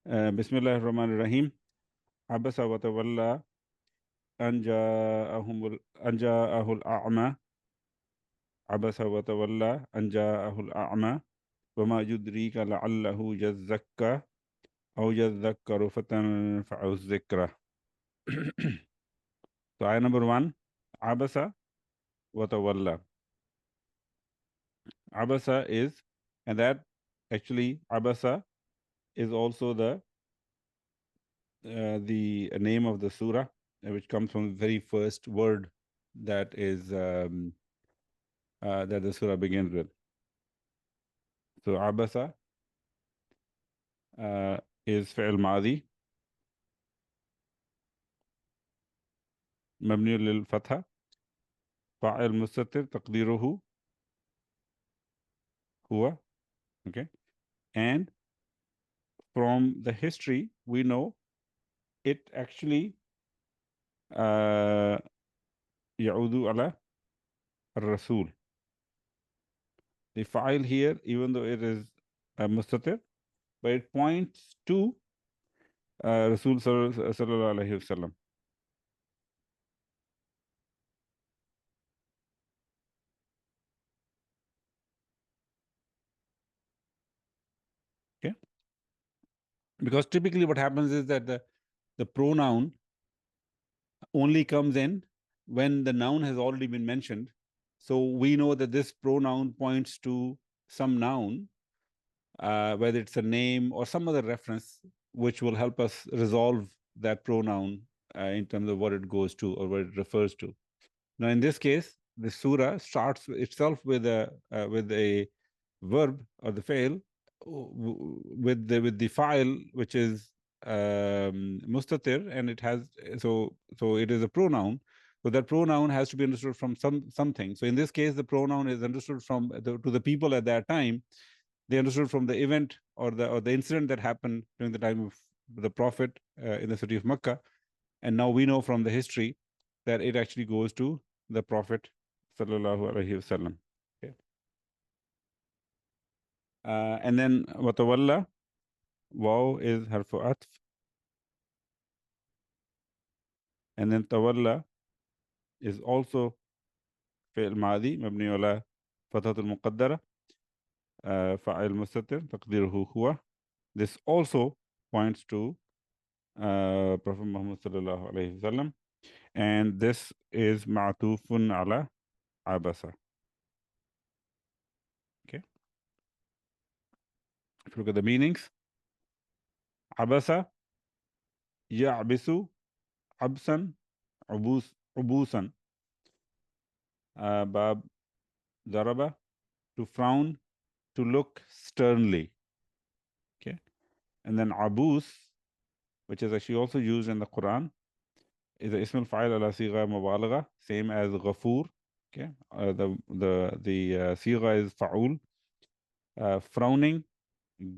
Bismillahir Rahmanir Rahim. Abasa wa tawalla an ja'ahul a'ma. Abasa wa tawalla an ja'ahul a'ma. Wa ma yudrika la'allahu yazzakka aw yadhakkaru fatanfa'u dhikra. So ayah number 1, Abasa wa tawalla. Abasa is, and that actually Abasa is also the name of the surah, which comes from the very first word that is that the surah begins with. So Abasa is fi'l madi mabni lil fatha, fa'il mustatir taqdiruhu huwa. Okay, and from the history we know it actually ya'udu ala ar-rasul. The fa'il here, even though it is mustatir, but it points to Rasul sallallahu alaihi wasallam. Okay, because typically what happens is that the pronoun only comes in when the noun has already been mentioned. So we know that this pronoun points to some noun, whether it's a name or some other reference, which will help us resolve that pronoun in terms of what it goes to or what it refers to. Now, in this case, the surah starts itself with a verb or the fail with the file, which is mustatir, and it has so it is a pronoun. So that pronoun has to be understood from something. So in this case, the pronoun is understood from to the people at that time. They understood from the event or the incident that happened during the time of the Prophet in the city of Mecca, and now we know from the history that it actually goes to the Prophet sallallahu alaihi wasallam. Okay. And then watawalla, waw is harfu atf, and then tawalla is also fi'l madi mabni ala fathatul muqaddara fa'il mustatir taqdiruhu huwa. This also points to Prophet Muhammad sallallahu alaihi wasallam, and this is ma'tufun ala abasa. Okay. If you look at the meanings, abasa ya'bisu absan ubusan, bab daraba, to frown, to look sternly. Okay, and then abus, which is actually also used in the Quran, is a ism al-fa'il ala sigha mubalagha, same as ghafoor. Okay, the sigha is fa'ul, frowning,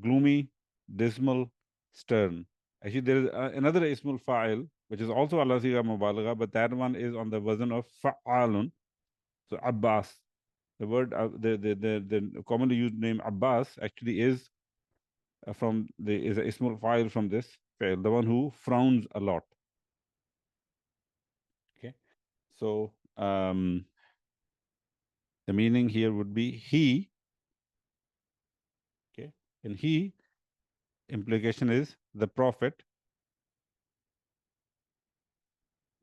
gloomy, dismal, stern. Actually, there is another ism al-fa'il which is also ala sigha mubalagha, but that one is on the version of fa'alun. So Abbas, the word the commonly used name Abbas actually is from is a ismul fa'il from this fa'il, the one who frowns a lot. Okay, so the meaning here would be he. Okay, and he, implication is the Prophet.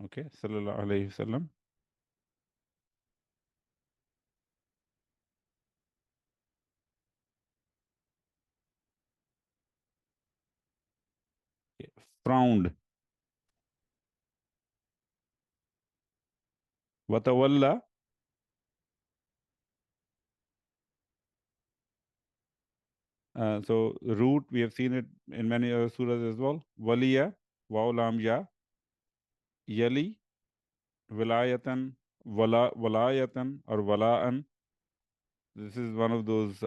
Okay, sallallahu alaihi wasallam. Okay, frowned. Watawalla. So root, we have seen it in many other surahs as well. Waliya, waw lam ya, yali, wilayatan, walayatan or walaan. This is one of those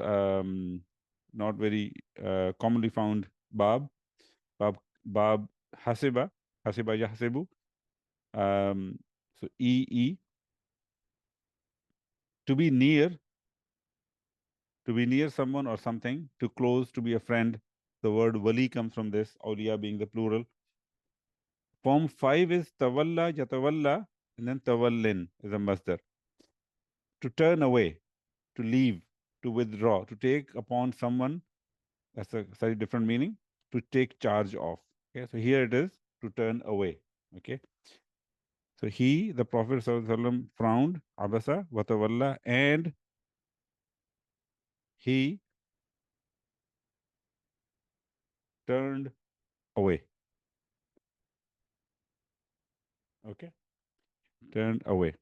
not very commonly found bab hasiba yahsibu. So e to be near someone or something, to close, to be a friend, The word wali comes from this, awliya being the plural. Form 5 is tawalla, yatawalla, and then tawallin is a masdar. To turn away, to leave, to withdraw, to take upon someone. That's a slightly different meaning. To take charge of. Okay, so here it is to turn away. Okay, so he, the Prophet ﷺ, frowned, Abasa, watawalla, and he turned away. Okay, turned away.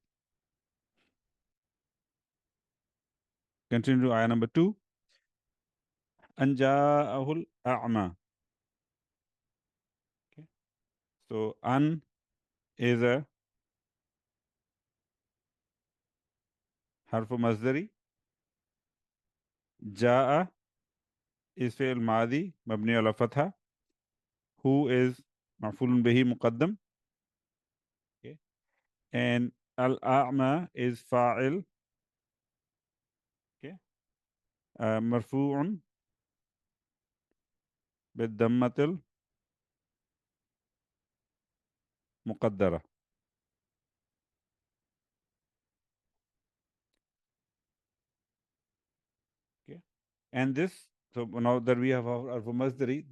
Continue to ayah number 2. Anja'ahul a'ma. Okay, so an is a harfu masdari. Ja'a is fi'l madi mabni ala fatha. Who is maf'ulun bihi muqaddam. Okay, and al-a'ma is fa'il. Okay, marfu'un bid-dammatil muqaddara. Okay, and this, so now that we have our masdari,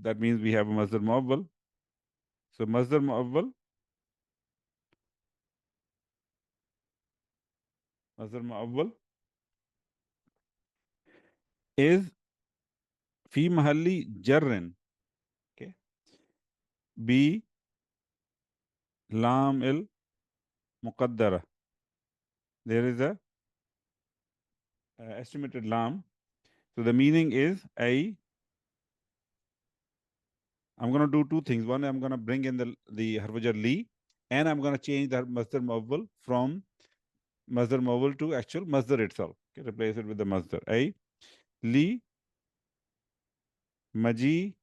that means we have a masdar mu'awwal. So masdar mu'awwal is fi mahalli jarrin. Okay, b lam il muqaddara. There is a estimated lam. So the meaning is I'm going to do two things. One, I'm going to bring in the harf jar li, and I'm going to change the masdar mu'awwal from masdar mu'awwal to actual masdar itself. Okay, replace it with the masdar. Li maji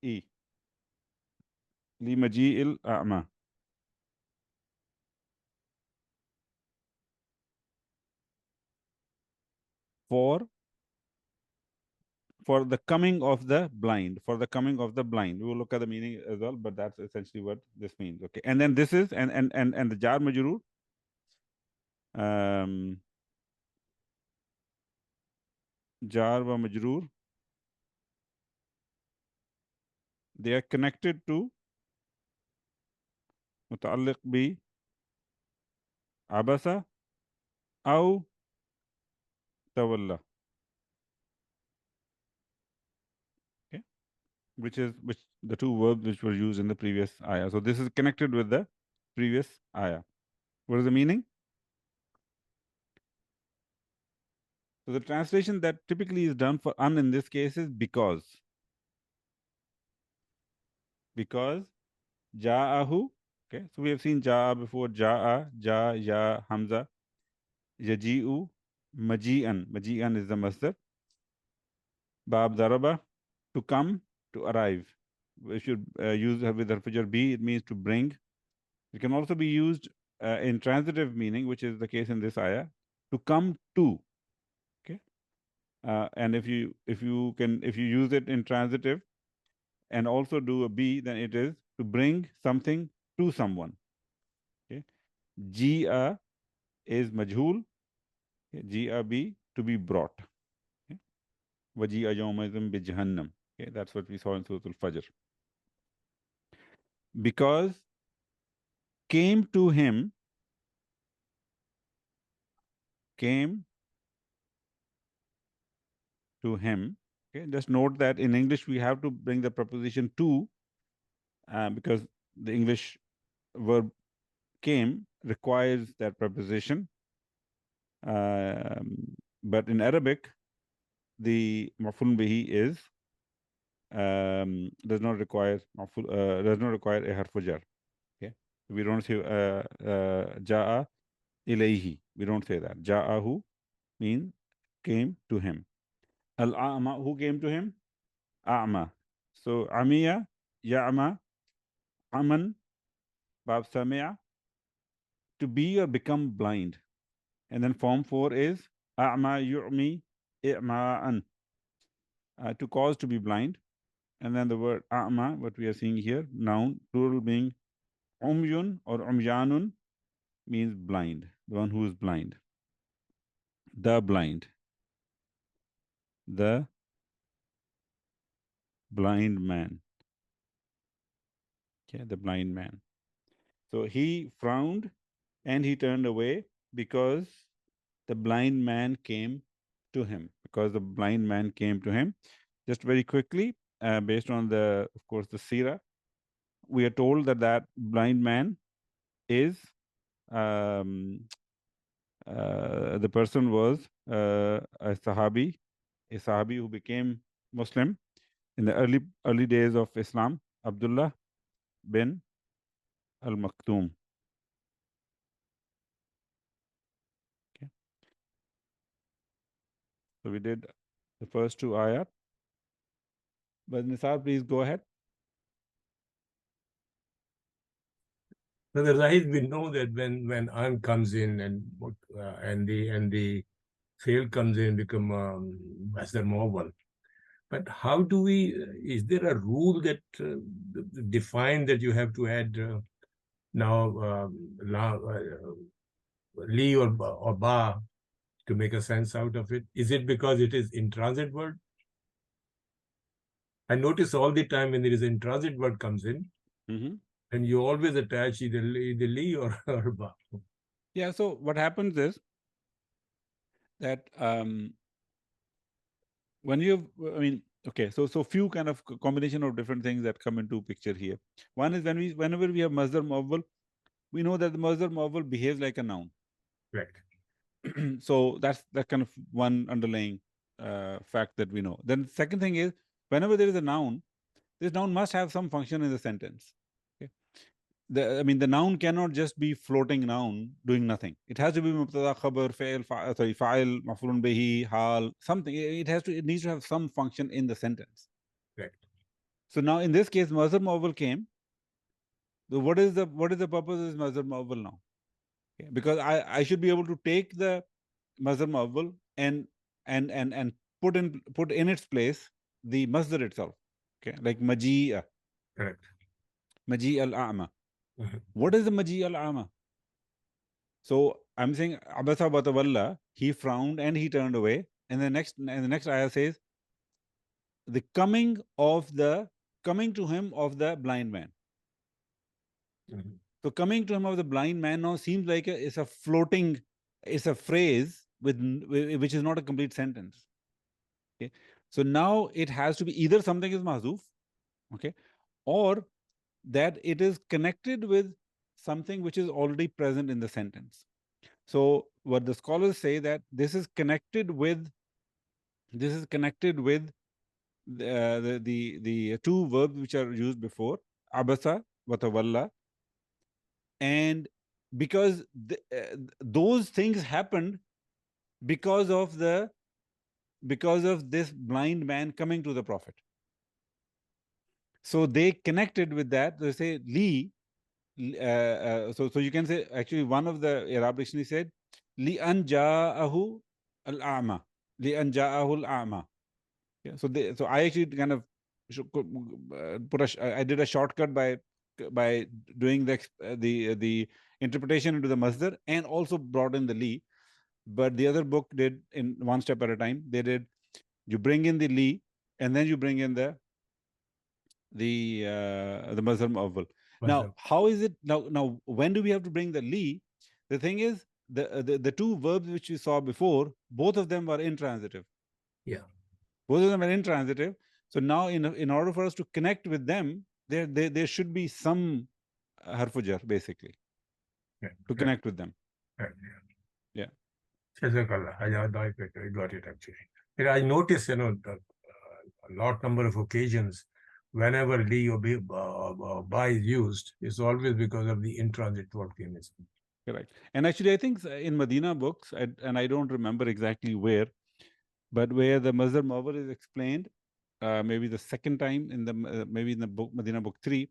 li maji il a'ma. For the coming of the blind, for the coming of the blind. We will look at the meaning as well, but that's essentially what this means. Okay, and then this is and the jar majrur, jar wa majrur, they are connected to mutaalliq bi abasa aw tawalla. Okay, which the two verbs which were used in the previous ayah. So this is connected with the previous ayah. What is the meaning? So the translation that typically is done for an in this case is because ja'ahu. Okay, so we have seen ja'a before. Ja'a, ja, ya, hamza, yaji'u, maji'an. Maji'an is the masdar. Bab daraba, to come, to arrive. We should use with harf jar bi. It means to bring. It can also be used in transitive meaning, which is the case in this ayah, to come to. Okay, and if you use it in transitive and also do a be, then it is to bring something to someone. Okay, ji'a is majhul. Okay, ji'a bi, to be brought. Okay, waji'a yawmaizin bi jahannam. Okay, that's what we saw in Surah Al-Fajr. Because came to him. Okay, just note that in English we have to bring the preposition to, because the English verb came requires that preposition. But in Arabic, the maf'ul bihi is does not require a harf jar. Okay, we don't say ja'a ilayhi. We don't say that. Ja'ahu means came to him. Al-a'ma, who came to him? A'ma. So amiya, ya'ma, aman, bab sami'a, to be or become blind. And then form 4 is a'ma yu'mi, i'ma'an, to cause to be blind. And then the word a'ma, what we are seeing here, noun, plural being umyun or umyanun, means blind, the one who is blind. The blind. The blind man. Okay, the blind man. So he frowned and he turned away because the blind man came to him. Because the blind man came to him. Just very quickly, based on the, of course, the Surah, we are told that that blind man is the person was a Sahabi who became Muslim in the early days of Islam, Abdullah bin al-Maktoum. Okay. So we did the first two ayat. But Nisar, please go ahead. So the Zahid, we know that when an comes in and the fail comes in, become Masdar Muawwal. But how do we? Is there a rule that define that you have to add li or ba to make a sense out of it? Is it because it is in transit word? I notice all the time when there is an transit word comes in, and you always attach either li or ba. Yeah, so what happens is that when you, I mean, okay, so few kind of combination of different things that come into picture here. One is whenever we have Masdar Muawwal, we know that the Masdar Muawwal behaves like a noun. Correct. So that's kind of one underlying fact that we know. Then the second thing is, whenever there is a noun, this noun must have some function in the sentence. Okay? The noun cannot just be floating noun doing nothing. It has to be mubtada, khabar, fa'il, maf'ulun bihi, hal, something. It needs to have some function in the sentence. Correct. So now in this case, Masdar Muawwal came. So what is the purpose of this Masdar Muawwal now? Okay? Because I should be able to take the Masdar Muawwal and put in its place the Masdar itself. Okay, like Maji'a. Correct. Maji al-A'ma. What is the Maji al-A'ma? So I'm saying Abasa wa tawalla, he frowned and he turned away. And the next ayah says, the coming to him of the blind man. So coming to him of the blind man now seems like it's a phrase which is not a complete sentence. Okay. So now it has to be either something is mahzuf, okay, or that it is connected with something which is already present in the sentence. So what the scholars say that this is connected with the two verbs which are used before, abasa wa tawalla, and because those things happened because of this blind man coming to the Prophet. So they connected with that. They say li. So you can say, actually one of the Arab dictionary said li an ja'ahu al-a'ma, li an ja'ahu al-a'ma. Yeah, so I actually kind of I did a shortcut by doing the interpretation into the masdar and also brought in the li. But the other book did in one step at a time. They did, you bring in the li and then you bring in the Masdar Muawwal. Now, how is it now? When do we have to bring the li? The thing is, the two verbs which we saw before, both of them were intransitive. Yeah, both of them are intransitive. So now, in order for us to connect with them, there should be some harfu jar basically to connect with them. Yeah. Jazakallah. I got it actually. I noticed, a lot number of occasions whenever li or ba is used, it's always because of the intransit word famous. Correct. And actually, I think in Medina books, and I don't remember exactly where, but where the Masdar Muawwal is explained, maybe the second time in the maybe in the book Medina book 3,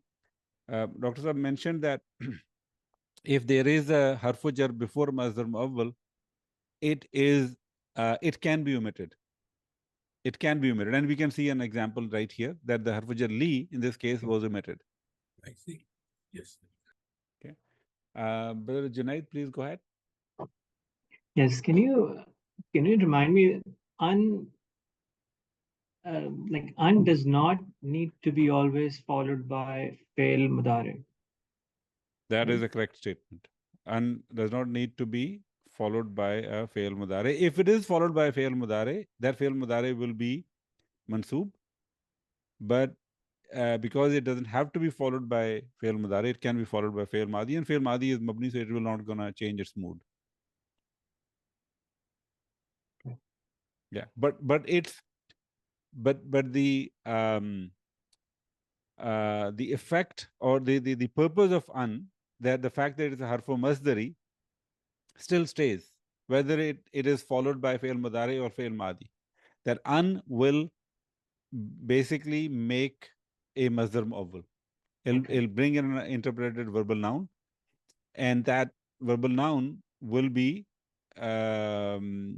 Dr. Saab mentioned that if there is a harfu jar before Masdar Muawwal, it can be omitted. it can be omitted. And we can see an example right here that the harf jar li in this case was omitted. I see. Yes. Okay. Brother Junaid, please go ahead. Yes, can you remind me, like an does not need to be always followed by fail mudare. That is a correct statement. An does not need to be followed by a fail mudare. If it is followed by a fail mudare, that fail mudare will be mansoob. But because it doesn't have to be followed by fail mudare, it can be followed by fail madi, and fail madi is mabni, so it will not gonna change its mood. Okay. Yeah, but the effect or the purpose of an, that the fact that it's a harfu masdari still stays, whether it is followed by fail mudari or fail madi. That an will basically make a masdar mu'awwal. It'll bring in an interpreted verbal noun, and that verbal noun will be will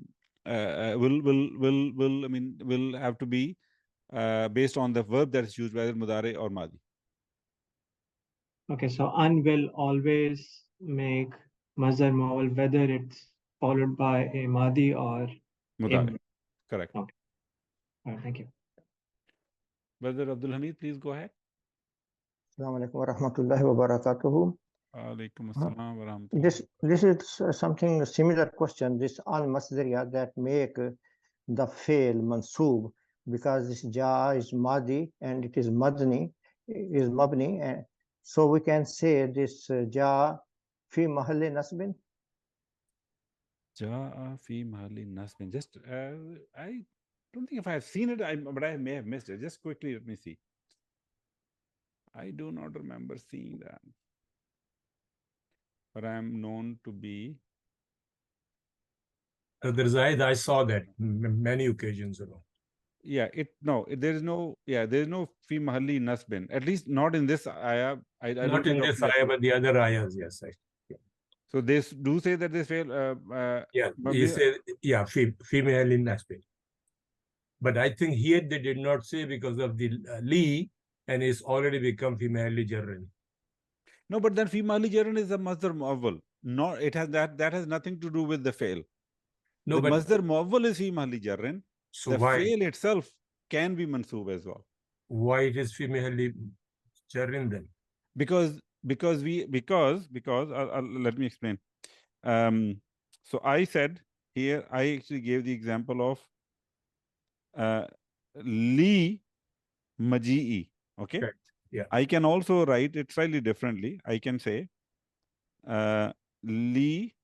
have to be based on the verb that is used, whether mudare or madi. Okay, so an will always make mazhar mu'awwal whether it's followed by a madi or Mudare. Correct. Okay. All right, thank you. Brother Abdul Hamid, please go ahead. Assalamu alaikum wa rahmatullahi wa barakatuhu. Alaikum assalam wa rahmatullahi. This is something similar question. This al masdariya that make the fail mansoob, because this ja is madi and it is mabni, and so we can say this ja fi mahalli nasbin. Ja'a fi mahalli nasbin. Just I don't think if I have seen it, but I may have missed it. Just quickly let me see. I do not remember seeing that, but I am known to be. I saw that many occasions ago. Yeah, there is no fi mahalli nasbin. At least not in this ayah. I Not in this ayah, but the other ayahs, yes. So they do say that they fail. Yeah, he said, yeah, female in nasbin. But I think here they did not say because of the li, and it's already become female jarran. No, but then fi mahalli jarran is a masdar mu'awwal. No, it has that has nothing to do with the fail. No, the but masdar mu'awwal is fi mahalli jarran. so the why fail itself can be mansoob as well. Why it is female jarran then? Because let me explain. So I said here, I actually gave the example of li maji'i. Okay. Correct. Yeah. I can also write it slightly differently. I can say li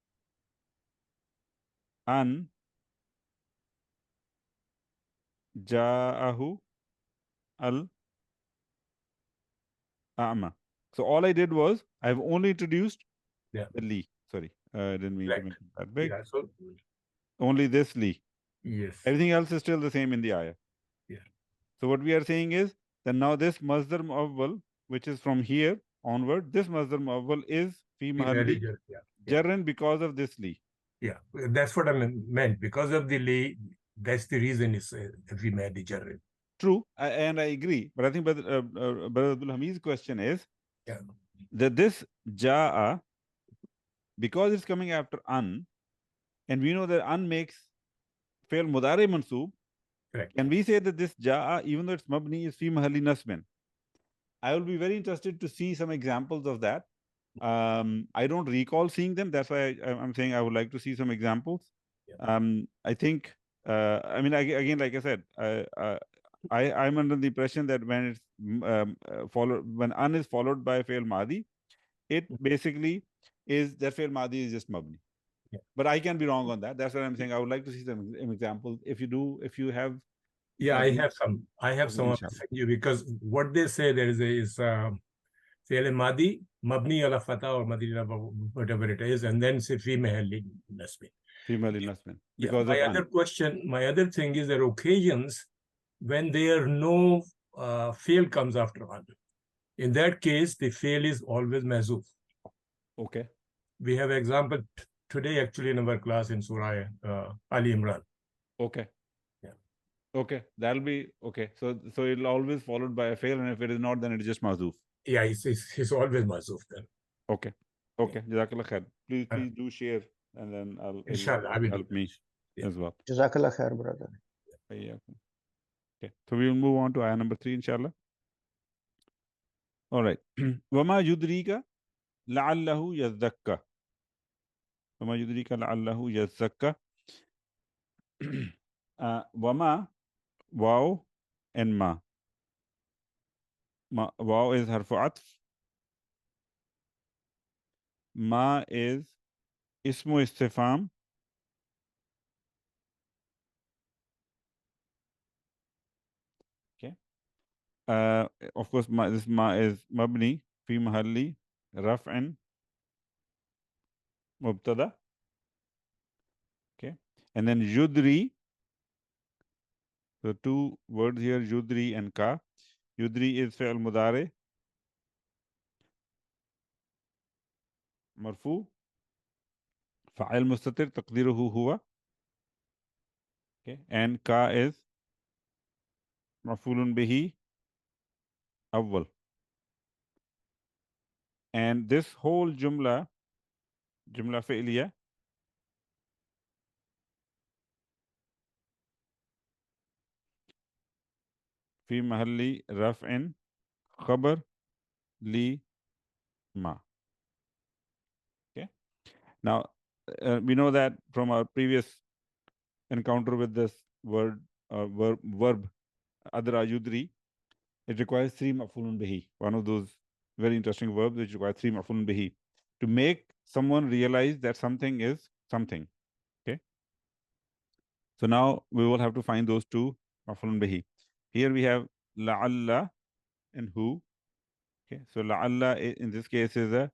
an ja'ahu al a'ma. So all I did was I've only introduced the li. Sorry, I didn't mean to make it that big. Yeah, so Only this li. yes. Everything else is still the same in the ayah. Yeah. So what we are saying is that now this masdar mu'awwal, which is from here onward, this masdar mu'awwal is fi mahalli jarran because of this li. Yeah, that's what I meant. Because of the li, that's the reason it's fi mahalli jarran. True, and I agree. But I think Brother Abdul Hamid's question is that this ja'a, because it's coming after an, and we know that an makes fail mudare mansoob. Correct. Can we say that this ja'a, even though it's mabni, is fi mahalli nasbin? I will be very interested to see some examples of that. I don't recall seeing them. That's why I'm saying I would like to see some examples. Yeah. I think, I mean, again, like I said, I'm under the impression that when it's when an is followed by fail madi, it basically is that fail madi is just mabni. Yeah. But I can be wrong on that. That's what I'm saying. I would like to see some examples. If you have. Yeah, I have some. I have some of you, because what they say there is fail madi, mabni ala fatah or madina, whatever it is, and then say fi mahalli nasbin. Fi mahalli nasbin. Yeah. My other thing is there are occasions when there no fail comes after an. In that case, the fail is always mahzuf. Okay. We have example today actually in our class in Surah Ali Imran. Okay. Yeah. Okay, that'll be okay. So it'll always followed by a fail, and if it is not, then it's just mazoof. Yeah, it's always mazoof then. Okay. Okay. Jazakallah khair. Please do share, and then Inshallah, I it'll will help do me that. Yeah. as well. Jazakallah khair, brother. Okay. So we will move on to ayah number 3, inshallah. All right. Wama yudrika la'allahu yazzakka. Wama yudrika la'allahu yazzakka. Wama, wow, and ma. Wow is harfu atf. Ma is ismu istifham. Okay. Of course, this ma is mabni fi mahalli raf'an mubtada. Okay. And then yudri. So two words here, yudri and ka. Yudri is fi'l mudare. مرفوع فاعل مستتر تقديره هو. Okay. And ka is مفعول به أول. And this whole jumla فعلية, في محل رفع خبر لي ما. Okay. Now we know that from our previous encounter with this verb adra yudri, it requires 3 maf'ulun bihi. One of those very interesting verbs which requires 3 maf'ulun bihi to make someone realize that something is something. Okay. So now we will have to find those 2 maf'ulun bihi. Here we have la'alla and who. Okay. So la'alla in this case is a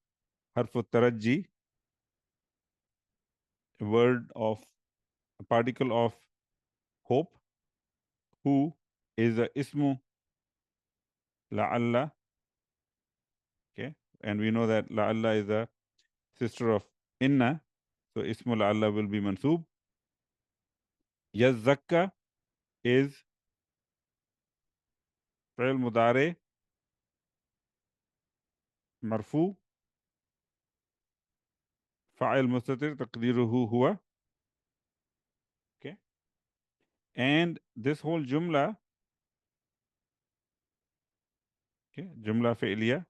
harfu taraji, a word of a particle of hope. Who is a ismu la'alla. Okay. And we know that la'alla is a sister of inna. So ismu la'alla will be mansub. Yazzakka is fi'l mudare marfu. Fa'il mustatir taqdiruhu huwa. Okay. And this whole jumla, okay, jumla fi'liya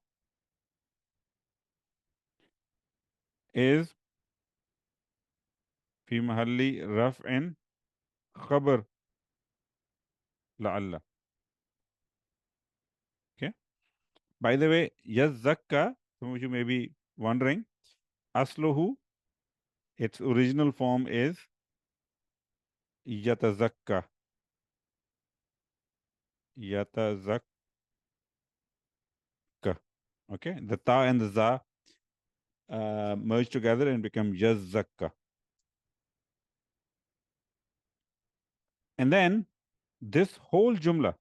is في محل رفع خبر لعل. Okay. By the way, yazzakka, some of you may be wondering, asluhu, its original form is yatazakka. Yatazakka. Okay. The ta and the za merge together and become yazzakka. And then this whole jumla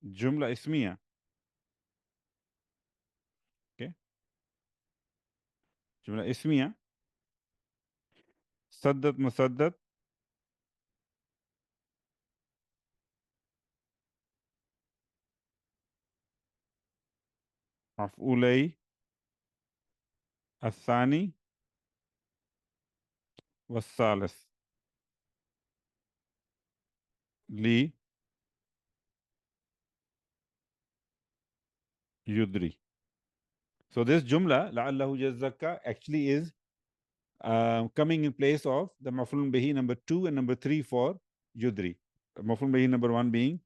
ismiya. Okay. Jumla ismiya. Saddat musaddat. مفعولي الثاني والثالث لي يدري. So this jumla لعله يزكى actually is coming in place of the maf'ulun bihi number 2 and number 3 for yudri. Maf'ulun bihi number 1 being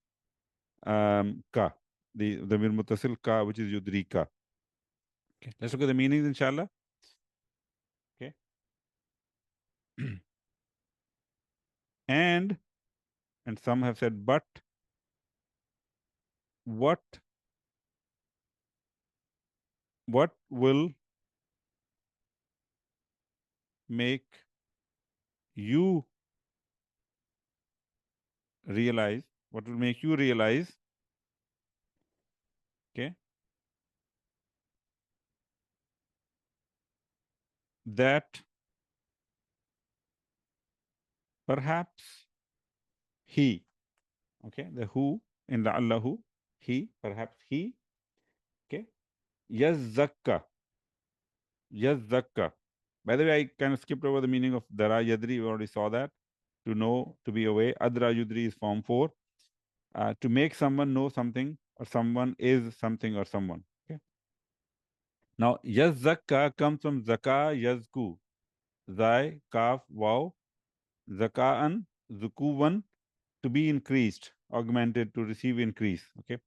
ka, the mir muttasil ka, which is yudri ka. Okay, let's look at the meanings, inshallah. Okay. And some have said, but what will make you realize, okay, that perhaps he. Okay, the who in la'allahu, he, perhaps he. Okay, yazzakka, yazzakka. By the way, I kind of skipped over the meaning of dara yadri. We already saw that. To know, to be aware. Adra yudri is form 4. To make someone know something or someone is something or someone. Okay. Now, yazzakka comes from zaka yazku. Zai, kaf, waw. Zaka'an, zukuwan, to be increased, augmented, to receive increase. Okay.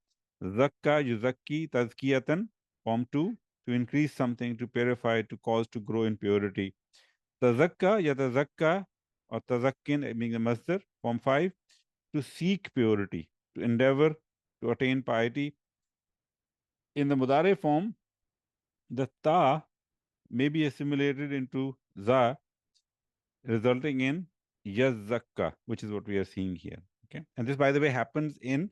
Zakka, yuzakki, tazkiyatan, form 2, to increase something, to purify, to cause to grow in purity. Tazakka, yatazakka, or tazakkin, being the masdar, form 5, to seek purity, to endeavor, to attain piety. In the mudare form, the ta may be assimilated into za, resulting in yazzakka, which is what we are seeing here. Okay, and this, by the way, happens in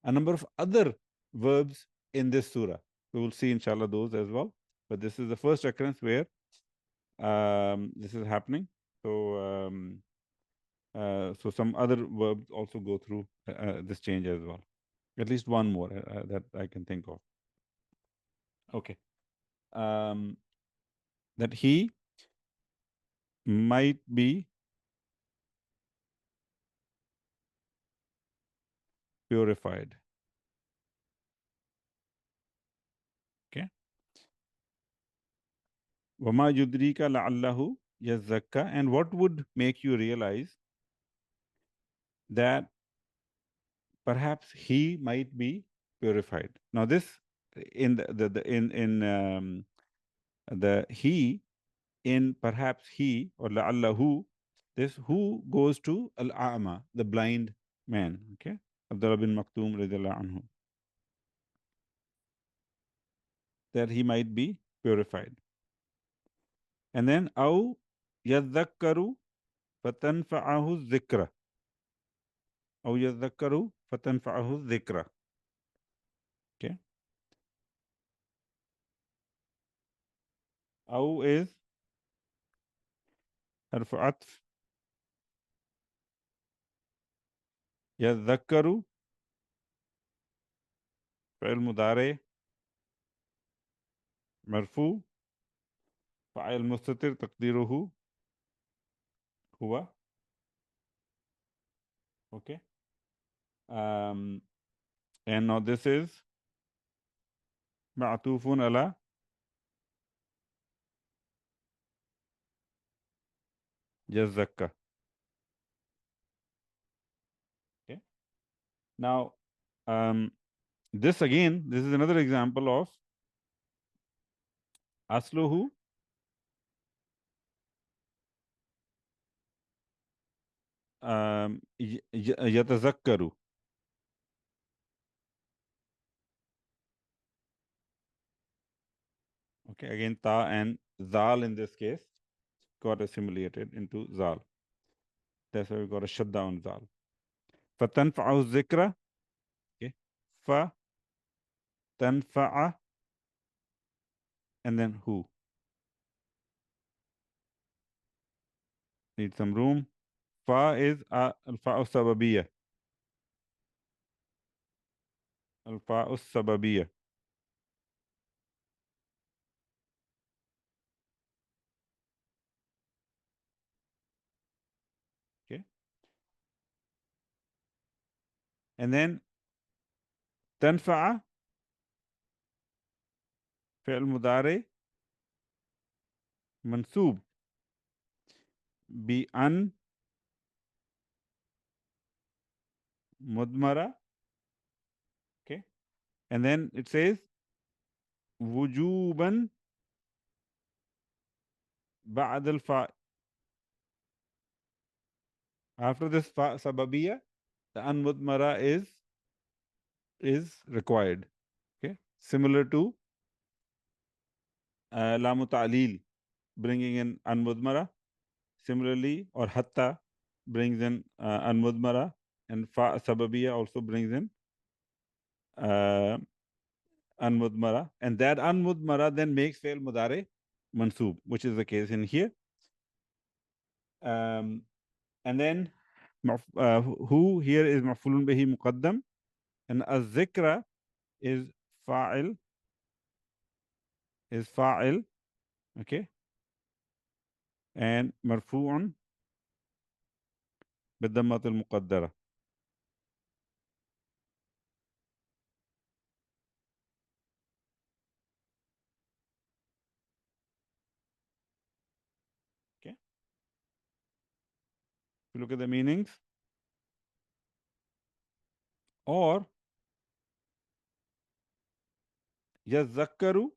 a number of other verbs in this surah. We will see, inshallah, those as well. But this is the first occurrence where this is happening. So, so some other verbs also go through this change as well. At least one more that I can think of. Okay, that he might be purified. Okay. Wama yudrika la'allahu yazzakka. And what would make you realize that perhaps he might be purified? Now, this in the he in perhaps he or la'allahu, this who goes to al-a'ma, the blind man. Okay, Abdullah bin Maktoum radiyallahu anhu, that he might be purified. And then aw yadhakkaru fatanfa'ahu dhikra. Aw yadhakkaru fatanfa'ahu dhikra. Okay. Aw is harf atf. Yadhakkaru fi'l mudari marfu. فاعل مستتر تقديره هو. Okay. And now this is معطوف على يزكى. Okay. Now, this again, this is another example of asluhu yatazakkaru. Okay, again, ta and zal in this case got assimilated into zal. That's why we got a shadda on zal. فَتَنْفَعَهُ الذِّكْرَ. Okay. فَتَنْفَعَ and then who. Need some room. Fa is al-fa'u sababiyya. Al-fa'u sababiyya. Okay. And then tanfa'a fi'l mudari mansoob bi an mudmara. Okay. And then it says wujuban ba'd al-fa. After this fa sababiyya, the an mudmara is required. Okay. Similar to lamu ta'lil bringing in an mudmara. Similarly, or hatta brings in an mudmara, and fa sababiyya also brings in an mudmara, and that an mudmara then makes fi'l mudari mansoob, which is the case in here. And then who here is maf'ulun bihi muqaddam, and az-zikra is fa'il, okay, and marfu'un bid-dammat al-muqaddara. Okay. If you look at the meanings, or yazakkaru,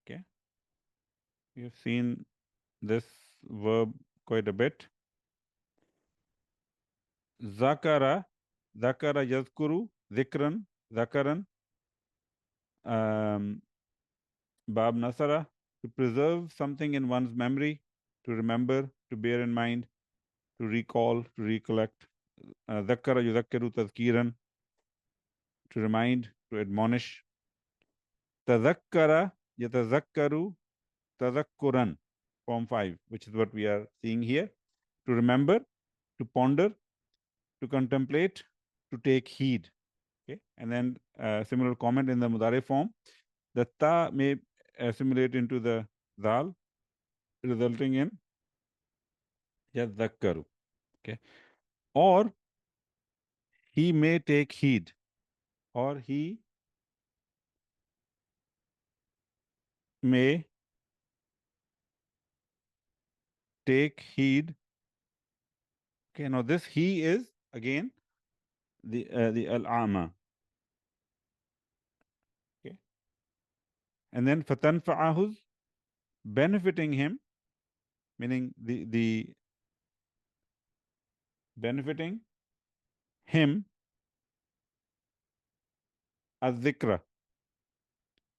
okay, we have seen this verb quite a bit. Zakara yazkuru, zikran, zakaran, bab nasara, to preserve something in one's memory, to remember, to bear in mind, to recall, to recollect. Zakara yuzakkiru tazkiran, to remind, to admonish. Tazakkara yatazakkaru tazakkuran, form 5, which is what we are seeing here. To remember, to ponder, to contemplate, to take heed. Okay, and then similar comment in the mudari form. The ta may assimilate into the zal, resulting in yadhakkaru. Okay, or he may take heed, or he may take heed. Okay, now this he is again the al-ama. Okay, and then fatanfa'ahu, benefiting him, meaning the benefiting him az-zikra.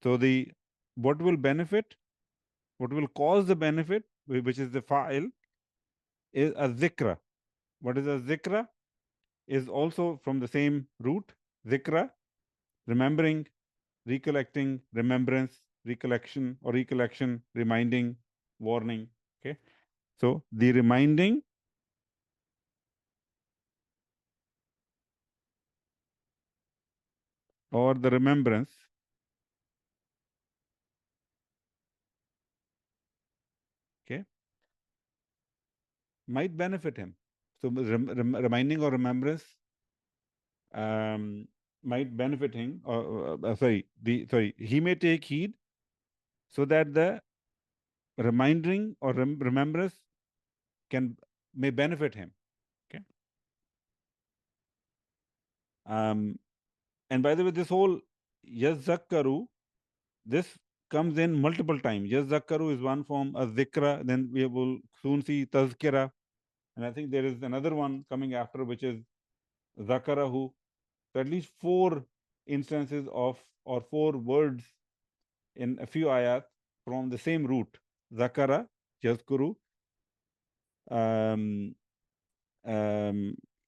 So the what will benefit, what will cause the benefit, which is the fa'il, is az-zikra. What is az-zikra? Is also from the same root, zikra, remembering, recollecting, remembrance, recollection, or recollection, reminding, warning. Okay, so the reminding or the remembrance might benefit him. So reminding or remembrance might benefit him. He may take heed so that the reminding or remembrance may benefit him. Okay. And by the way, this whole yazakkaru, this comes in multiple times. Yazakkaru is one form, a zikra, then we will soon see tazkira. And I think there is another one coming after, which is zakarahu. So at least 4 instances of, or 4 words in a few ayat from the same root, zakara, yazkuru,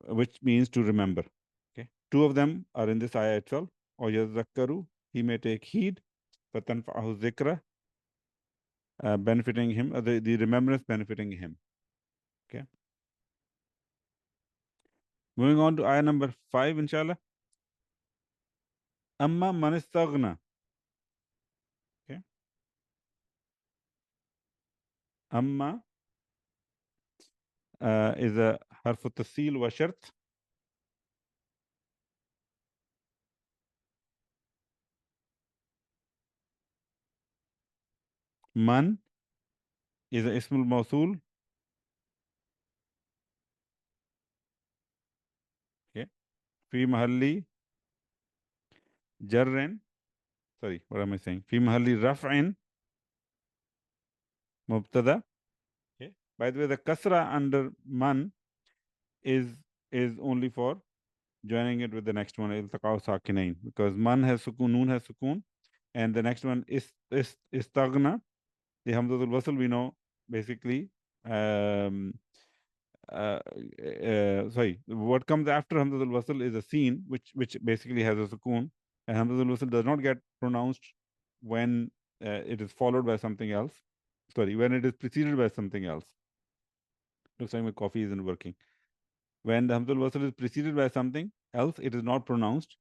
which means to remember. Okay, 2 of them are in this ayah itself. Or yazakkaru, he may take heed, fatanfa'ahu zikra, benefiting him, the remembrance benefiting him. Okay. Moving on to ayah number 5, inshallah. Amma man istaghna. Okay. Amma is a harf tasil wa shart. Man is a ismul mawsul. Okay. Fi mahalli jarrin. Sorry, what am I saying? Fi mahalli raf'in mubtada. Okay. By the way, the kasra under man is only for joining it with the next one, iltaqa'u sakinain, because man has sukun, noon has sukun, and the next one is istaghna. The hamzatul wasl, we know basically. What comes after hamzatul wasl is a seen, which basically has a sukun, and hamzatul wasl does not get pronounced when it is followed by something else. Sorry, when it is preceded by something else. Looks like my coffee isn't working. When the Hamzatul Wasl is preceded by something else, it is not pronounced.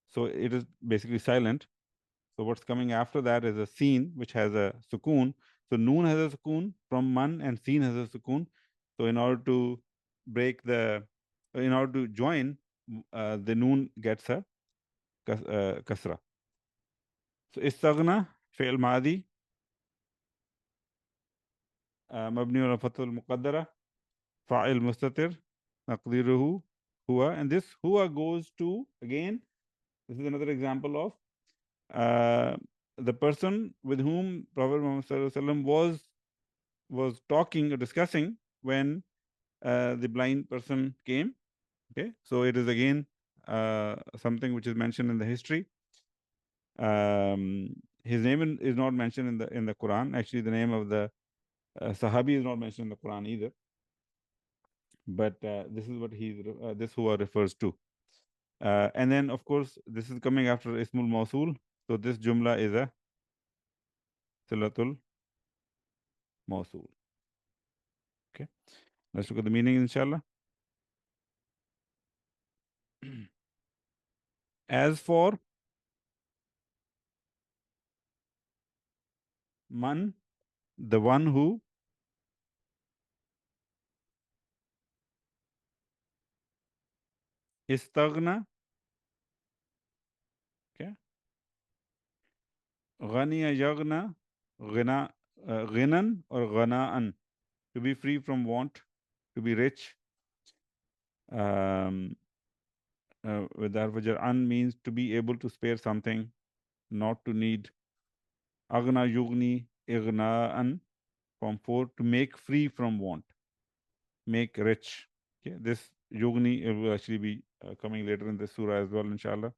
So it is basically silent. So what's coming after that is a seen, which has a sukoon. So noon has a sukoon from man, and seen has a sukoon. So in order to join, the noon gets a kasra. So istaghna fi'l madi mabni ala fath al muqaddara fa'il mustatir taqdiruhu huwa, and this huwa goes to, again, this is another example of the person with whom Prophet Muhammad Sallallahu Alaihi Wasallam was talking or discussing when the blind person came. Okay, so it is again something which is mentioned in the history. His name is not mentioned in the Quran. Actually, the name of the Sahabi is not mentioned in the Quran either. But this is what this huwa refers to. And then, of course, this is coming after Ismul Mawsul. So this jumla is a Silatul Mawsul. Okay, let's look at the meaning, inshallah. As for man, the one who istaghna, okay, ghaniya yaghna, ghinan or ghana'an, to be free from want, to be rich. With that, an means to be able to spare something, not to need. Aghna yughni ighna'an, from for, to make free from want, make rich. Okay, this yughni will actually be coming later in the surah as well, inshallah.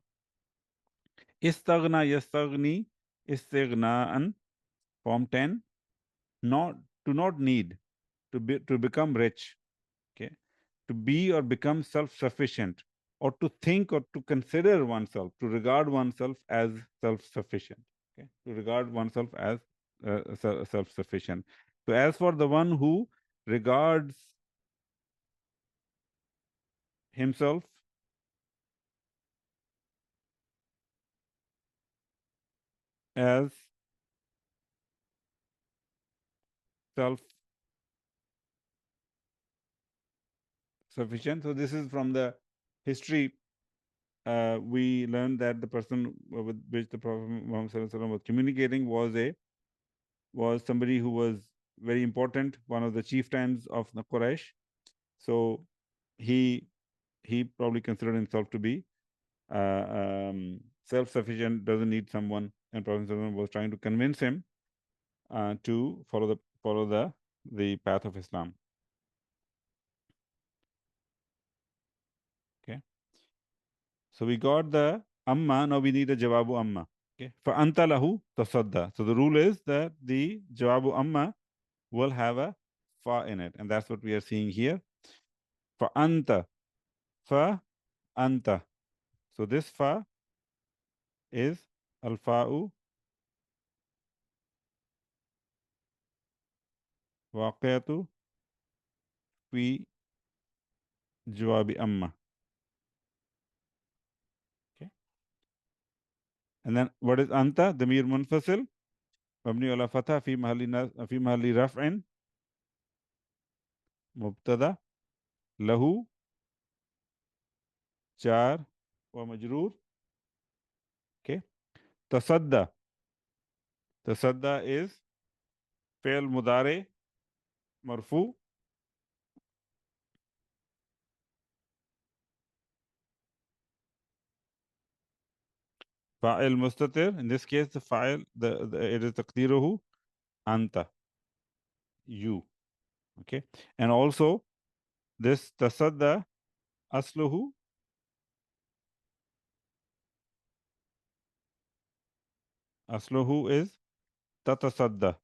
Istaghna yastaghni istighna'an, form 10, not need, to become rich. Okay, to be or become self-sufficient, or to think or to consider oneself, to regard oneself as self-sufficient. Okay, to regard oneself as self-sufficient. So as for the one who regards himself as self-sufficient. So this is from the history. We learned that the person with which the Prophet Muhammad Sallallahu Alaihi Wasallam was communicating was somebody who was very important, one of the chieftains of the Quraysh. So he probably considered himself to be self-sufficient, doesn't need someone, and Prophet Sallallahu Alaihi Wasallam was trying to convince him to follow the path of Islam. Okay, so we got the amma. Now we need a jawabu amma. Okay, for anta lahu tasadda. So the rule is that the jawabu amma will have a fa in it, and that's what we are seeing here. For anta, fa anta. So this fa is al-fa'u waqiyatu fi jawabi amma. Okay, and then what is anta? Damir munfasil mabni ala fatha fi mahalli raf'in mubtada lahu jar wa majroor. Okay, tasadda is fi'l mudari marfu, fa'il mustatir. In this case, the fa'il, it is taqdiruhu anta, you. Okay, and also this tasadda asluhu is tatasadda.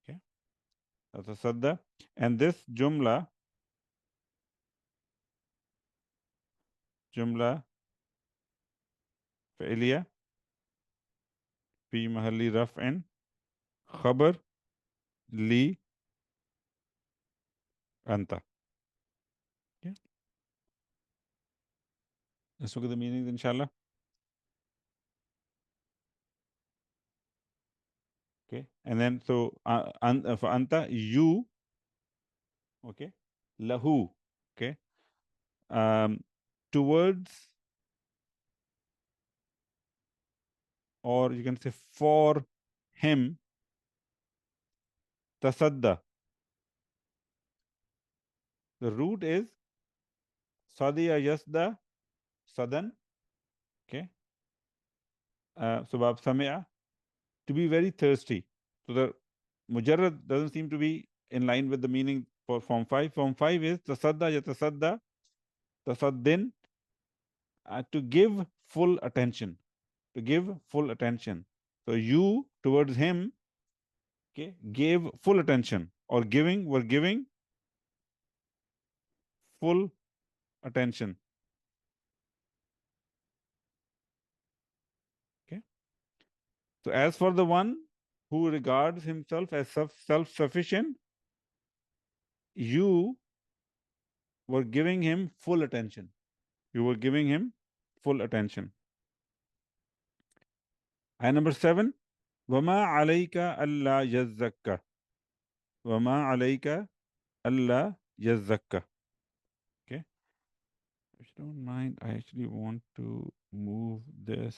Okay, tatasadda, and this jumla fi'liya في محل رفع خبر لي أنت. Okay. Let's look at the meanings, inshallah. Okay, and then so for anta, you, okay, lahu, okay, towards, or you can say for him, tasadda. The root is sadiya yasda, sadan, okay. Subab sami'a, to be very thirsty. So the mujarrad doesn't seem to be in line with the meaning for form 5. Form 5 is tasadda yatasadda, tasaddin, to give full attention. To give full attention. So you towards him, okay, gave full attention, or were giving full attention. Okay. So as for the one who regards himself as self-sufficient, you were giving him full attention. You were giving him full attention. Ayah number 7. وَمَا عَلَيْكَ أَلَّا يَزَّكَّ. وَمَا عَلَيْكَ أَلَّا يَزَّكَّ. Okay. If you don't mind, I actually want to move this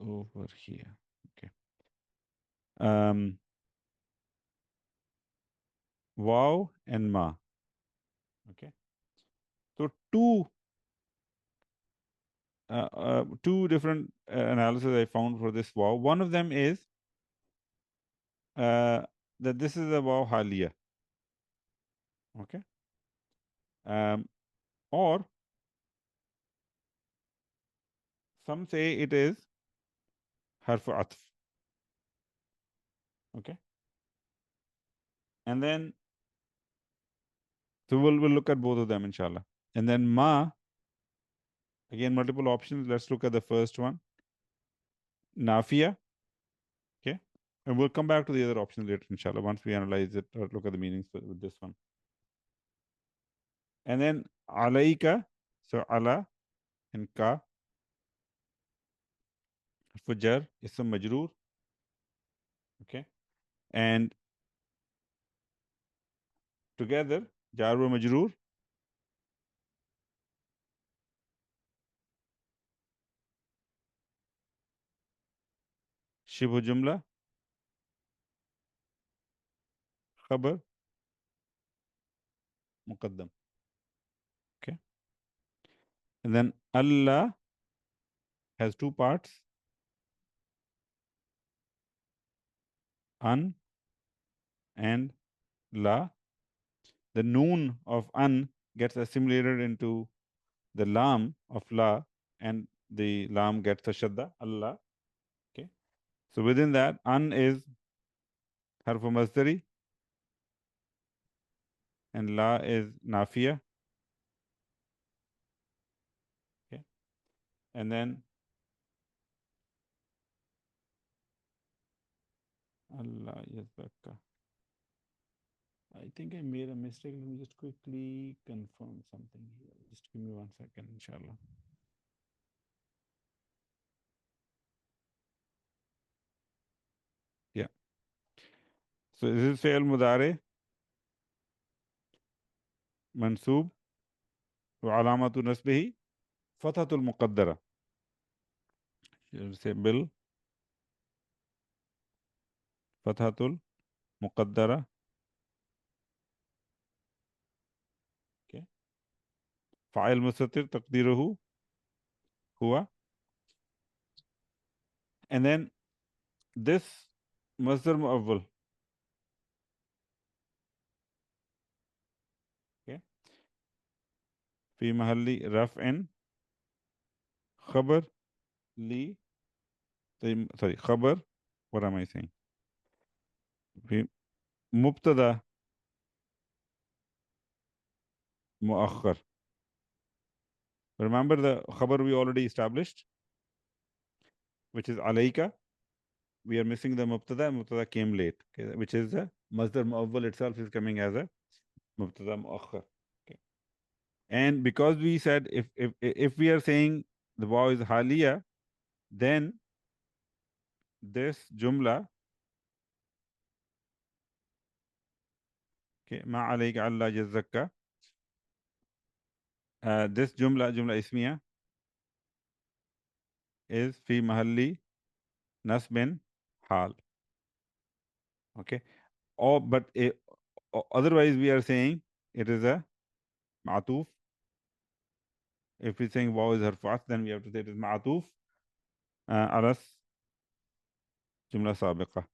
over here. Okay. Wow and ma. Okay. So two different analysis I found for this wow. One of them is that this is a wow haliya. Okay. Or some say it is harf atf. Okay. And then so we'll look at both of them, inshallah. And then ma, again, multiple options. Let's look at the first one. Nafiya. Okay. And we'll come back to the other options later, inshallah, once we analyze it or look at the meanings with this one. And then alayka, so ala and ka. Fujar, ism majroor. Okay. And together, jar wa majroor. Shibhu jumla. Khabar. Muqaddam. Okay. And then Allah has two parts. An and la. The noon of an gets assimilated into the lam of la, and the lam gets a shadda, Allah. Okay. So within that, an is harfu masdari, and la is nafiya. Okay. And then Allah yazakka. I think I made a mistake. Let me just quickly confirm something here. Just give me 1 second, inshallah. Yeah. So this is fi'l mudari, mansoob, wa alamatu nasbihi, fathatul muqaddara. You say bil, fathatul muqaddara. Okay. Fa'il mustatir taqdiruhu huwa. And then this masdar mu'awwal. Okay. Fi mahalli raf'in khabar li. Sorry, khabar. What am I saying? Fi mubtada muakhar. Remember the khabar we already established, which is alayka. we are missing the mubtada. Mubtada came late, okay, which is the masdar mu'awwal itself is coming as a mubtada mu'akhkhar. Okay. And because we said if we are saying the waw is haliya, then this jumla, okay, ma alayka alla jazzaka, this jumla ismiya is fi mahalli nasbin hal. Okay. Or but otherwise we are saying it is a ma'tuf. If we're saying waw is harfat, then we have to say it is ma'tuf alas jumla sabiqa.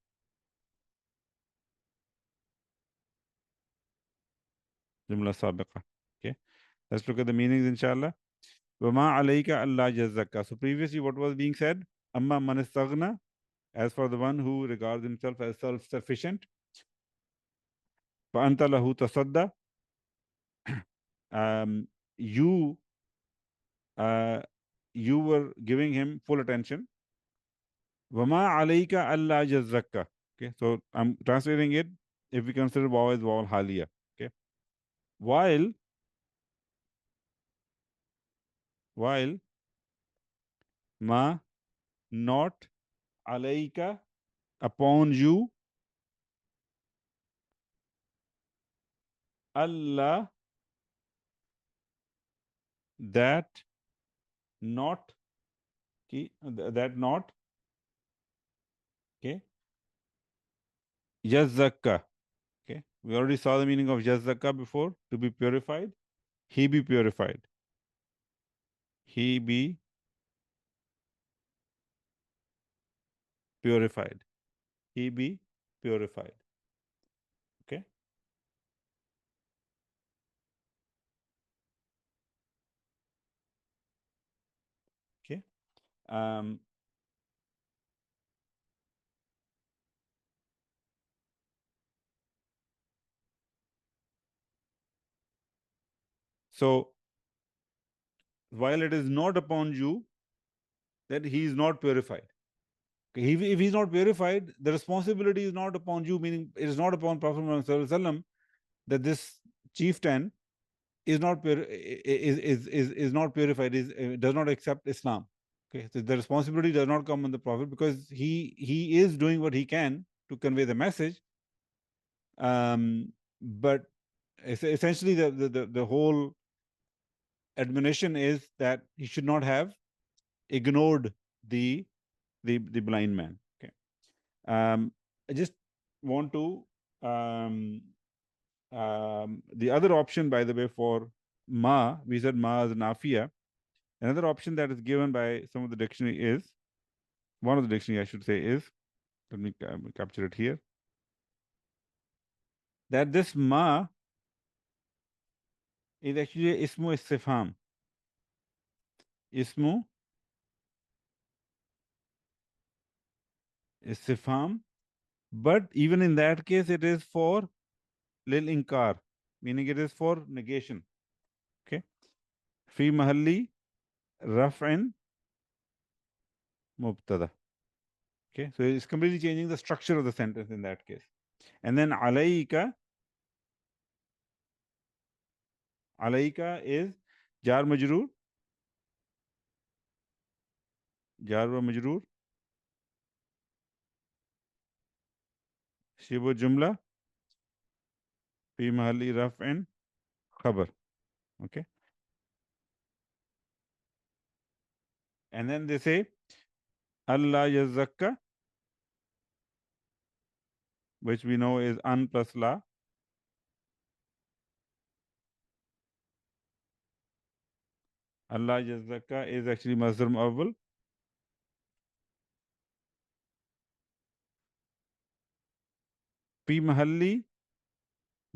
Jumla sabiqa. Okay. Let's look at the meanings, inshallah. Wama alayka alla jazzaka. So previously what was being said? Amma man istaghna, as for the one who regards himself as self-sufficient. Fa anta lahu tasadda. You were giving him full attention. Wama alayka alla jazzaka. Okay, so I'm translating it if we consider waw as waw haliya. Okay, while ma not alayka upon you, Allah that not that not, okay, jazzaka. Okay, we already saw the meaning of jazzaka before, to be purified. He be purified. He be purified. He be purified. Okay. Okay. So while it is not upon you that he is not purified. Okay. If he's not purified, the responsibility is not upon you, meaning it is not upon Prophet Muhammad Sallallahu Alaihi Wasallam that this chieftain is not not purified, does not accept Islam. Okay, so the responsibility does not come on the Prophet because he is doing what he can to convey the message. But essentially the whole admonition is that he should not have ignored the blind man. Okay. I just want to the other option, by the way, for ma, we said ma is nafiya. Another option that is given by some of the dictionary is, one of the dictionary I should say is, let me capture it here, that this ma is actually ismu istifham. Ismu istifham, but even in that case it is for lil inkar, meaning it is for negation. Okay. Fi mahalli raf'in mubtada. Okay, so it's completely changing the structure of the sentence in that case. And then alayka is jar majroor, jar wa majroor, shibu jumla, fi mahalli raf'in khabar. Okay. And then they say Allah yazakka, which we know is an plus la. Allah yazakka is actually masdar mu'awwal. Fi mahalli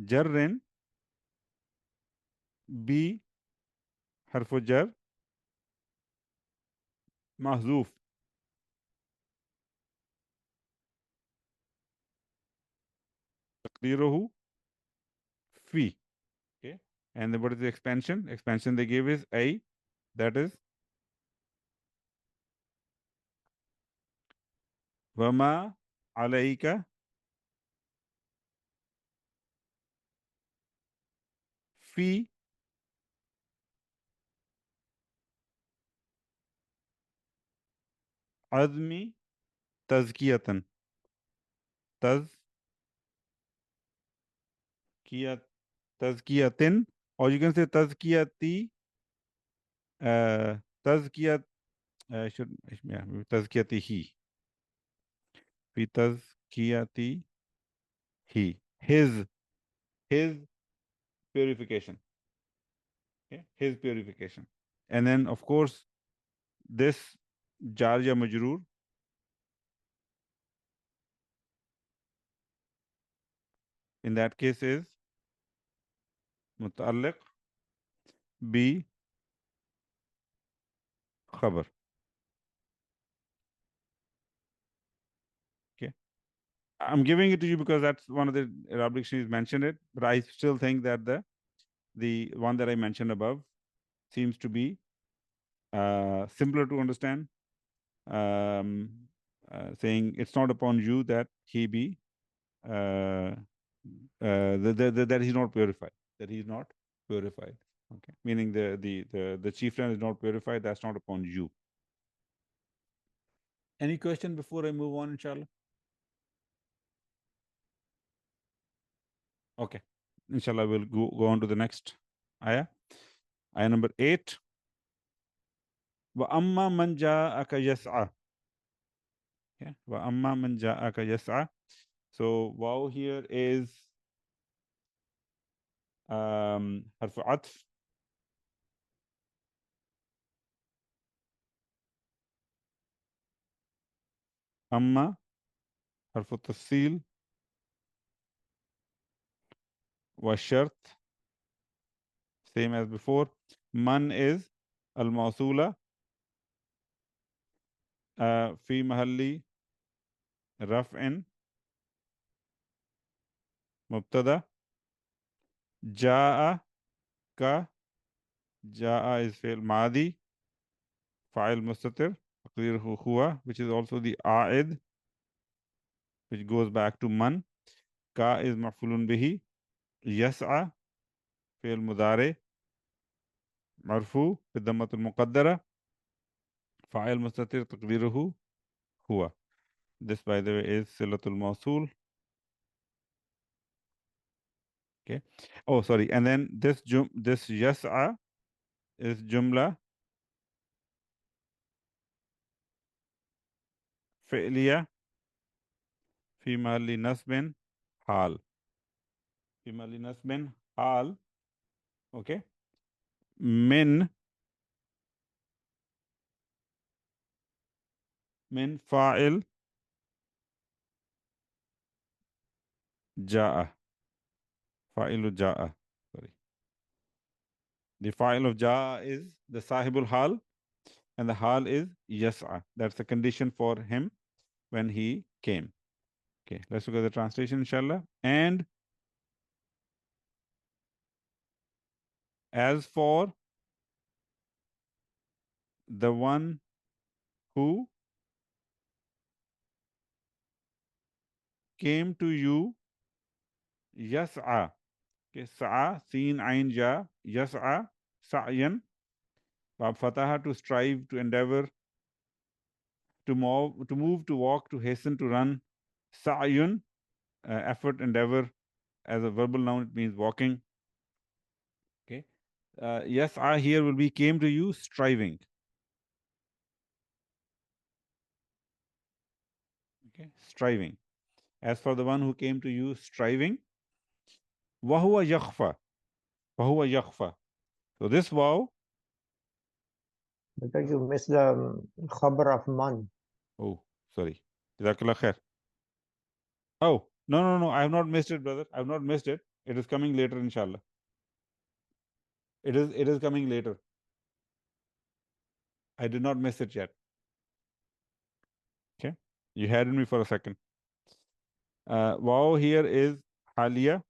jarrin bi harfu jar mahzoof. Taqdiruhu fi. Okay. And then what is the expansion? Expansion they gave is a, that is Wama alayka fi azmi tazkiyatan. Tazkiyatin, or you can say tazkiyati, tazkiyat, should, yeah, tazkiyatihi. Fi tazkiyatihi. His purification. Okay, his purification. And then, of course, this jar ya majroor in that case is muta'alliq bi khabar. Okay, I'm giving it to you because that's one of the Arabic dictionaries mentioned it, but I still think that the one that I mentioned above seems to be simpler to understand. Saying it's not upon you that he be that he's not purified. That he's not purified. Okay, meaning the chieftain is not purified. That's not upon you. Any question before I move on, inshallah? Okay, inshallah, we'll go on to the next ayah. Ayah number 8. Wa amma man ja'aka yas'a. Okay, wa amma man ja'aka yas'a. So wow here is harf atf. Amma harf tafsil wa shart, same as before. Man is al-mawsula fi mahalli raf'in mubtada. Ja'a ka, ja'a is fi'l madi, fa'il mustatir, taqdiruhu huwa, which is also the a'id, which goes back to man. Ka is maf'ulun bihi. Yas'a fi'l mudari, marfu bidammatul muqaddara, fa'il mustatir taqdiruhu huwa. This, by the way, is silatul mawsul. Okay. Oh, sorry. And then this yas'a is jumla fi'liya fi mahalli nasbin hal. Fi mahalli nasbin hal. Okay. Min fa'il ja'a. Fa'ilu ja'a. Sorry. The fa'il of ja'a is the sahibul hal, and the hal is yas'a. That's the condition for him when he came. Okay, let's look at the translation, inshallah. And as for the one who came to you, yas'a. Okay, sa'a, sin, ain, ja, yas'a, sa'yan. Bab fataha, to strive, to endeavor, to move, to walk, to hasten, to run. Sa'yun, effort, endeavor. As a verbal noun, it means walking. Okay. Yas'a here will be came to you, striving. Okay, striving. As for the one who came to you, striving. Wahuwa yakhfa. Wahuwa yakhfa. So this waw. Because you missed the khabar of man. Oh, sorry. Jazakallah khair. Oh, no. I have not missed it, brother. I have not missed it. It is coming later, inshallah. It is coming later. I did not miss it yet. Okay. You had me for a second. Waw here is haliya.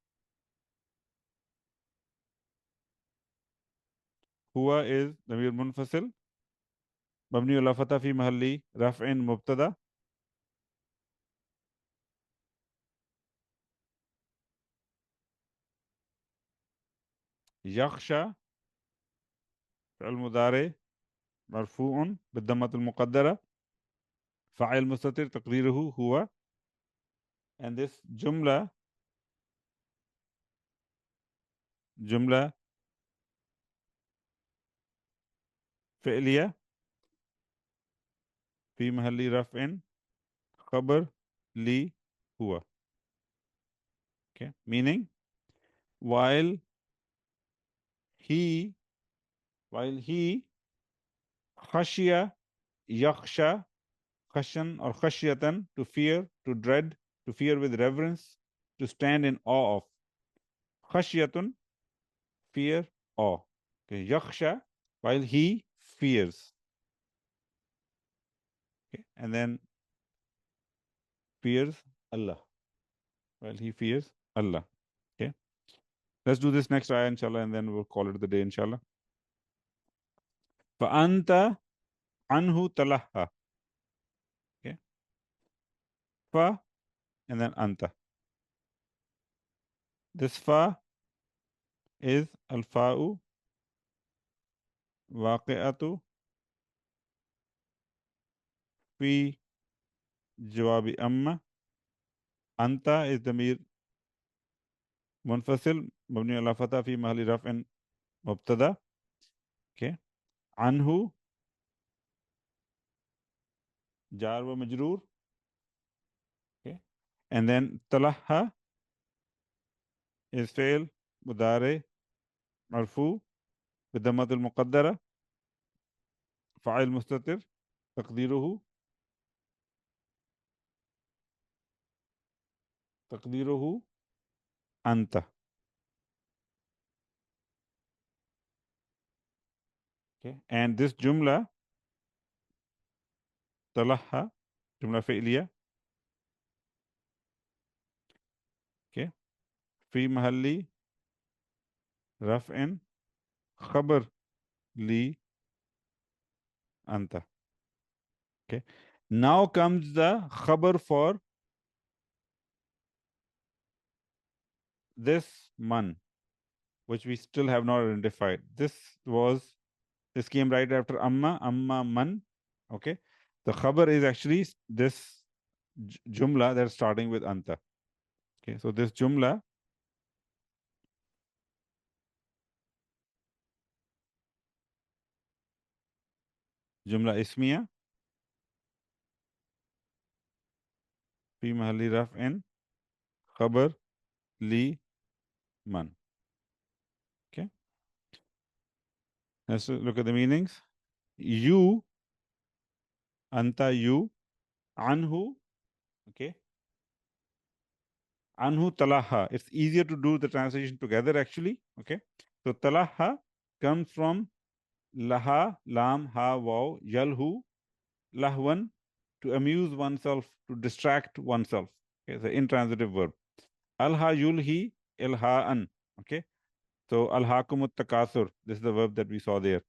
Huwa is damir munfasil. Mabni ala fatha fi mahalli raf'in mubtada. يخشى فعل مضارع مرفوع بالضمة المقدرة فاعل مستتر تقديره هو. and this جملة فعلية في محل رفع خبر لي هو. Okay, meaning while he خشية يخشى خشن or خشية to fear, to dread, to fear with reverence, to stand in awe of. خشية fear, awe. Okay, يخشى while he fears. Okay, and then fears Allah while he fears Allah. Okay, let's do this next ayah inshallah and then we'll call it the day inshallah. فأنت عنه تلهى. Okay, fa and then anta. This fa is al-fa'u waqi'atu fi jawabi amma. Anta is damir munfasil mabni ala fatha fi mahalli raf'in mubtada. Okay, anhu jar wa majroor. Okay, and then talaha is fi'l mudari marfu bidammat al-muqaddara fa'il mustatir taqdiruhu anta. Okay, and this jumla talaha jumla fi'liya. Okay, fi mahalli raf'in khabar li anta. Okay, now comes the khabar for this man, which we still have not identified. This came right after amma man. Okay, the khabar is actually this jumla that's starting with anta. Okay, so this jumla ismiya fi mahalli raf'in khabar li man. Okay, let's look at the meanings. You, anta, you, anhu. Okay, anhu talaha. It's easier to do the translation together actually. Okay, so talaha comes from laha, lam, ha, waw, yalhu, lahwan, to amuse oneself, to distract oneself. Okay, it's an intransitive verb. Alha yulhi ilhaan. Okay, so alhaakumut takasur. This is the verb that we saw there.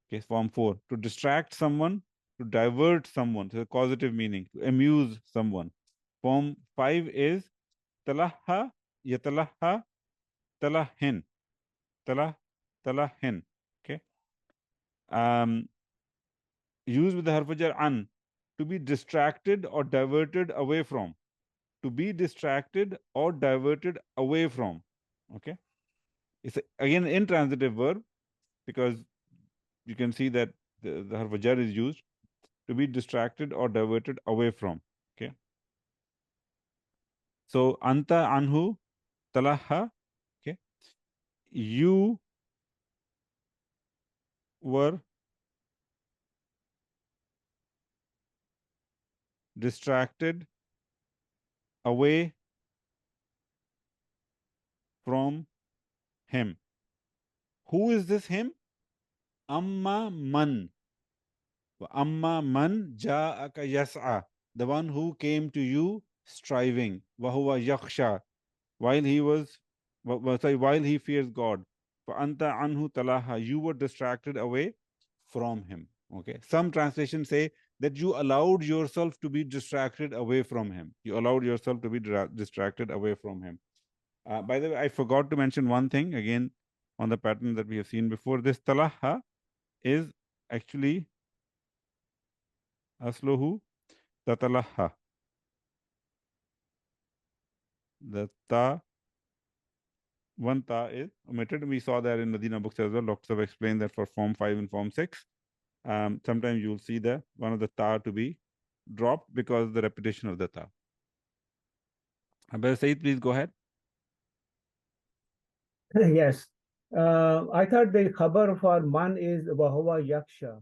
Okay, form 4. To distract someone, to divert someone. So causative meaning, to amuse someone. Form 5 is talaha yatalaha talahin. Talahin. Okay. Used with the harf jar an, to be distracted or diverted away from. To be distracted or diverted away from. Okay. It's again intransitive verb because you can see that the harf jar is used. To be distracted or diverted away from. Okay. So anta anhu talaha. Okay. You were distracted away from him. Who is this him? Amma man. Amma man ja'aka yas'a. The one who came to you striving. Wahuwa yakhsha. While he fears God. Anta anhu talaha. You were distracted away from him. Okay. Some translations say that you allowed yourself to be distracted away from him. You allowed yourself to be distracted away from him. By the way, I forgot to mention one thing. Again, on the pattern that we have seen before. This talaha is actually asluhu tatalaha. The ta, one ta is omitted. We saw that in Medina books as well. Doctors have explained that for form 5 and form 6. Sometimes you'll see the one of the ta to be dropped because of the repetition of the ta. Abasa Said, please go ahead. Yes. I thought the khabar for man is wahuwa yaksha.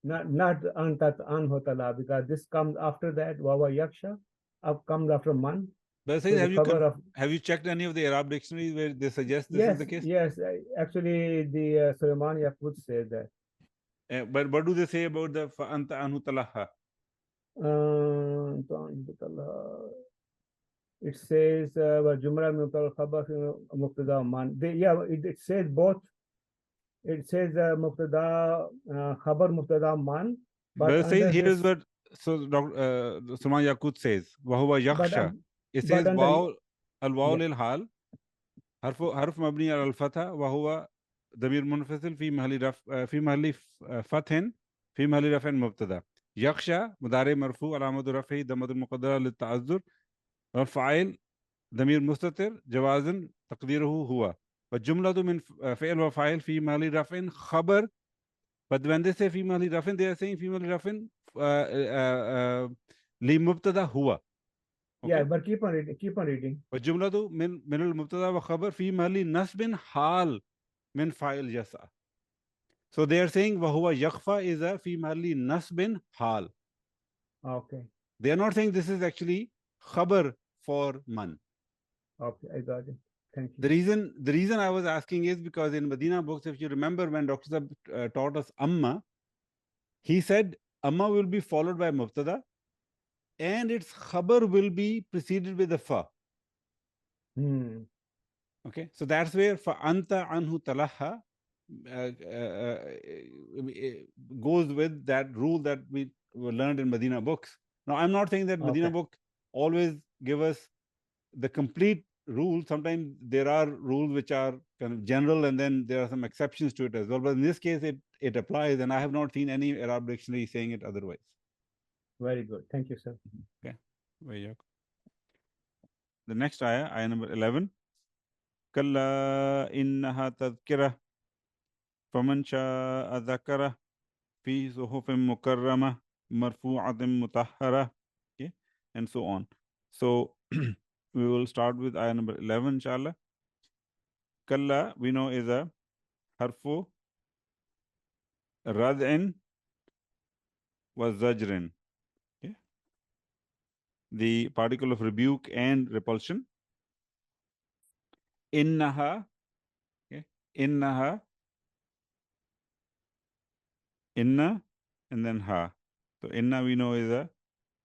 Not antat anhotala, because this comes after that, wahuwa yaksha, comes after man. Abasa Said, have you checked any of the Arab dictionaries where they suggest this is the case? Yes, actually the Sulaiman Yaqut said that. But what do they say about the anta anhu talaha? It says Jumra khabar mubtada man. It says both. It says mubtada khabar mubtada man. But says here is what Sulaiman Yaqut says. Wahuwa yakhsha. It says waw al-waw lil hal. حرف مبني على الفتح وهو ضمير منفصل في محل رفع في محل فتح في محل رفع مبتدا. يخشى مضارع مرفوع علامة رفعه ضمة المقدرة للتعذر والفاعل ضمير مستتر جوازا تقديره هو والجملة من فعل وفاعل في محل رفع خبر. But when they say في محل رفع, they are saying في محل رفع لمبتدا هو. Yeah, but keep on reading. والجملة من المبتدا وخبر في محل نصب حال من فاعل يسعى. So they are saying وهو يخفى is a في محل نصب حال. Okay. They are not saying this is actually خبر for man. Okay, I got it. Thank you. The reason I was asking is because in Medina books, if you remember when Dr. Sahab taught us Amma, he said Amma will be followed by Mubtada and its khabar will be preceded with a fa. Okay, so that's where fa anta anhu talaha goes with that rule that we learned in Medina books. Now, I'm not saying that Medina book always give us the complete rule. Sometimes there are rules which are kind of general and then there are some exceptions to it as well. But in this case, it applies, and I have not seen any Arab dictionary saying it otherwise. Very good. Thank you, sir. Okay. The next ayah number 11. Kalla innaha tadhkirah faman sha'a dhakara fi suhufin mukarramah marfu'atin mutahhara. Okay, and so on. So we will start with ayah number 11, inshallah. Kalla, we know, is a harfu rad'in wa zajrin. Okay. The particle of rebuke and repulsion. Innaha, okay. Innaha, inna, and then ha. So inna we know is a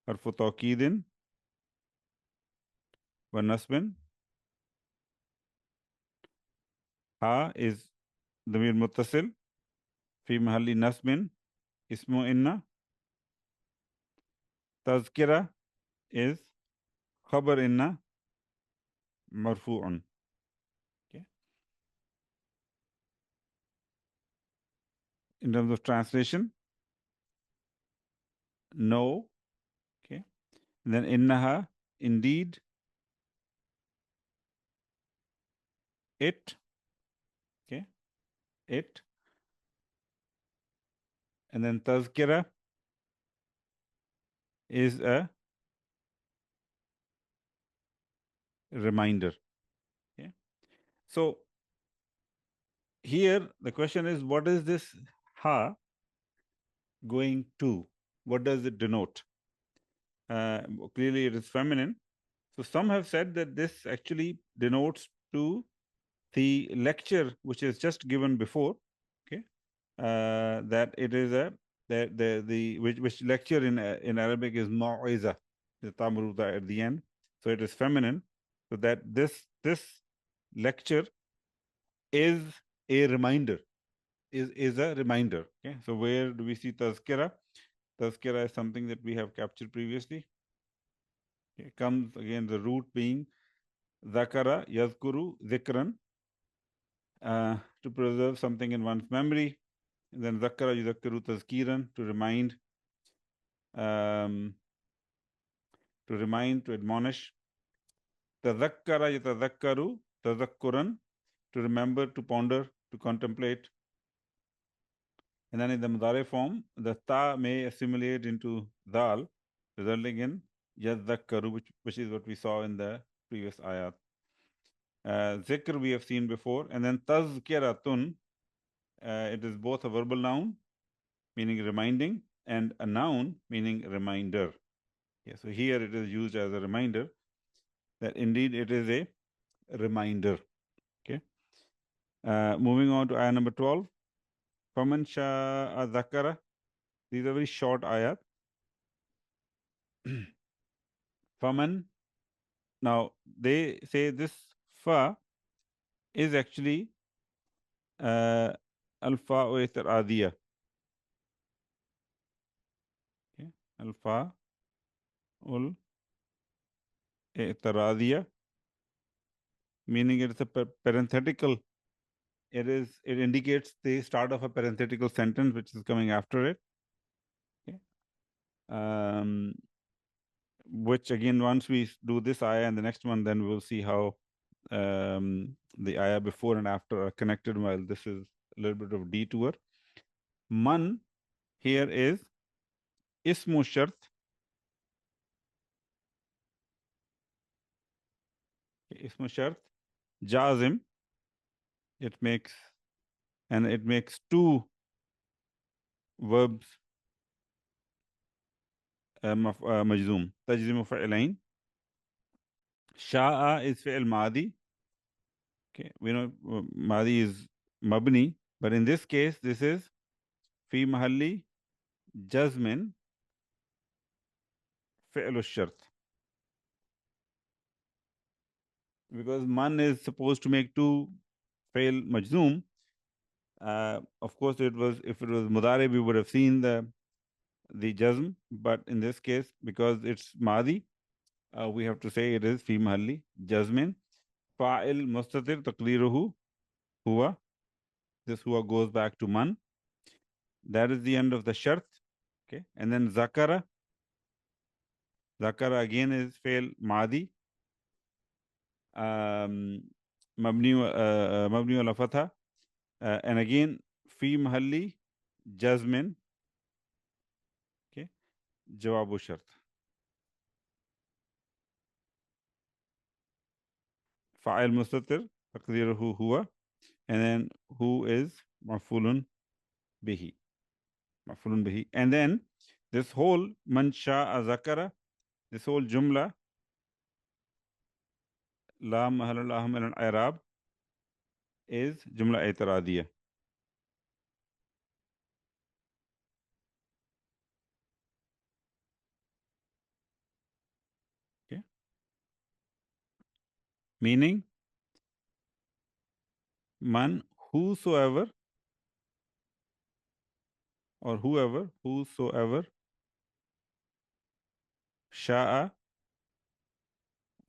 harfu tawqidin wa nasbin. Ha is damir muttasil fi mahalli nasbin ismu inna. Tazkira is khabar inna marfu'un. Okay. In terms of translation, no. Okay. And then innaha, indeed. It. Okay. It. And then tazkira is a reminder. Okay. So here the question is, what is this ha going to? What does it denote? Clearly it is feminine. So some have said that this actually denotes to the lecture which is just given before. Okay. That it is a which lecture in Arabic is mau'iza, the tamruda at the end. So it is feminine. So that this lecture is a reminder, is a reminder. Okay. So where do we see tazkira? Tazkira is something that we have captured previously. It comes again, the root being Zakara yazkuru zikran, to preserve something in one's memory. And then zakara yuzakkiru tazkiran, to remind, to admonish. Tazakkara yatazakkaru tazakkuran, to remember, to ponder, to contemplate. And then in the mudari form, the ta may assimilate into dal, resulting in yazakkaru, which is what we saw in the previous ayat. Zikr we have seen before, and then tazkiratun, it is both a verbal noun, meaning reminding, and a noun, meaning reminder. Yeah, so here it is used as a reminder that indeed it is a reminder. Okay. Moving on to ayah number 12. Faman sha'a zakara. These are very short ayat. Faman. Now they say this fa is actually alfa or itiradiyah. Okay. Alfa ul itiradiyah, meaning it's a parenthetical. It indicates the start of a parenthetical sentence which is coming after it. Okay. Which again, once we do this ayah and the next one, then we will see how the ayah before and after are connected, while this is a little bit of detour. Man here is ismu shart. Ismu shart, jazim. It makes two verbs majzoom. Tajzimu fa'ilain. Sha'a is fi'il madi. Okay, we know madi is mabni, but in this case, this is fi mahalli jazmin fi'l shart. Because man is supposed to make two fi'l majzoom. Of course, if it was mudari, we would have seen the jazm, but in this case, because it's madi, we have to say it is fi mahalli jazmin. Fa'il mustatir taqdiruhu huwa. This huwa goes back to man. That is the end of the shart. Okay, and then zakara. Zakara again is fi'il madi. Mabni wala fatha. And again, fi mahalli jazmin. Okay, jawabu shart. Fa'il mustatir taqdiruhu huwa, and then who is maf'ulun bihi. Maf'ulun bihi. And then this whole man sha'a zakara, this whole jumla, la mahalla laha min al-i'rab, is jumla i'tiradiyah. Okay. Meaning, man, whosoever, or whosoever, sha'a,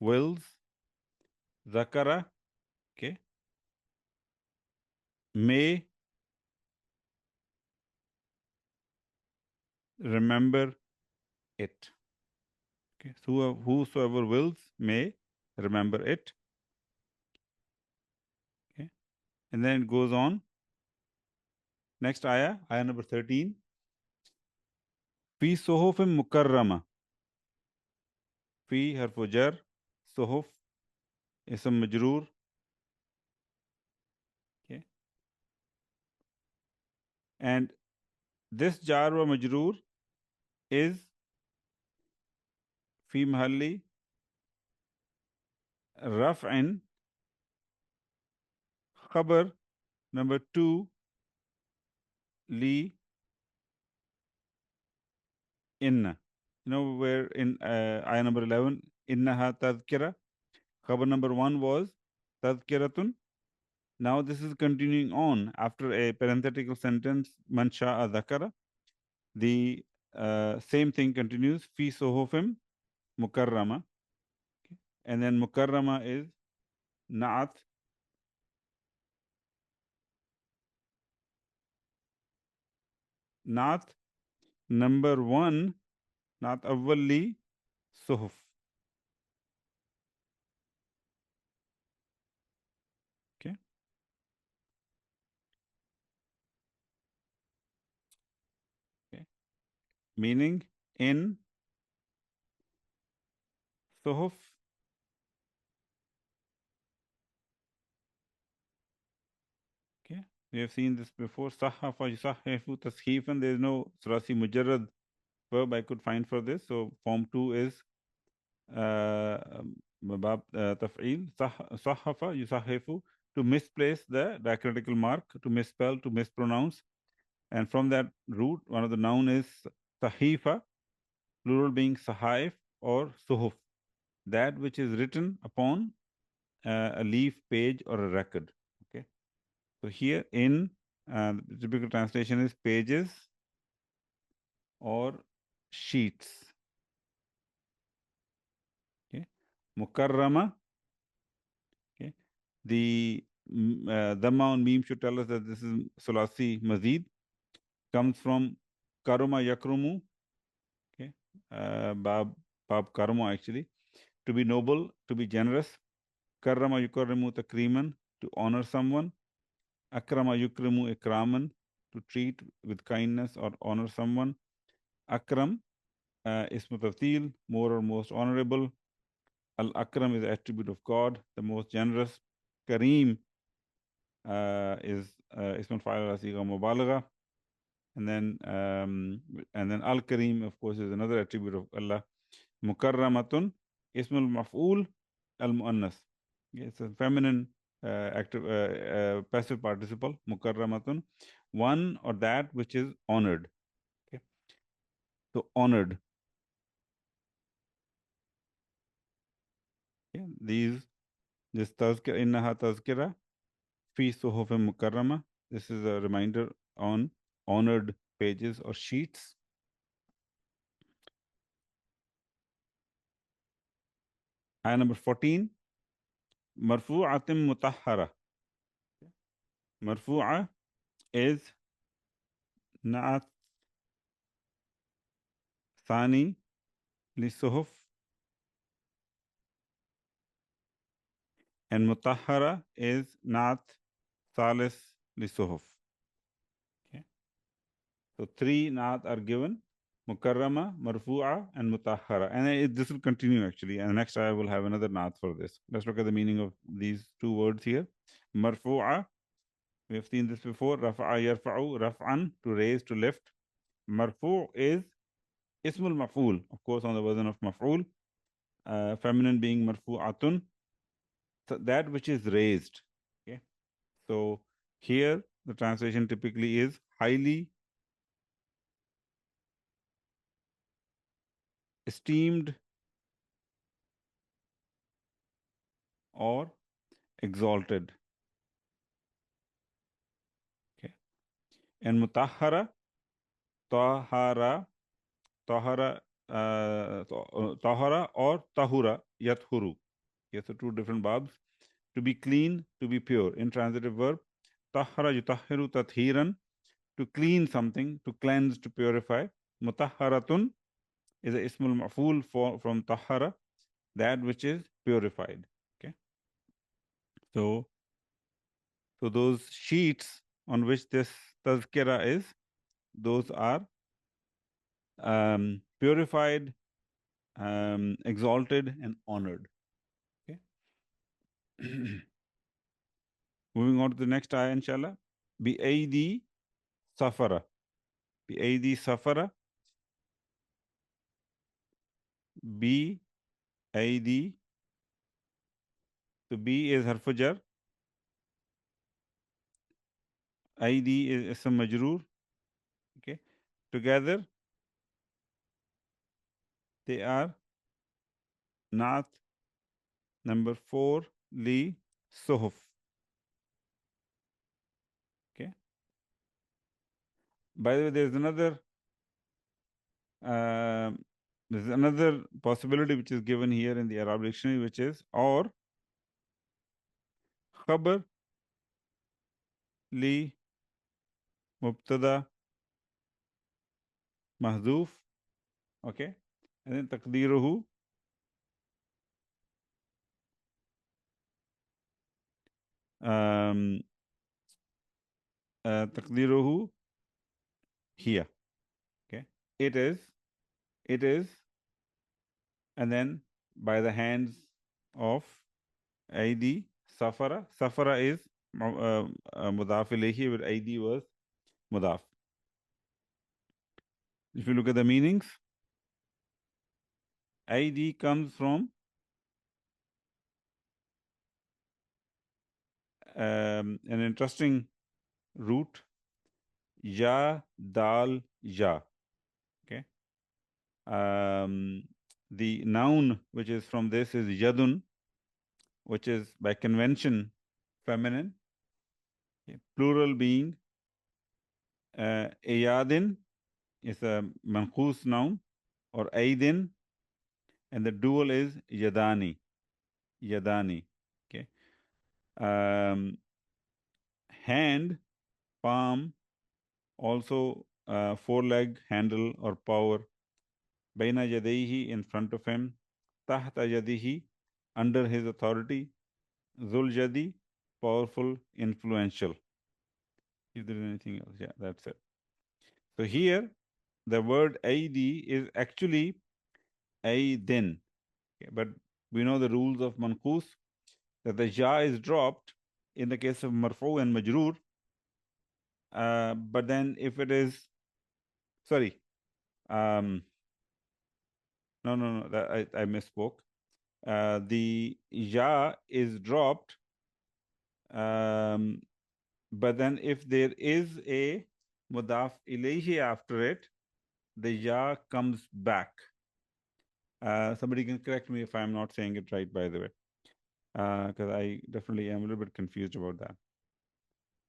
wills, zakara, okay, may remember it. Okay, so whosoever wills may remember it. Okay, and then it goes on. Next ayah number 13. Fi suhufin mukarrama. Fi harfu jar, suhuf ism majroor. Okay, and this jar wa majroor is fi mahalli raf'in khabar number 2 li inna. You know, where in ayah number 11, innaha tadhkira, khabar number 1 was tadhkiratun. Now this is continuing on after a parenthetical sentence, man sha'a dhakara. The same thing continues, fi suhufim mukarrama. Okay. And then mukarrama is Na'at. Na'at number 1, Na'at awwal li suhuf. Okay. Okay. Meaning in suhuf. Okay. We have seen this before. Sahafa yusahifu tasheefan. There is no Surasi Mujarrad verb I could find for this. So form 2 is bab taf'il. Sahafa yusahifu, to misplace the diacritical mark, to misspell, to mispronounce. And from that root, one of the noun is sahifa, plural being sahaif or suhuf, that which is written upon a leaf, page, or a record. Okay. So here in the typical translation is pages or sheets. Okay. Mukarrama. Okay. The dhamma on meme should tell us that this is Sulasi Mazid. Comes from Karuma Yakrumu. Okay. Bab Karuma actually. To be noble, to be generous. Karrama yukarrimu takriman, to honor someone. Akrama yukrimu ikraman, to treat with kindness or honor someone. Akram, ismu taftil, more or most honorable. Al Akram is the attribute of God, the most generous. Kareem is ismu fa'il ala sigha mubalagha. And then Al Kareem, of course, is another attribute of Allah. Mukarramatun, ismul maf'ul al muannas. It's a feminine active passive participle. Mukarramatun, one or that which is honored. Okay, so honored. Okay, this tazkira, innaha tazkira fi suhufin mukarrama. This is a reminder on honored pages or sheets. Ayah number 14. Marfu'atim mutahhara. Marfu'a is na'at thani li suhuf, and mutahhara is na'at thalis li suhuf. Okay, so 3 na'at are given: mukarrama, marfu'a, and mutahhara. And this will continue actually, and next I will have another na'at for this. Let's look at the meaning of these two words here. Marfu'a, we have seen this before. Rafa'a yarfa'u, raf'an, to raise, to lift. Marfu' is ismul maf'ul, of course, on the version of maf'ul. Feminine being marfu'atun, so that which is raised. Okay, so here the translation typically is highly esteemed or exalted. Okay, and mutahhara, tahara, tahara, tahara or tahura, yathuru. Yes, so 2 different babs. To be clean, to be pure. Intransitive verb. Tahara yutahhiru tathiran, to clean something, to cleanse, to purify. Mutahharatun is a ismul ma'ful from tahara, that which is purified. Okay, so those sheets on which this tazkira is, those are purified, exalted, and honored. Okay. Moving on to the next ayah, inshallah. Bi-aidi safara. Bi-aidi safara. Bi-aidi. So B is harfujar. ID is ism majroor. Okay. Together, they are Naat number 4 li suhuf. Okay. By the way, there's another possibility which is given here in the Arab dictionary, which is or خبر لي مبتدا محذوف. Okay, and then تقديره تقديره here. Okay, it is, and then by the hands of أيدي سفر. سفر is مضاف إليه, but أيدي was مضاف. If you look at the meanings, أيدي comes from an interesting root, ya dal ya. Okay, the noun which is from this is yadun, which is by convention feminine. Okay. Plural being ayadin is a manqus noun, or aidin, and the dual is yadani. Yadani. Okay. Hand, palm, also foreleg, handle or power. Baina yadayhi, in front of him. Tahta yadihi, under his authority. Zul jadi, powerful, influential. If there is anything else, yeah, that's it. So here, the word aidi is actually aidin. Okay, but we know the rules of manqus, that the ja is dropped in the case of marfu and majroor. But then if it is, sorry, no, that I misspoke. The ja is dropped, but then if there is a mudaf ilayhi after it, the ya comes back. Somebody can correct me if I'm not saying it right, by the way, because I definitely am a little bit confused about that.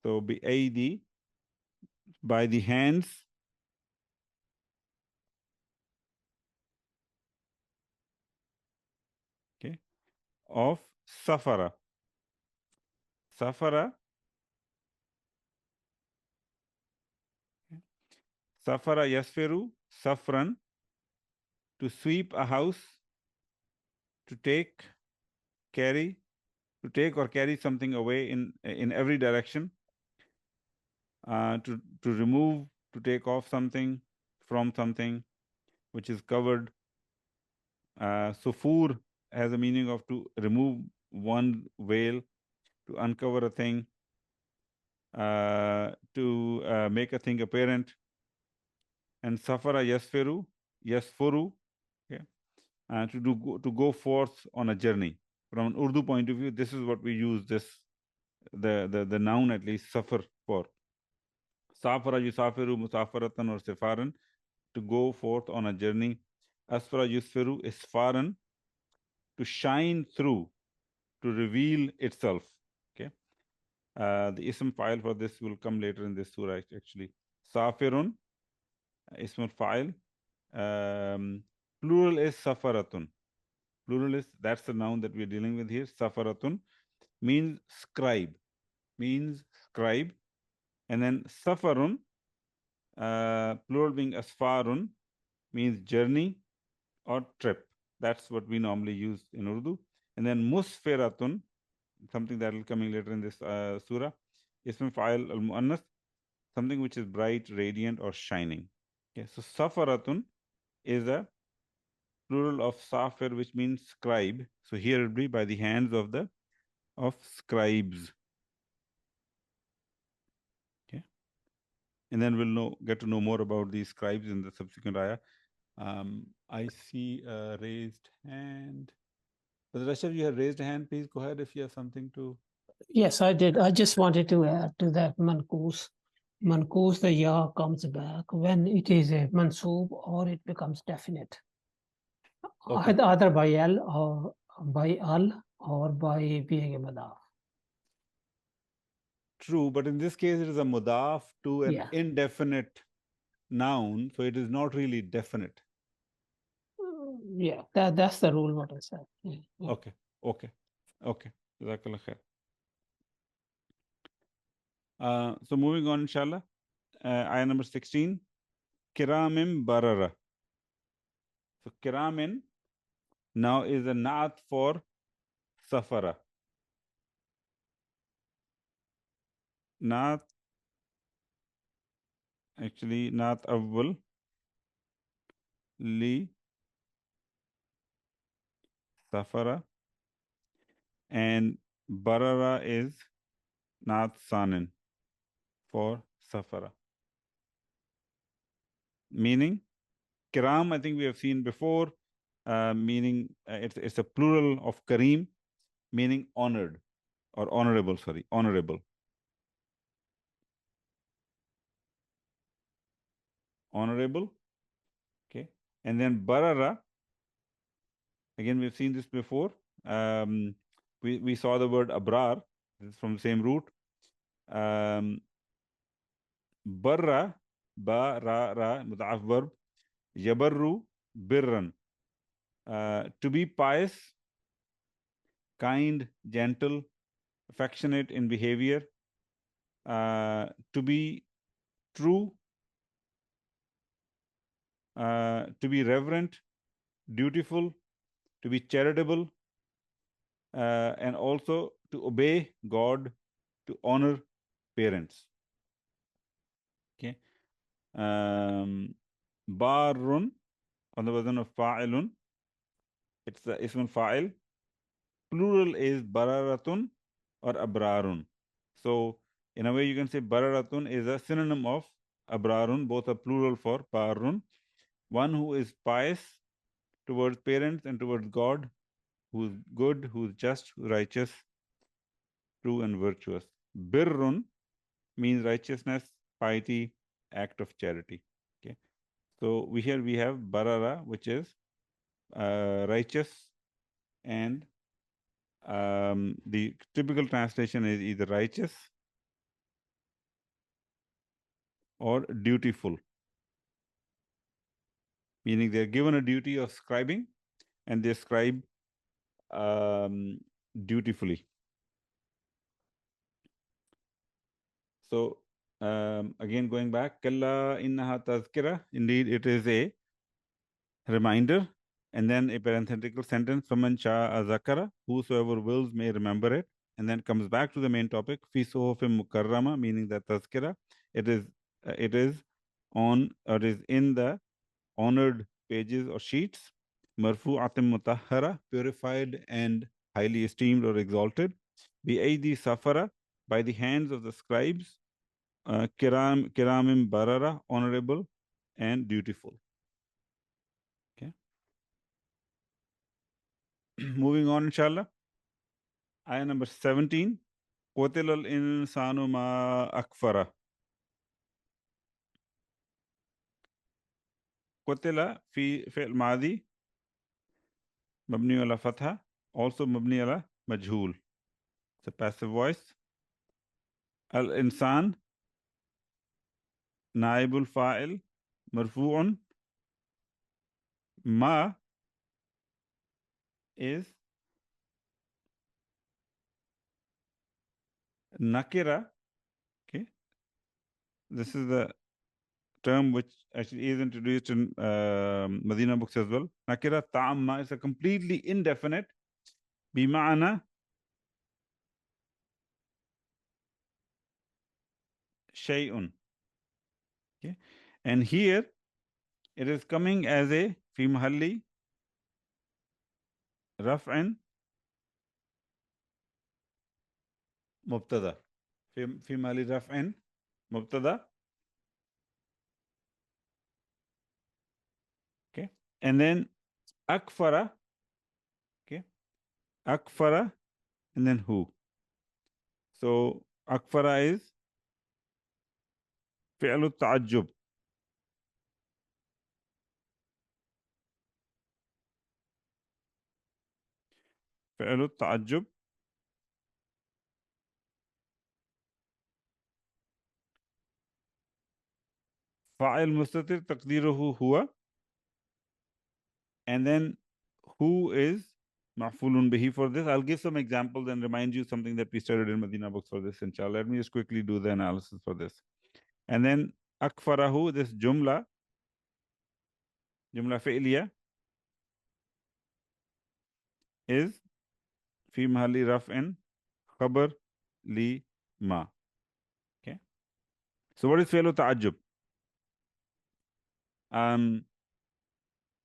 So bi aidi, by the hands. Okay, of safara. Safara. Okay. Safara yasfiru, safran, to sweep a house, to take, carry, to take or carry something away in every direction, to remove, to take off something from something which is covered. Sufur has a meaning of to remove one veil, to uncover a thing, to make a thing apparent. And safara yasfiru, yasfuru, okay, to go forth on a journey. From an Urdu point of view, this is what we use the noun, at least, safar, for. Safara yusafiru musafaratan or sifaran, to go forth on a journey. Asfara yusfiru, isfaran, to shine through, to reveal itself. Okay, the ism file for this will come later in this surah, actually. Safirun, ism file. Plural is safaratun. Plural is, that's the noun that we're dealing with here. Safaratun means scribe, and then safarun, plural being asfarun, means journey or trip. That's what we normally use in Urdu. And then musfiratun, something that will coming later in this surah, ism fa'il al-mu'annas, something which is bright, radiant, or shining. Okay, so safaratun is a plural of safir, which means scribe. So here it will be by the hands of scribes. Okay, and then we'll get to know more about these scribes in the subsequent ayah. I see a raised hand. But Rashab, you have raised a hand. Please go ahead if you have something to. Yes, I did. I just wanted to add to that manqus. Manqus, the ya comes back when it is a mansoob or it becomes definite. Okay. Either by al or by being a madaf. True, but in this case, it is a mudaf to an Yeah. indefinite noun, so it is not really definite. Yeah, that's the rule what I said. Yeah. Okay. Jazakallah khair. So moving on, inshallah. Ayah number 16. Kiramim barara. So kiramin now is a naat for safara. Naat, actually naat awwal li safara, and barara is naat sanin for safara. Meaning, kiram, I think we have seen before, meaning it's a plural of kareem, meaning honored or honorable, sorry, honorable. Honorable, okay. And then barara, again, we've seen this before. We saw the word abrar, this is from the same root. Barra, ba, ra, muda'af verb, yabarru, birran. To be pious, kind, gentle, affectionate in behavior, to be true, to be reverent, dutiful, to be charitable, and also to obey God, to honor parents. Okay. Barrun, on the version of fa'ilun, it's the ismun fa'il. Plural is bararatun or abrarun. So in a way you can say bararatun is a synonym of abrarun, both are plural for barrun. One who is pious towards parents and towards God, who is good, who is just, righteous, true and virtuous. Birrun means righteousness, piety, act of charity. Okay. So we have barara, which is righteous, and the typical translation is either righteous or dutiful, meaning they're given a duty of scribing and they scribe dutifully. So again, going back, kalla innaha tazkira, indeed it is a reminder, and then a parenthetical sentence, faman sha'a zakara, whosoever wills may remember it, and then comes back to the main topic, fi suhufim mukarrama, meaning that tazkira, it is on, or is in the honored pages or sheets, marfu'atim mutahhara, purified and highly esteemed or exalted, bi aidi safara, by the hands of the scribes, kiramim barara, honorable and dutiful. Okay. Moving on, inshallah. Ayah number 17. قُتِلَ الْإِنسَانُ مَا أَكْفَرَ. قُتِلَ في فعل ماضي مبني على فتحة, also مبني على مجهول. It's a passive voice. الإنسان نائب الفاعل مرفوع. ما is nakira. Okay, this is the term which actually is introduced in Medina books as well. Nakira ta'amma is a completely indefinite. Bima'ana shay'un. Okay, and here it is coming as a fi mahalli raf'an mubtada. Fi mahalli raf'an mubtada. Okay, and then akfara. Okay, akfara, and then who. So akfara is fi'lu ta'ajjub. فعل التعجب فاعل مستتر تقديره هو, and then who is ma'fulun bihi for this. I'll give some examples and remind you something that we studied in Medina books for this, inshallah. Let me just quickly do the analysis for this. And then akfarahu, this jumla fi'liya is fi mahalli raf'in khabar li ma. Okay. So what is fi'lu ta'ajjub?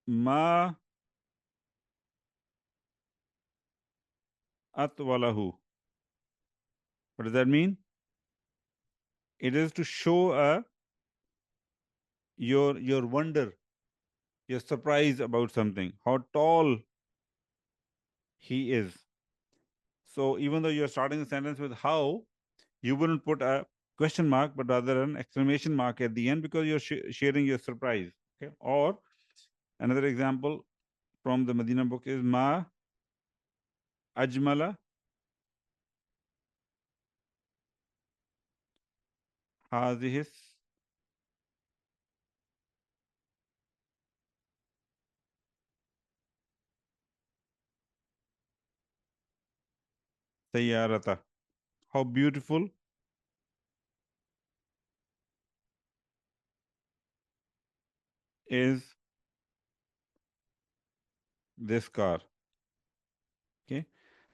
Ma atwalahu. What does that mean? It is to show your wonder, your surprise about something, how tall he is. So even though you're starting the sentence with how, you wouldn't put a question mark, but rather an exclamation mark at the end, because you're sharing your surprise. Okay. Or another example from the Medina book is ma ajmala hazihis sayyarata. How beautiful is this car. Okay.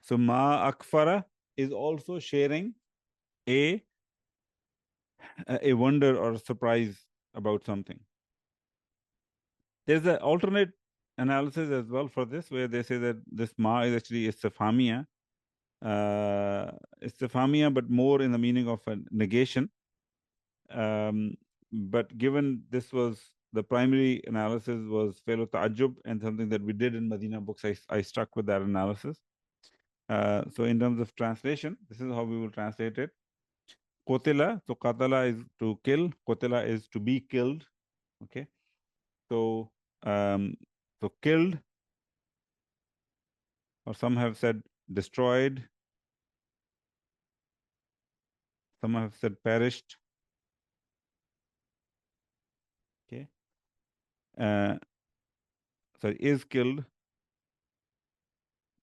So ma akfara is also sharing a wonder or surprise about something. There's an alternate analysis as well for this, where they say that this ma is actually istifhamia. Istifhamia, but more in the meaning of a negation. But given this was the primary analysis was fi'lu ta'ajjub, and something that we did in Medina books, I stuck with that analysis. So in terms of translation, this is how we will translate it. Qutila, so qatala is to kill, qutila is to be killed. Okay. So killed, or some have said destroyed, some have said perished. Okay. Sorry, is killed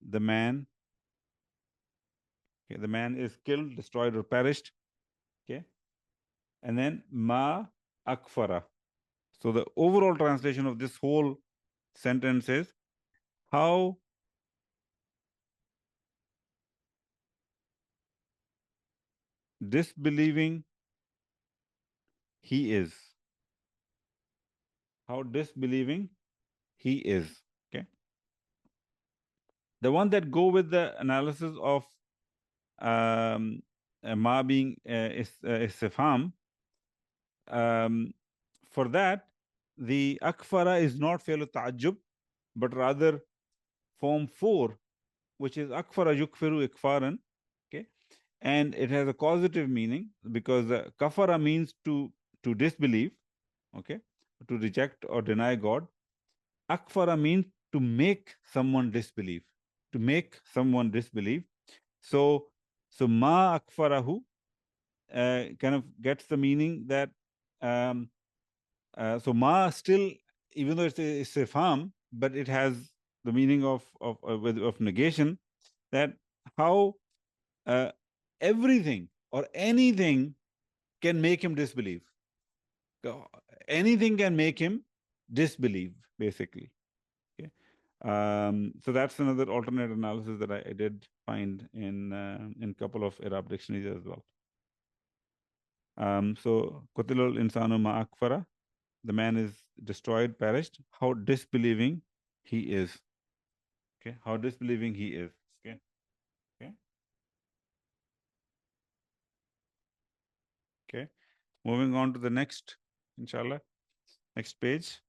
the man. Okay, the man is killed, destroyed, or perished. Okay. And then ma akfara. So the overall translation of this whole sentence is how disbelieving he is. How disbelieving he is. Okay. The one that go with the analysis of ma being istifham, for that, the akfara is not fi'l ta'ajjub, but rather form 4, which is akfara yukfiru ikfaran. Okay. And it has a causative meaning, because kafara means to disbelieve, okay, to reject or deny God. Akfara means to make someone disbelieve, to make someone disbelieve. So ma akfarahu kind of gets the meaning that so ma still, even though it's istifham, but it has the meaning of negation, that how everything or anything can make him disbelieve. Anything can make him disbelieve, basically. Okay. So that's another alternate analysis that I did find in couple of Arab dictionaries as well. So Qutilul insanu ma akfara, the man is destroyed, perished. How disbelieving he is. Okay. How disbelieving he is. Okay. Okay. Okay. Moving on to the next, inshallah. Next page.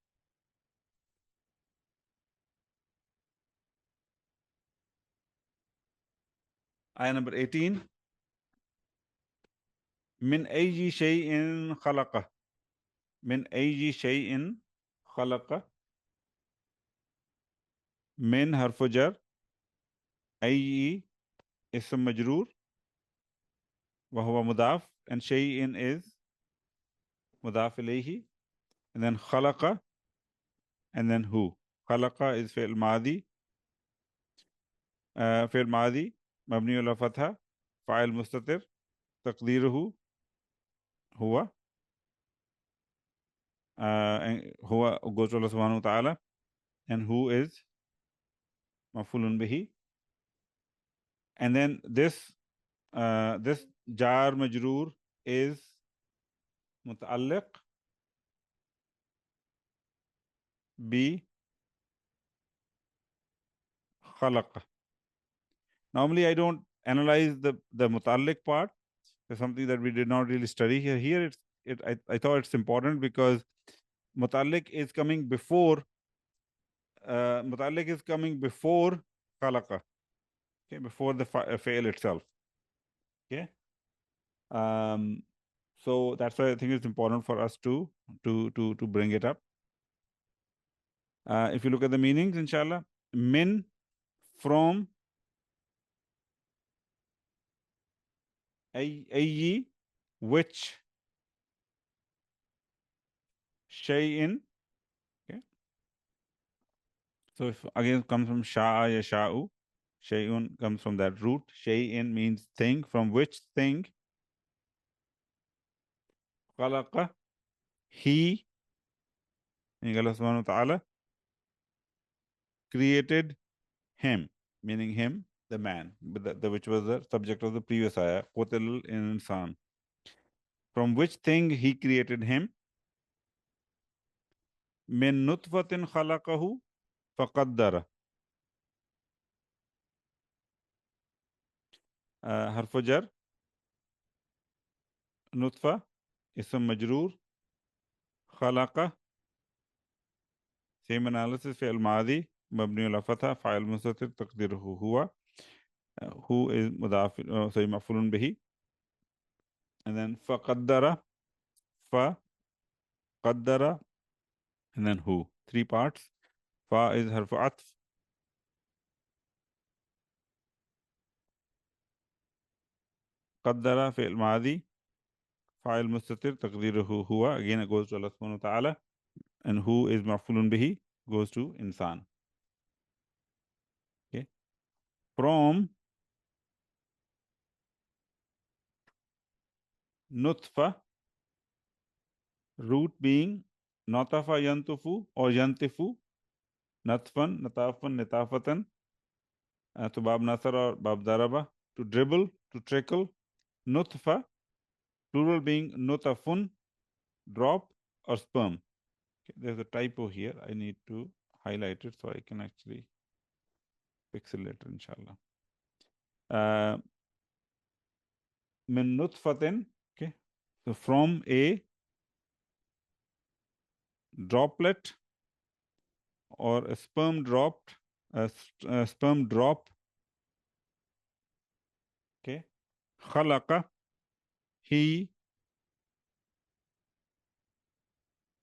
Ayah number 18. Min ayyi shay'in khalaqa. Min ayyi shay'in khalaqa. Min harfu jar. Ayyi ism majroor. Wa huwa mudaf. And shay'in is mudaf ilayhi. And then khalaqa. And then who. Khalaqa is fi'l madi. फिर मादी मबनी अला Fataha file मुस्ततिर तक़दीरुहु हुआ हुआ goes to Allah subhanahu wa ta'ala and who is maf'ulun bihi, and then this jar majroor is muta'alliq bi khalaqa. Normally I don't analyze the muta'alliq part. It's something that we did not really study here. Here I thought it's important because muta'alliq is coming before khalaqa, okay, before the fi'l itself. Okay, so that's why I think it's important for us to bring it up. If you look at the meanings, inshallah, min, from, ayyi, which, shay'in. Okay, so if again comes from sha'a yasha'u, shay'un comes from that root. Shay'in means thing. From which thing? Khalaqa, he, meaning Allah subhanahu wa ta'ala, created him, meaning him, the man, which was the subject of the previous ayah, Qutil insan. From which thing he created him? Min nutfatin khalaqahu faqaddara. Harfu jar, nutfa, ism majroor, khalaqa, same analysis, fi'l maadi, mabni ala fatha, fa'il mustatir, taqdiruhu huwa, who is maf'ulun bihi, and then faqaddara, qaddara, and then who. 3 parts. Fa is harfu atf, qaddara fi'l maadi, fa'il mustatir, taqdiruhu huwa, again it goes to Allah subhanahu wa ta'ala, and who is maf'ulun bihi goes to insan. Okay, from nutfa, root being natafa yantufu or yantifu, natfan, natafan, nitafatan, to bab nasar or bab daraba, to dribble, to trickle. Nutfa, plural being nutafun, drop or sperm. Okay, there's a typo here. I need to highlight it so I can actually fix it later, inshallah. Min nutfatin, okay, so from a droplet or a sperm drop, okay, khalaqa, he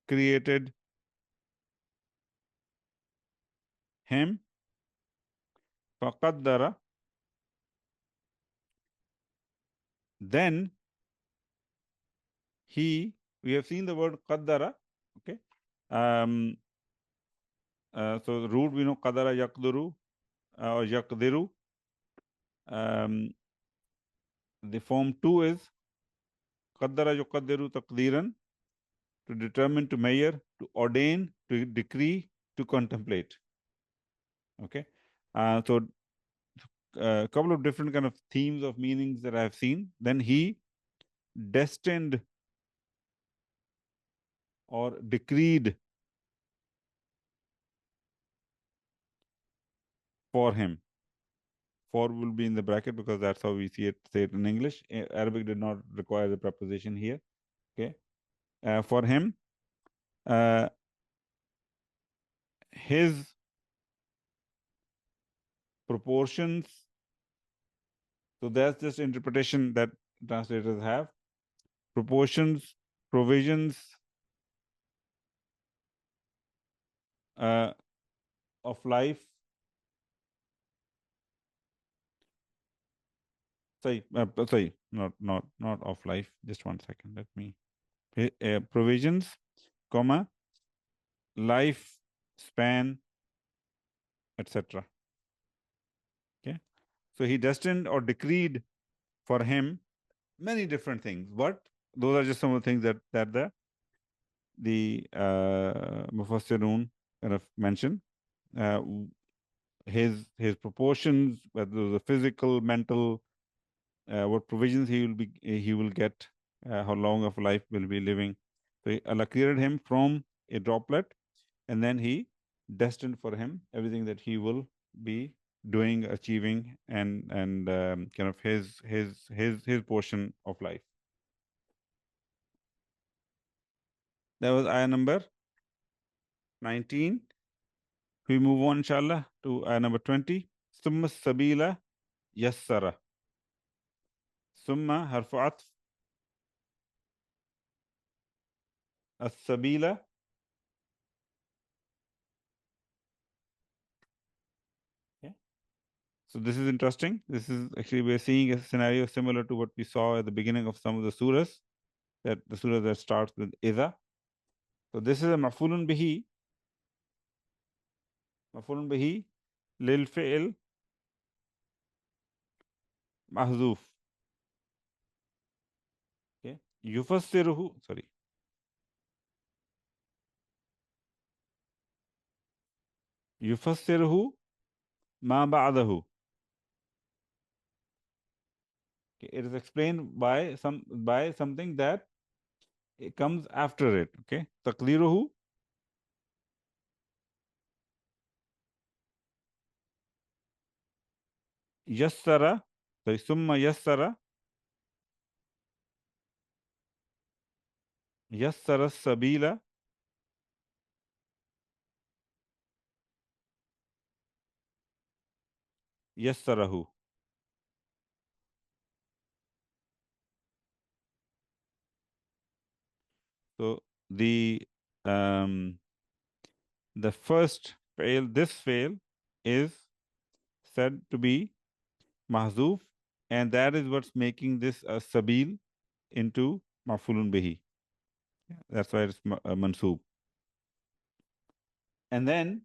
created him, faqaddara, then he, we have seen the word qaddara, okay, so the root we know qadara yaqduru or yaqdiru. The form 2 is qaddara yuqaddiru taqdiran, to determine, to measure, to ordain, to decree, to contemplate. Okay, so a couple of different kind of themes of meanings that I have seen. Then he destined or decreed for him. For will be in the bracket because that's how we say it in English. Arabic did not require the preposition here. Okay, for him, his proportions. So that's just interpretation that translators have. Proportions, provisions of life. Sorry, not of life. Just 1 second. Let me. Provisions, comma, life span, etc. Okay. So he destined or decreed for him many different things. But those are just some of the things that the Mufassirun kind of mention. His proportions, whether the physical, mental, what provisions he will get, how long of life will be living. So Allah created him from a droplet, and then he destined for him everything that he will be doing, achieving, and kind of his portion of life. That was ayah number 19. We move on, inshallah, to ayah number 20. Summa sabila yassara. Summa harfu atf. As-sabila. Okay. So this is interesting. This is actually, we're seeing a scenario similar to what we saw at the beginning of some of the surahs, that the surah that starts with idha. So this is a maf'ulun bihi. Maf'ulun bihi lil fi'l mahzuf. Okay. Yufassiruhu, sorry. Yufassiruhu ma ba'dahu. Okay. It is explained by something that it comes after it. Okay. Taqdiruhu yassara. So summa yassara. Yassara sabila. Yassarahu. So the first fail, this fail is said to be mahzuf, and that is what's making this sabil into maf'ulun bihi. That's why it's mansoob. And then,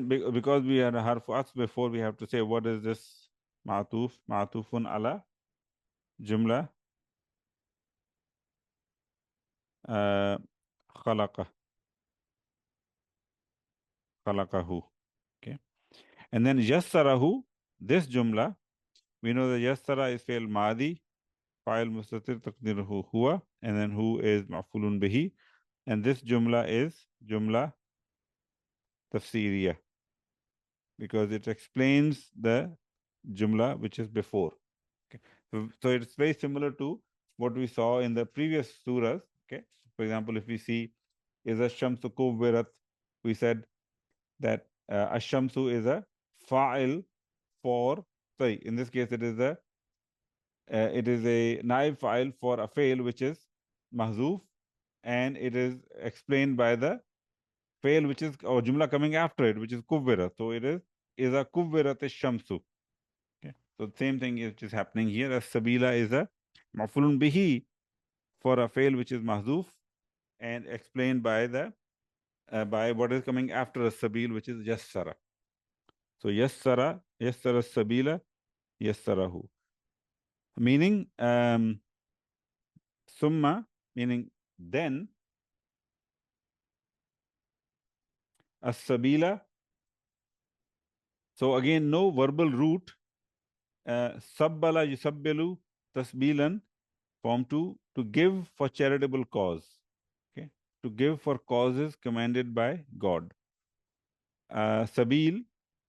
because we had a harfu atf before, we have to say what is this ma'tuf? Ma'tufun ala jumla khalaqa. Khalaqahu. Okay. And then yassarahu, this jumla, we know that yassara is fi'l madi, fa'il mustatir taqdiruhu huwa, and then hu is ma'fulun bihi, and this jumla is jumla tafsiriya, because it explains the jumla which is before. Okay. So it's very similar to what we saw in the previous surahs. Okay. For example, if we see iza shamsu kuwirat, we said that ash-shamsu is a fa'il for, sorry, in this case it is a naib fa'il for a fail which is mahzuf, and it is explained by the fail which is, or jumla coming after it, which is kuwwira. So it is a kuwwirat ash-shamsu. Okay. So the same thing is happening here. As sabila is a maf'ulun bihi for a fail which is mahzuf, and explained by the by what is coming after a sabil, which is yassara. So yassara sabila, yassarahu. Meaning, summa, meaning then, as-sabila. So again, no verbal root. Sabbala yusabbilu tasbilan, form to give for charitable cause. Okay, to give for causes commanded by God. Sabil,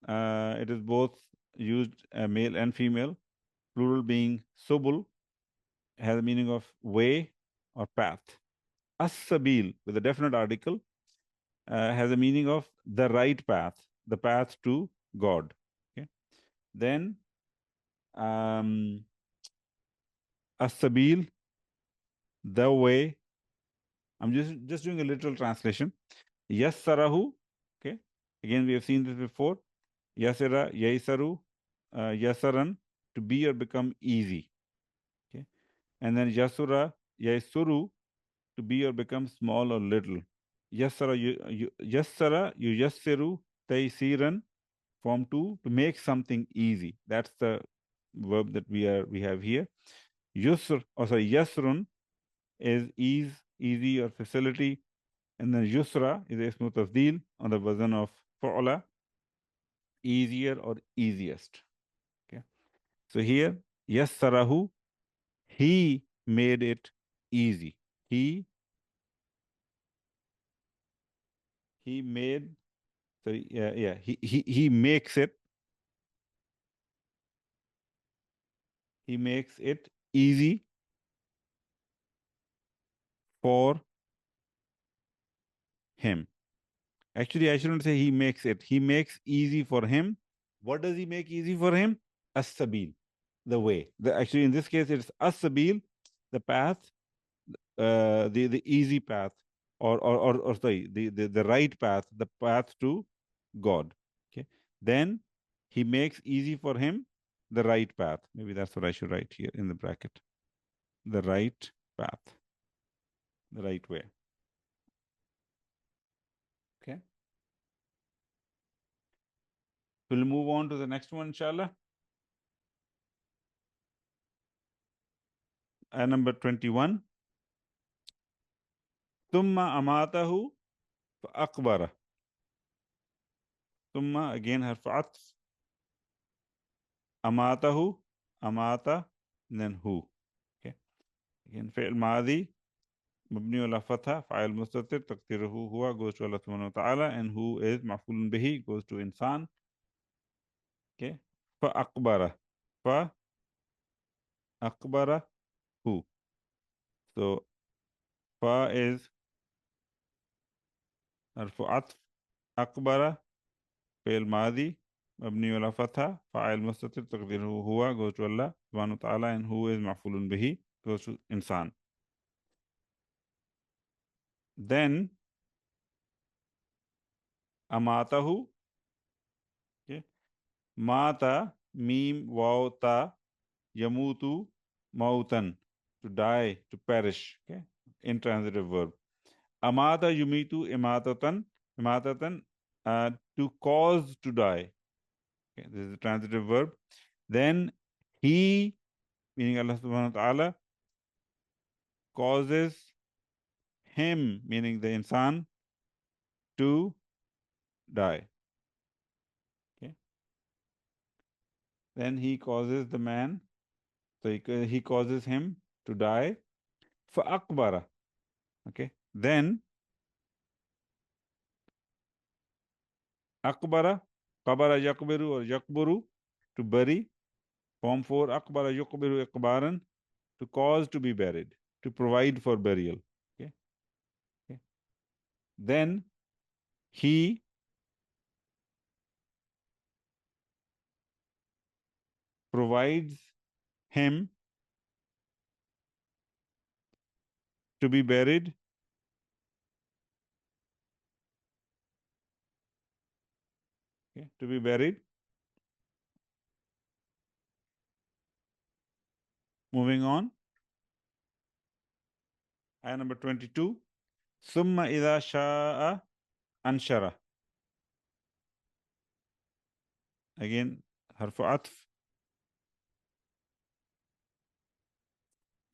it is both used male and female, plural being subul, has the meaning of way or path. As-sabil, with a definite article, has a meaning of the right path, the path to God. Okay. Then as-sabil, the way. I'm just doing a literal translation. Yassarahu. Okay. Again, we have seen this before. Yasira, yaisaru, yasaran, to be or become easy. Okay. And then yasura, yaisuru, to be or become small or little. Yassara yuyassiru taysiran, form 2, to make something easy. That's the verb that we have here. Yusr, yasrun is ease, easy or facility. And then yusra is ismu tafdeel on the wazn of fa'ala, easier or easiest. Okay. So here, yassarahu, he made it easy. He made, he makes it. He makes it easy for him. Actually, I shouldn't say he makes it. He makes easy for him. What does he make easy for him? As-sabil, the way. Actually, in this case, it's as-sabil, the path, the easy path, or sorry, the right path, the path to God. Okay. Then he makes easy for him the right path. Maybe that's what I should write here in the bracket. The right path, the right way. Okay. We'll move on to the next one, inshallah. Ayah number 21. Thumma amatahu fa'akbara. Thumma, again, harf atf. Amatahu, amata, then hu. Okay. Again, fi'l maadi, mabni ala fatha, fa'il mustatir, taqdiruhu huwa, goes to Allah subhanahu wa ta'ala, and who is maf'ulun bihi, goes to insan. Okay. Fa'akbara. Fa'akbara hu. So, fa is harf atf, akbara, فعل ماضي مبني على فتحة فاعل مستتر تقديره هو goes to Allah سبحانه وتعالى and who is مفعول به goes to إنسان. Then أماته, okay. ماتا ميم واو تا يموت موتا, to die, to perish, okay. Intransitive verb. أماتا يميت إماتة to cause to die. Okay. This is the transitive verb. Then he, meaning Allah subhanahu wa ta'ala, causes him, meaning the insan, to die. Okay. Then he causes the man, so he causes him to die. For akbara. Okay. Then akbara, qabara yakbiru or yakburu, to bury. Form 4, akbara yukbiru ikbaran, to cause to be buried, to provide for burial. Okay. Okay. Then he provides him to be buried. Okay. To be buried. Moving on. Ayah number 22. Summa idha sha'a anshara. Again, harfu atf.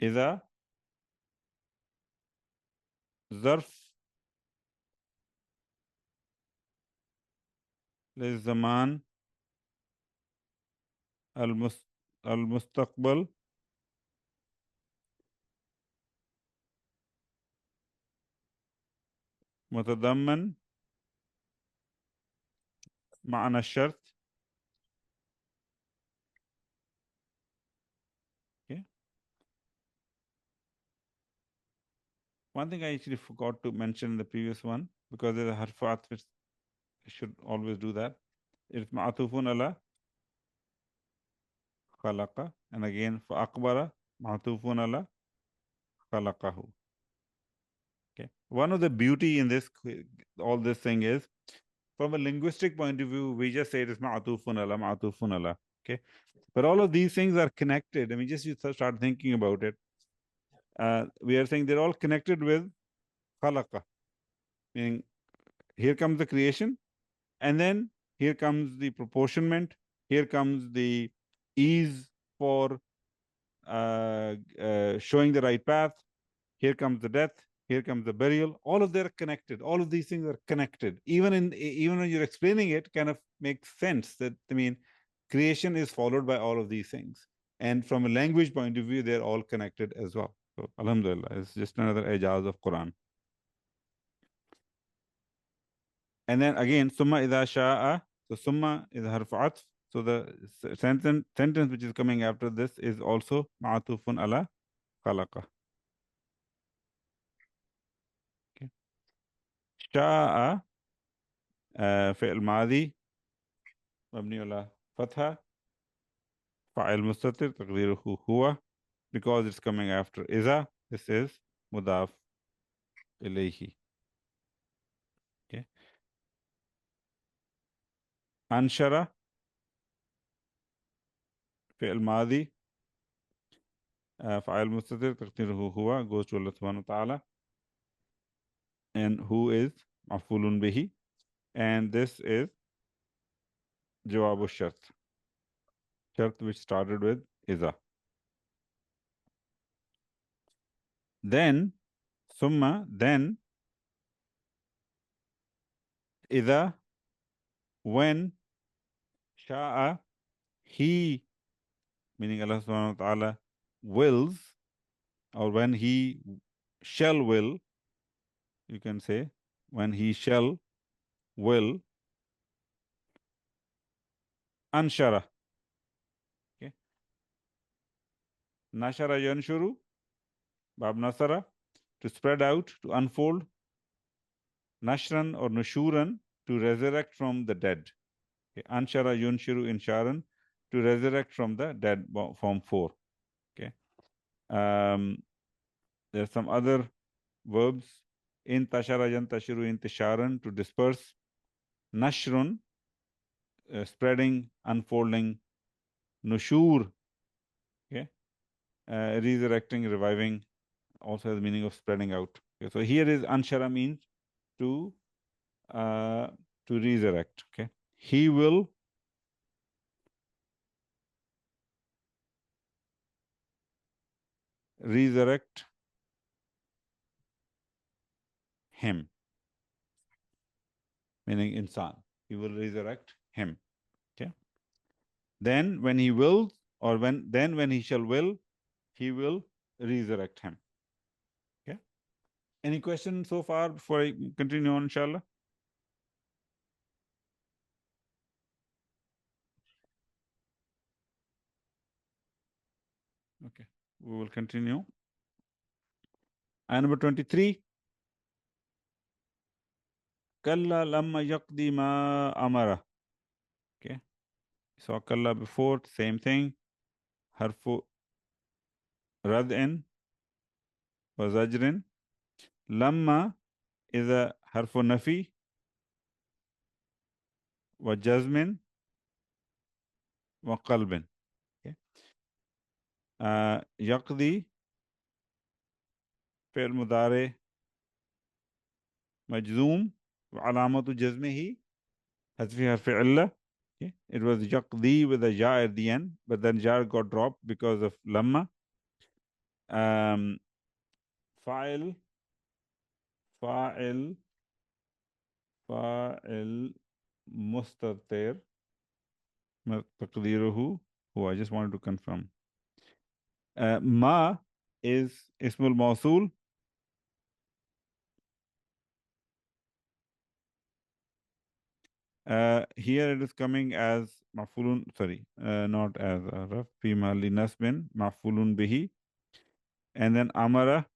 Idha, zarf, للزمان المستقبل متضمن معنى الشرط. Okay. One thing I actually forgot to mention in the previous one, because there's a harfu atf, which I should always do that. It's ma'atufun ala khalaqa, and again for akbara ma'atufun ala khalaqahu. Okay. One of the beauty in this, all this thing is, from a linguistic point of view, we just say it is ma'atufun ala. Okay. But all of these things are connected. I mean, just you start thinking about it. We are saying they're all connected with khalaqa. Meaning, here comes the creation, and then here comes the proportionment, here comes the ease for showing the right path, here comes the death, here comes the burial. All of them are connected. All of these things are connected. Even when you're explaining it, kind of makes sense that, I mean, creation is followed by all of these things. And from a language point of view, they're all connected as well. So alhamdulillah, it's just another ijaz of Quran. And then again, summa idha sha'a. So summa is harf atf. So the sentence which is coming after this is also ma'atufun ala khalaqa. Okay. Sha'a fi'l madi mabni ala fatha. Fa'il mustatir taqdiruhu huwa, because it's coming after iza. This is mudaf ilayhi. Okay. Anshara fi'l madi fa'il mustatir taqdiruhu huwa goes to Allah subhanahu wa ta'ala. And who is maf'ulun bihi, and this is jawabu shart which started with iza. Then summa, then idha, when sha'a, he, meaning Allah subhanahu wa ta'ala, wills, or when he shall will, you can say, when he shall will, anshara. Okay. Nashara yanshuru, bab nasara, to spread out, to unfold. Nashran or nushuran, to resurrect from the dead. Okay. Anshara yunshiru insharan, to resurrect from the dead, form 4. Okay. There are some other verbs. In tashara yantashiru intisharan, to disperse. Nashrun, spreading, unfolding. Nushur, okay, resurrecting, reviving, also has the meaning of spreading out. Okay, so here is anshara means to resurrect. Okay, he will resurrect him, meaning insan. He will resurrect him. Okay. Then when he wills, or when he shall will, he will resurrect him. Okay. Any questions so far before I continue on, inshallah? Okay, we will continue. And number 23. Kalla lamma yaqdi ma amara. Okay. So kalla before, same thing. Harfu rad'in wa zajrin. Lamma is a harfu nafi wa jazmin wa qalbin. Okay. Yaqdi fi'l mudari majzoom wa alamatu jazmihi hasfi harfi illa. Okay. It was yaqdi with a ja at the end, but then ja got dropped because of lamma. Fa'il mustatir taqdiruhu huwa. I just wanted to confirm. Ma is ismul mawsul. Here it is coming as maf'ulun, sorry, not as araf, fi mahalli nasbin, maf'ulun bihi. And then amara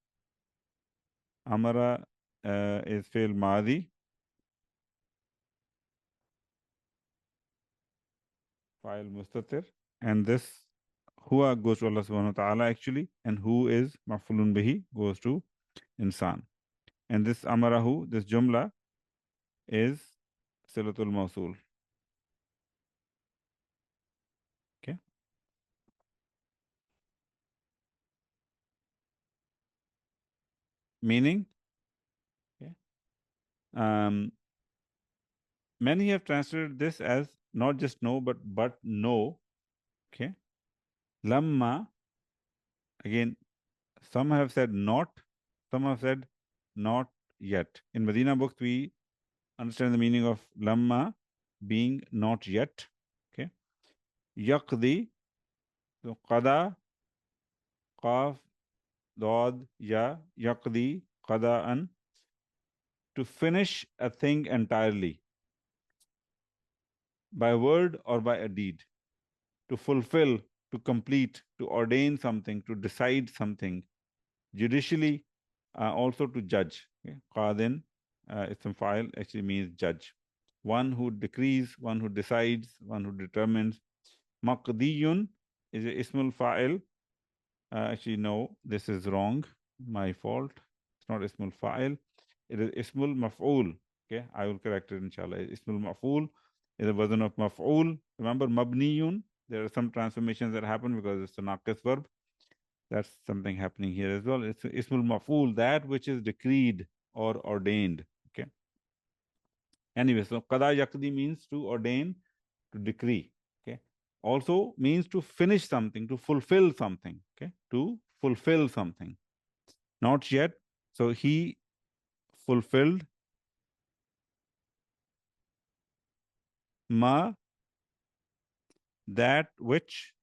is fi'l madi. Fa'il mustatir. And this huwa goes to Allah subhanahu wa ta'ala actually, and who is maf'ulun bihi goes to insan. And this amarahu, this jumla, is silatul mawsul. Okay. Meaning, okay, Many have translated this as not just no, but no. Okay. Lamma, again, some have said not, some have said not yet. In Medina books, we understand the meaning of lamma being not yet. Okay. Yaqdi, so qada, qaf, dad, ya, yaqdi, qada'an, to finish a thing entirely by word or by a deed, to fulfill, to complete, to ordain something, to decide something, judicially, also to judge. Okay? Qadin, ism fa'il, actually means judge. One who decrees, one who decides, one who determines. Maqdiyun is a ismul fa'il. Actually, no, this is wrong. My fault. It's not ismul fa'il. It is ismul maf'ul. Okay, I will correct it inshallah. Ismul maf'ul is a version of maf'ul. Remember, mabniyun. There are some transformations that happen because it's a naqis verb. That's something happening here as well. It's ismul maf'ul, that which is decreed or ordained. Okay. Anyway, so qada yaqdi means to ordain, to decree. Okay. Also means to finish something, to fulfill something. Okay. To fulfill something. Not yet. So he fulfilled ma, that which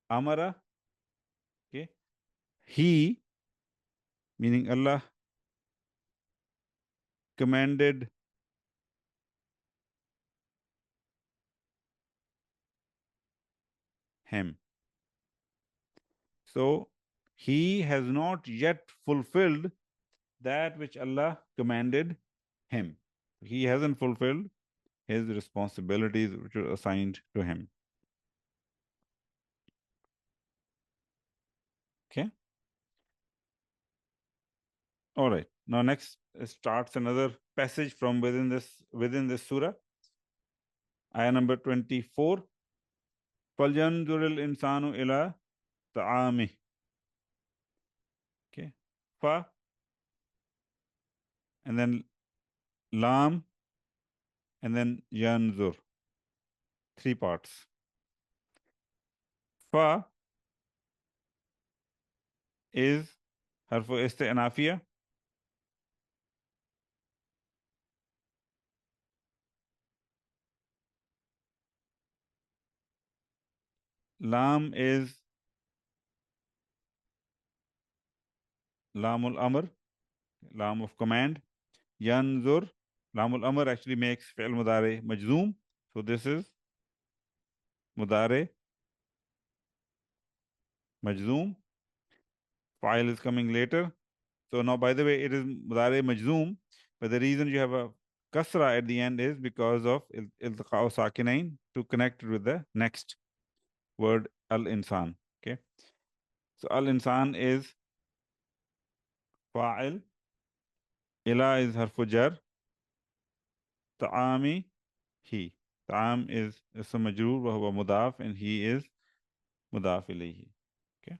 amara. Okay. He, meaning Allah, commanded him. So he has not yet fulfilled that which Allah commanded him. He hasn't fulfilled his responsibilities which were assigned to him. Okay. All right. Now next starts another passage from within this surah. Ayah number 24. فَلْيَنْظُرِ الْإِنسَانُ إِلَى طَعَامِهِ. Okay. Fa, and then lam, and then yanzur. 3 parts. Fa is harfu isti'nafiya. Lam is lamul amr, lam of command. Yanzur, lamul amr actually makes fi'l mudare majzoom. So this is mudare majzoom. Fa'il is coming later. So now, by the way, it is mudare majzoom, but the reason you have a kasra at the end is because of iltiqa'u sakinain, to connect it with the next word, al-insan. Okay. So al-insan is fa'il, ila is harfu jar, ta'ami, he. Ta'am is ism majroor wa huwa mudaf, and he is mudaf ilayhi. Okay.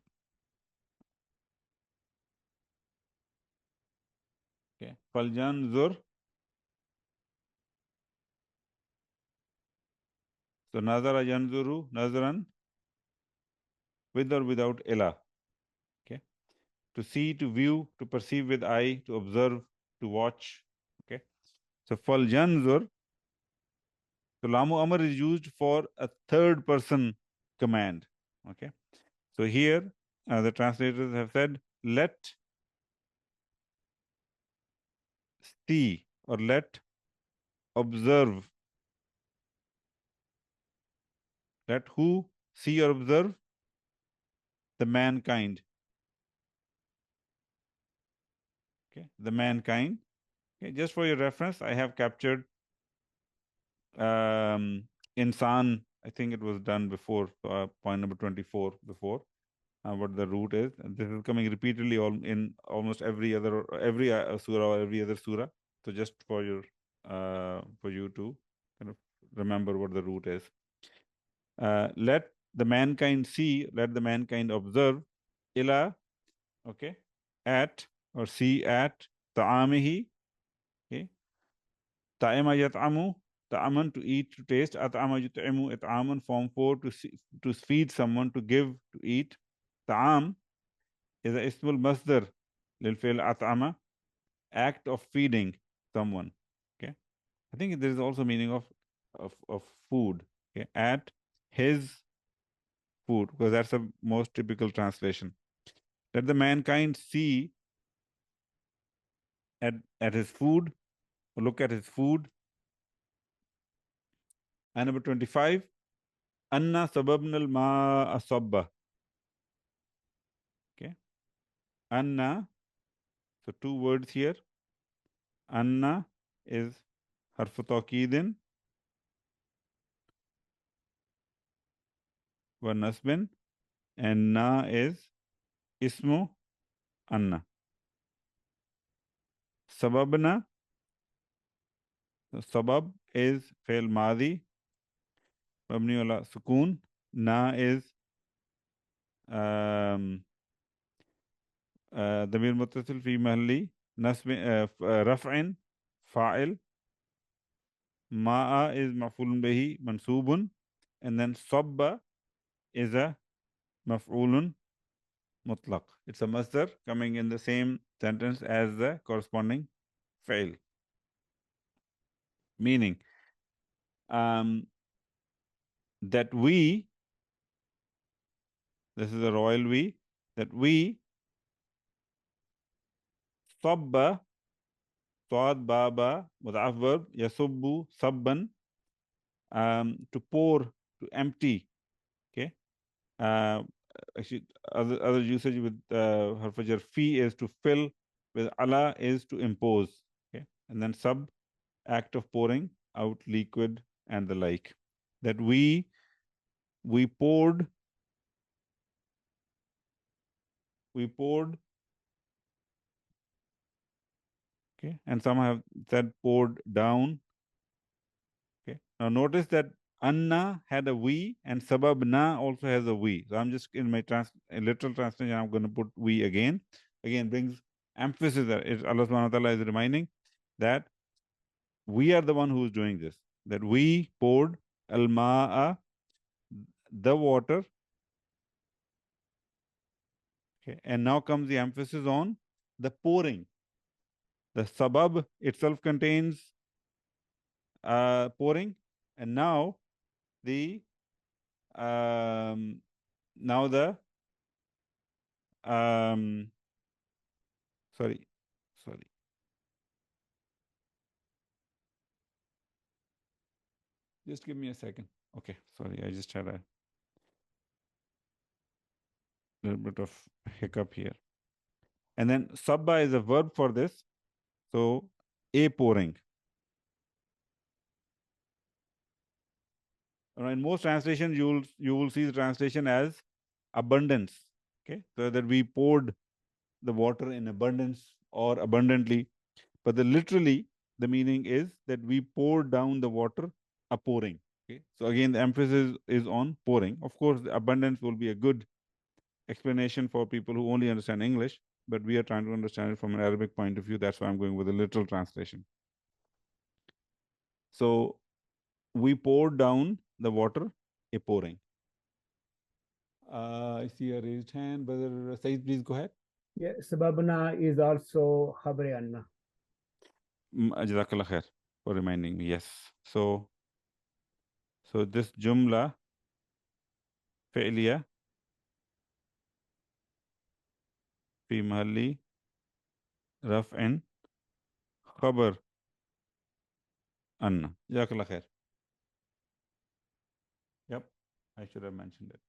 Okay. Falyanzur. So nazara yanzuru, nazaran, with or without ila. Okay. To see, to view, to perceive with eye, to observe, to watch. Okay. So falyanzur. So lamu amr is used for a third person command. Okay. So here the translators have said, let see or let observe. Let who see or observe? The mankind. Okay, the mankind. Okay, just for your reference, I have captured insan. I think it was done before, point number 24 before. What the root is. And this is coming repeatedly in almost every surah or every other surah. So just for your for you to kind of remember what the root is. Let the mankind see, let the mankind observe, ila, okay, at or see at ta'amihi. Okay. Ta'ima yat'amu, ta'aman to eat, to taste. At'ama yut'imu, it'aman, form 4 to feed someone, to give, to eat. Ta'am is a ismul masdar lil fi'l at'ama, act of feeding someone. Okay. I think there is also meaning of food. Okay. At his food, because that's the most typical translation. Let the mankind see at his food, or look at his food. And number 25, Anna sababna al-ma'a sabba. Okay. Anna, so two words here. Anna is harfu tawkidin wa nasbin, and na is ismu Anna. Sababna, so sabab is fail madi, mabni wala sukun. Na is ضمير متصل في محل نصب رفع فاعل. Ma'a is maf'ulun bihi mansubun, and then sabba is a maf'ulun mutlaq. It's a masdar coming in the same sentence as the corresponding fi'l. Meaning that we, this is a royal we, that we sabba, sad baba mudaf verb, yasubbu sabban, to pour, to empty. Okay. Actually, other usage with harf jar fi is to fill, with ala is to impose. Okay. And then sub, act of pouring out liquid and the like. That we poured, okay, and some have said poured down. Okay. Now notice that Anna had a we and sababna also has a we. So I'm just in my literal translation, I'm going to put we again. Again, brings emphasis that Allah subhanahu wa ta'ala is reminding that we are the one who is doing this. That we poured al-ma'a, the water. Okay. And now comes the emphasis on the pouring. The sabab itself contains pouring, and now the sorry. Just give me a second. Okay, sorry, I just had a little bit of hiccup here. And then sabba is a verb for this. So a pouring. In most translations, you will see the translation as abundance. Okay, so that we poured the water in abundance or abundantly, but literally the meaning is that we poured down the water a pouring. Okay, so again the emphasis is on pouring. Of course, the abundance will be a good explanation for people who only understand English, but we are trying to understand it from an Arabic point of view. That's why I'm going with a literal translation. So we poured down the water a pouring. I see a raised hand. Brother Said, please go ahead. Yeah, sababna is also khabar anna. Jazakallah khair for reminding me. Yes. So this jumla fi'liya fi mahalli raf'in khabar anna. Jazakallah khair. Yep, I should have mentioned it.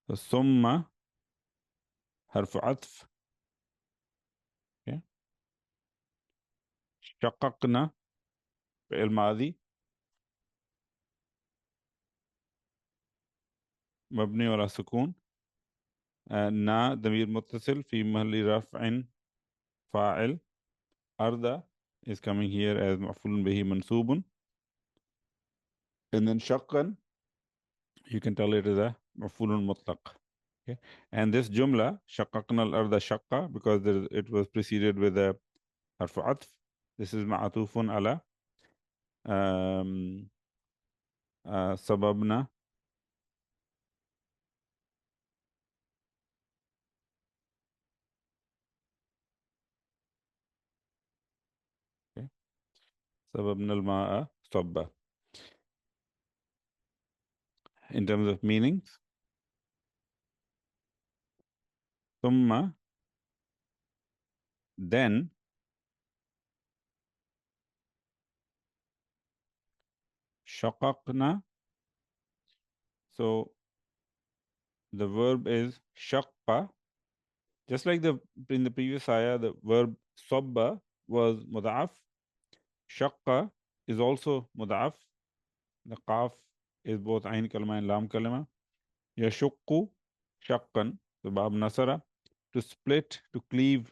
So summa harfu atf. Okay. شققنا فعل ماضي مبني على سكون. نا ضمير متصل في محل رفع فاعل. أرض is coming here as مفعول به منصوب. And then شقا, you can tell it as a مفعول مطلق. Okay, and this jumla shaqqaqna al-arda shaqqa, because it was preceded with a harf atf. This is ma'atufun ala sababna. Okay, sababna al-ma'a sabba. In terms of meanings, thumma, then, shaqaqna. So the verb is shaqqa. Just like in the previous ayah, the verb sabba was muda'af. Shaqqa is also muda'af. The qaf is both ayn kalima and lam kalima. Yashukku shaqqan, the bab nasara, to split, to cleave,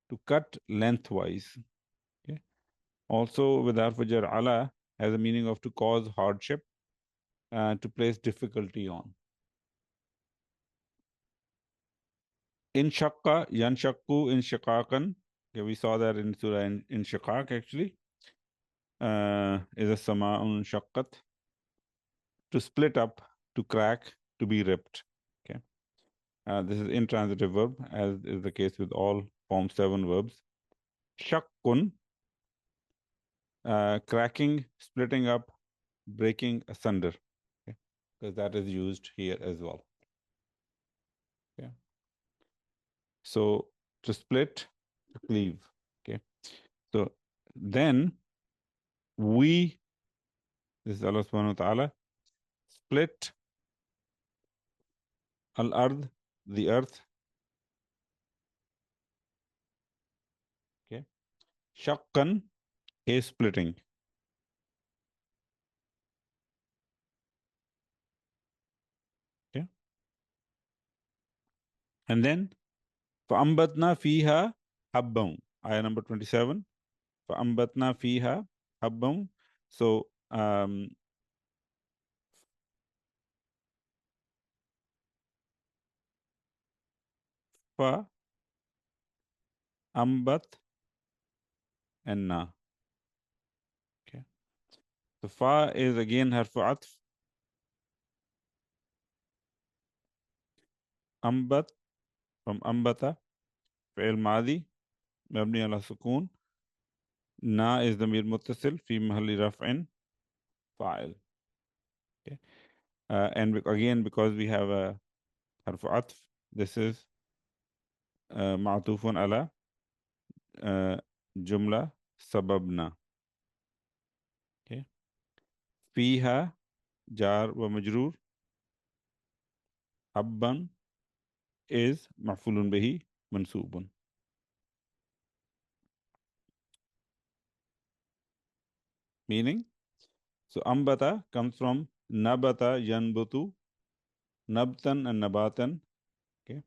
to cut lengthwise. Okay. Also with harf jar ala has a meaning of to cause hardship, to place difficulty on. In shaqqa, yanshaqu, in shiqaqan. Okay, we saw that in Surah in shiqaq actually. Is a sama'un shaqqat, to split up, to crack, to be ripped. Okay. This is intransitive verb, as is the case with all Form 7 verbs. Shaqqun, cracking, splitting up, breaking asunder. Okay. Because that is used here as well. Okay. So to split, to cleave. Okay. So then we, this is Allah subhanahu wa ta'ala, split al-ard, the earth. Okay. Shaqqan, a splitting. Okay. And then فَأَنْبَتْنَا فِيهَا حَبًّا. Ayah number 27. فَأَنْبَتْنَا فِيهَا حَبًّا. So fa, ambat, and na. Okay. So fa is again harfu atf. Ambat from ambata, fi'il madi, mabni ala sukun. Na is the mir muttasil fi mahalli raf'in, fa'il. Okay. And again, because we have a harfu atf, this is ma'tufun ala jumla sababna. Okay. Fiha jar wa majroor. Habban is maf'ulun bihi mansubun. Meaning, so ambata comes from nabata yanbutu, nabtan and nabatan. Okay.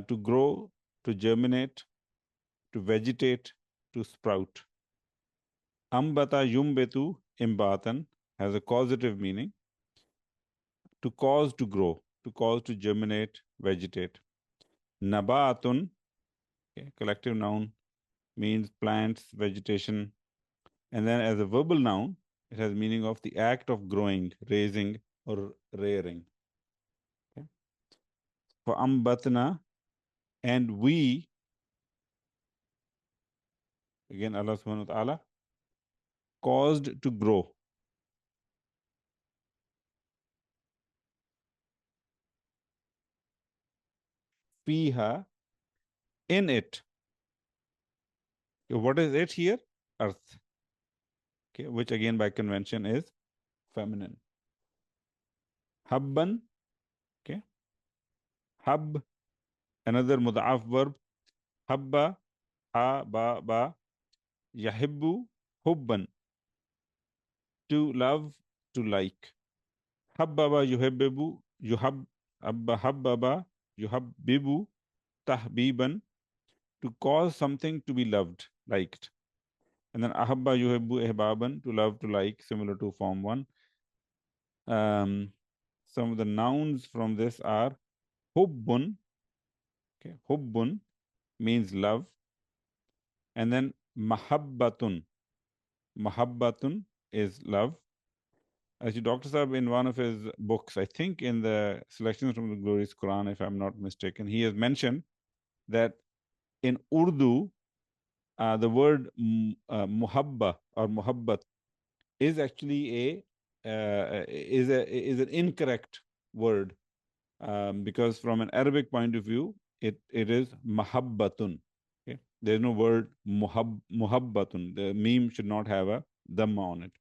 To grow, to germinate, to vegetate, to sprout. Ambata yumbetu imbatan has a causative meaning. To cause to grow, to cause to germinate, vegetate. Nabatun, okay, collective noun, means plants, vegetation. And then as a verbal noun, it has meaning of the act of growing, raising, or rearing. Okay. For ambatna, and we, again Allah subhanahu wa ta'ala, caused to grow. Fiha, in it. Okay, what is it here? Earth. Okay, which again by convention is feminine. Habban, okay. Hab, another muda'af verb. Habba, ha, ba, yahibbu, hubban. To love, to like. Habbaba yuhibbu, habbaba yuhabbibu, tahbiban. To cause something to be loved, liked. And then ahabba yuhibbu ihbaban, to love, to like, similar to form 1. some of the nouns from this are hubbun. Okay, hubbun means love. And then mahabbatun. Mahabbatun is love. Actually, Dr. Saab, in one of his books, I think in the Selections from the Glorious Quran, if I'm not mistaken, he has mentioned that in Urdu, the word muhabba or muhabbat is actually is an incorrect word, because from an Arabic point of view, it is mahabbatun. Okay, there's no word muhabbatun. The meme should not have a dhamma on it.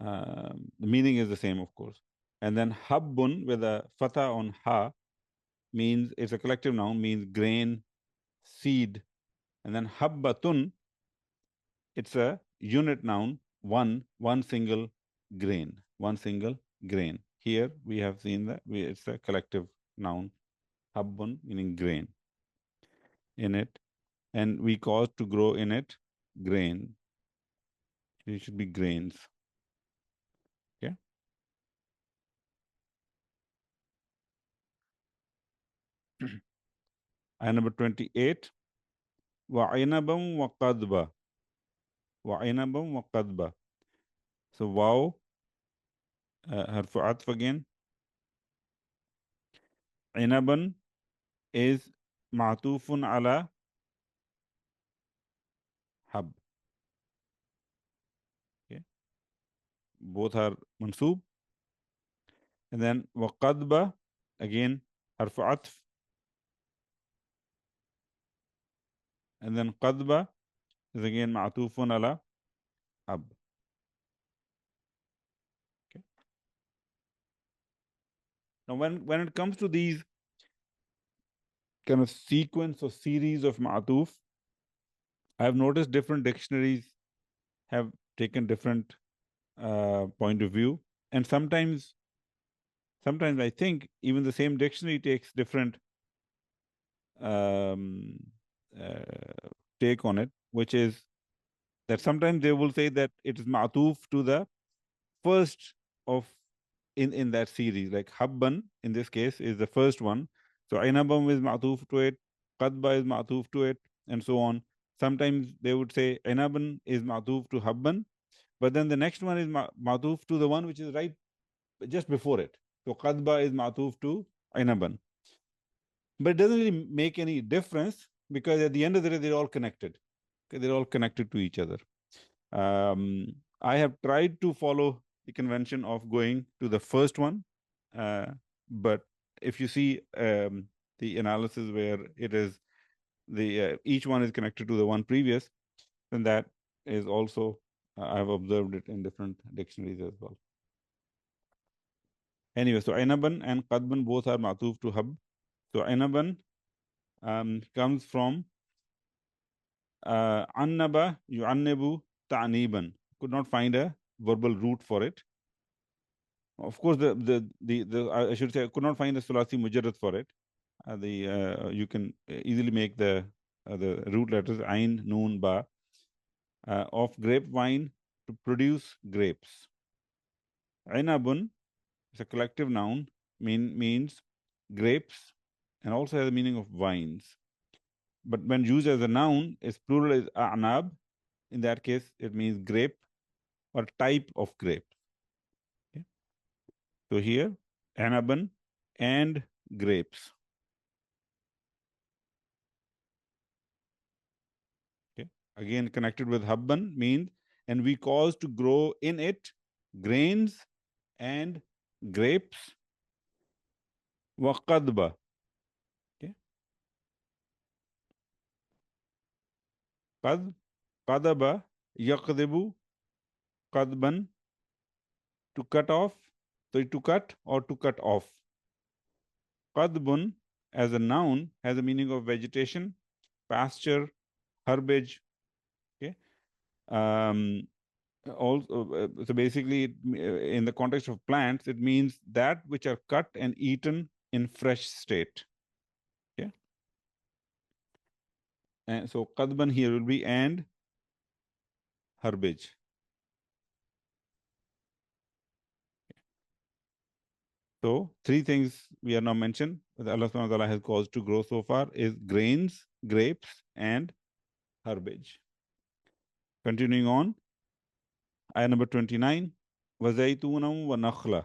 The meaning is the same, of course. And then habbun with a fatha on ha means, it's a collective noun, means grain, seed. And then habbatun, it's a unit noun, one single grain, one single grain. Here we have seen that it's a collective noun, habbun meaning grain in it, and we cause to grow in it grain. It should be grains. Okay. And number 28, وعنبا وقضبا. وعنبا وقضبا. So wow, harfu atf again. عنبا is معطوف على hab. Okay. Both are mansoob. And then وقضبا again harfu atf. And then قضبا is again معطوف على hab. Okay. Now when it comes to these kind of sequence or series of ma'atuf, I have noticed different dictionaries have taken different point of view, and sometimes I think even the same dictionary takes different take on it, which is that sometimes they will say that it is ma'atuf to the first of in that series, like habban in this case is the first one. So ainabam is ma'atuf to it, qadba is ma'atuf to it, and so on. Sometimes they would say ainaban is ma'atuf to habban, but then the next one is ma'atuf to the one which is right just before it. So qadba is ma'atuf to ainaban. But it doesn't really make any difference because at the end of the day, they're all connected. Okay, they're all connected to each other. I have tried to follow the convention of going to the first one, but if you see the analysis where it is the each one is connected to the one previous, then that is also I've observed it in different dictionaries as well. Anyway, so Ainaban and Qadban both are ma'tuf to hab. So Ainaban comes from Annaba yu'annibu ta'niban. Could not find a verbal root for it. Of course, the I should say, I could not find a sulasi mujarrad for it. You can easily make the root letters ain, noon, ba of grapevine to produce grapes. Ainabun is a collective noun, means grapes, and also has the meaning of vines. But when used as a noun, its plural is a'nab. In that case, it means grape or type of grape. Okay. So here, anaban and grapes. Okay. Again, connected with habban means, and we cause to grow in it grains and grapes. Waqadba. Okay. Qadaba yaqdibu qadban, to cut off, so to cut or to cut off. Qadbun as a noun has a meaning of vegetation, pasture, herbage. Okay. Also, so basically, in the context of plants, it means that which are cut and eaten in fresh state. Okay. And so qadban here will be and herbage. So 3 things we are now mentioned that Allah subhanahu wa ta'ala has caused to grow so far is grains, grapes, and herbage. Continuing on, ayah number 29, وَزَيْتُونًا وَنَخْلًا.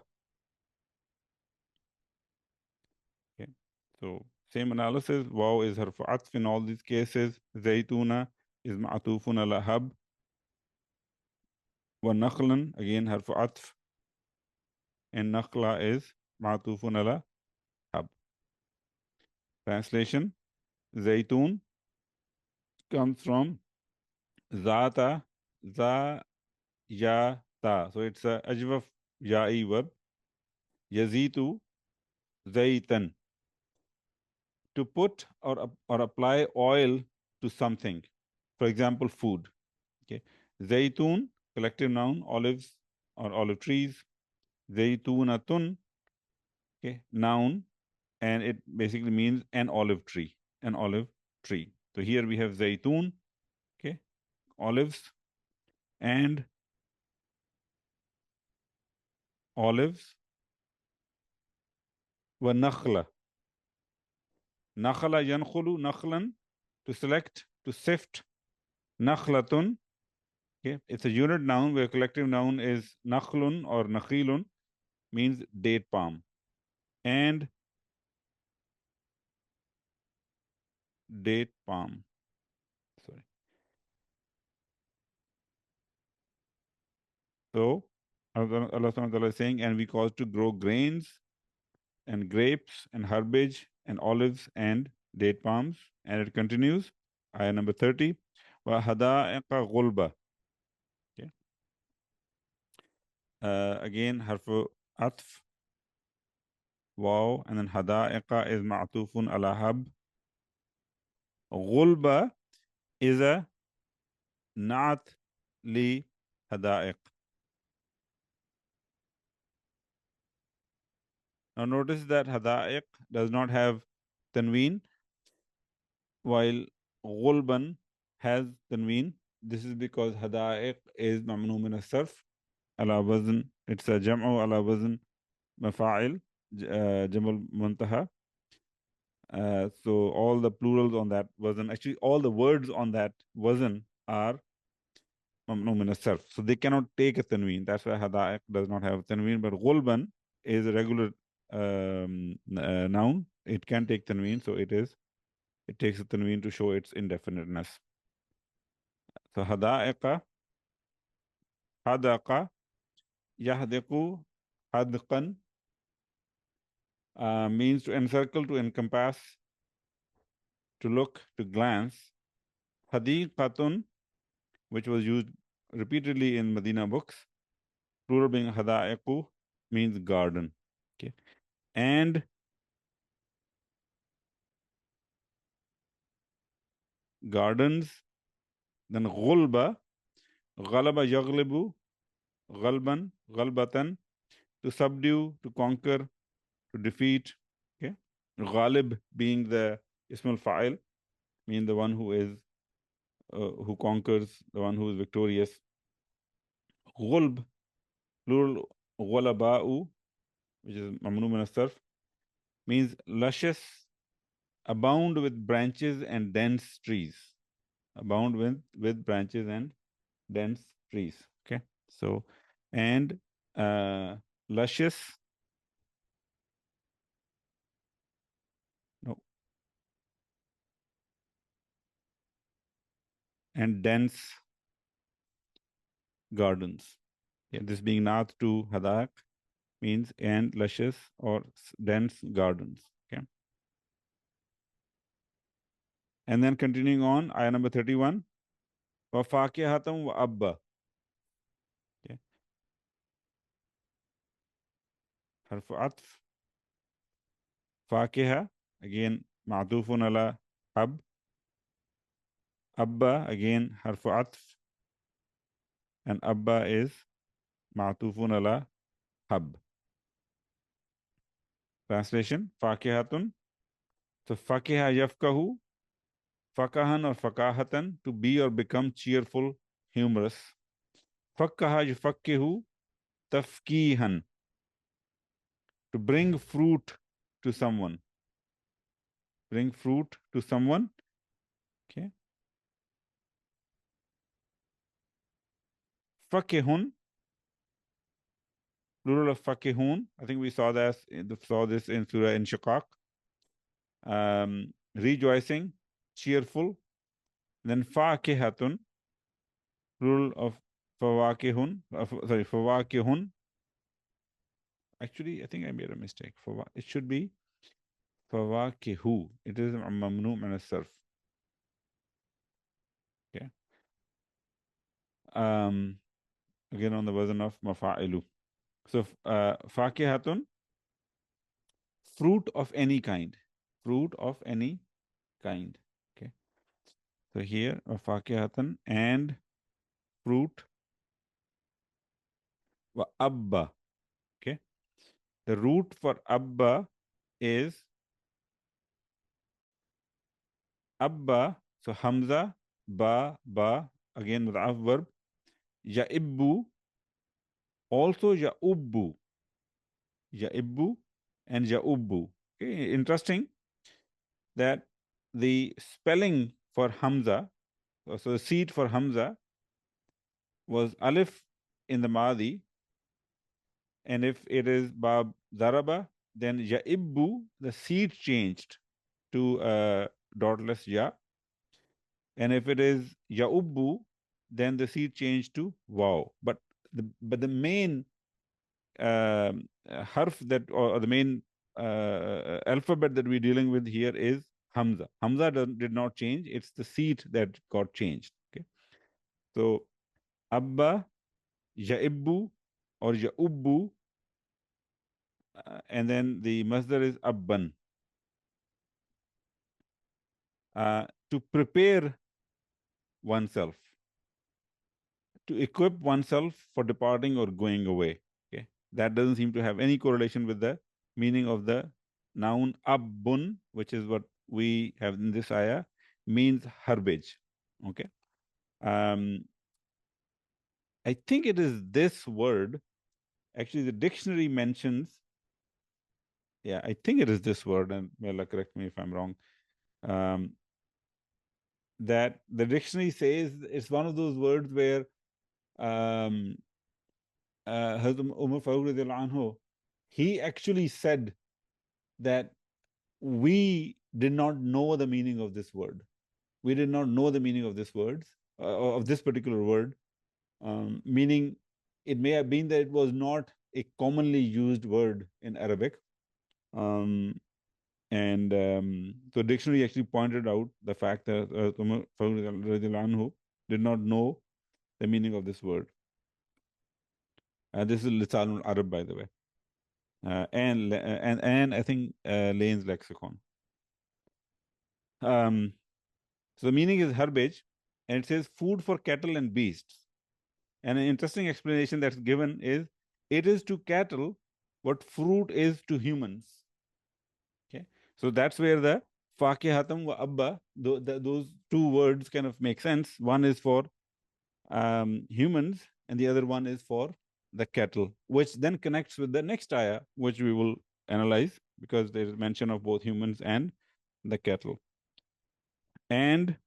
Okay, so same analysis. Waw is harf atf in all these cases. Zaytuna is ma'atufun ala hab. Wa nakhlan, again harf atf. And nakhla is ma'atufun ala hab. Translation, Zaytun comes from zata, za, ya, ta. So it's a ajwaf ya'i verb. Yazitu, zaytan. To put or apply oil to something. For example, food. Okay. Zaytun, collective noun, olives or olive trees. Zaytunatun, okay, noun, and it basically means an olive tree, an olive tree. So here we have zaytun, okay, olives, and olives, wa nakhla. Nakhla yankhulu, nakhlan, to select, to sift. Nakhlatun, okay, it's a unit noun where collective noun is nakhlun or nakhilun, means date palm. And date palm. Sorry. So Allah subhanahu wa ta'ala is saying, and we cause to grow grains and grapes and herbage and olives and date palms. And it continues, ayah number 30, wa hada'iqa ghulba. Okay. Again, harfu atf, wow, and then hada'iqa is ma'tufun ala hab. Ghulba is a na'at li hada'iq. Now notice that hada'iq does not have tanween, while ghulban has tanween. This is because hada'iq is mamnu min as-sarf ala wazn. It's a jam'u ala wazn mafa'il, jamal muntaha. So all the plurals on that wazn, actually all the words on that wazn are mamnu min as-sarf. So they cannot take a tanween. That's why hada'iq does not have tanween. But ghulban is a regular noun. It can take tanween, so it takes a tanween to show its indefiniteness. So hada'iqa, hadaqa, yahdiqu, hadqan means to encircle, to encompass, to look, to glance. Hadiqatun, which was used repeatedly in Medina books, plural being hada'iqu, means garden. Okay. And gardens, then ghulba, ghalaba yaghlibu, ghalban, ghalbatan, to subdue, to conquer, to defeat. Okay. Ghalib being the ismul fa'il, mean the one who is who conquers, the one who is victorious. Ghulb, plural ghalaba'u, which is mamnu min as-sarf, means luscious, abound with branches and dense trees. Abound with branches and dense trees. Okay. So, and luscious, no, and dense gardens. Yeah, this being naat to hadak means and luscious or dense gardens. Okay. And then continuing on, ayah number 31, wa fakihatam wa abba. Okay. Harfu atf. Fakiha, again, ma'tufun ala ab. Abba, again, harfu atf. And abba is ma'tufun ala hab. Translation, fakihatun. So fakiha yafkahu, fakahan or fakahatan, to be or become cheerful, humorous. Fakkaha yufakkihu, tafkihan. to bring fruit to someone. Bring fruit to someone. Okay. Fakihun, plural of fakihun. I think we saw this in Surah Inshiqaq. Rejoicing, cheerful. Then fakihatun, plural of fawakihun. Fawakihun. Actually, I think I made a mistake. It should be fawakihu. It is mamnu min as-sarf. Okay. Again on the version of mafa'ilu. So fakihatun, fruit of any kind. Fruit of any kind. Okay. So here fakihatan and fruit. Wa abba. Okay. The root for abba is abba. So hamza, ba, again with verb. Ya'ibbu, also ya'ubbu. Ya'ibbu and ya'ubbu. Okay. Interesting that the spelling for hamza, so the seed for hamza was alif in the madi, and if it is bab zaraba, then ya'ibbu, the seed changed to dotless ya, and if it is ya'ubbu, then the seed changed to waw. But the main harf that, or the main alphabet that we're dealing with here is hamza. Hamza did not change; it's the seed that got changed. Okay, so abba, ya'ibbu, or ya'ubbu, and then the masdar is abban. To prepare oneself, to equip oneself for departing or going away. Okay, that doesn't seem to have any correlation with the meaning of the noun abbun, which is what we have in this ayah, means herbage. Okay, I think it is this word. Actually, the dictionary mentions. Yeah, I think it is this word, and may Allah correct me if I'm wrong. That the dictionary says it's one of those words where Hazrat Umar Farooq radiallahu anhu, he actually said that we did not know the meaning of this word. We did not know the meaning of this words, of this particular word, meaning it may have been that it was not a commonly used word in Arabic. And so dictionary actually pointed out the fact that Umar Farooq radiallahu anhu did not know the meaning of this word. This is Lisan al-Arab, by the way. And I think Lane's lexicon. So the meaning is herbage, and it says food for cattle and beasts. And an interesting explanation that's given is it is to cattle what fruit is to humans. Okay, so that's where the fakihatam wa abba, those two words kind of make sense. One is for humans, and the other one is for the cattle, which then connects with the next ayah, which we will analyze because there is mention of both humans and the cattle. And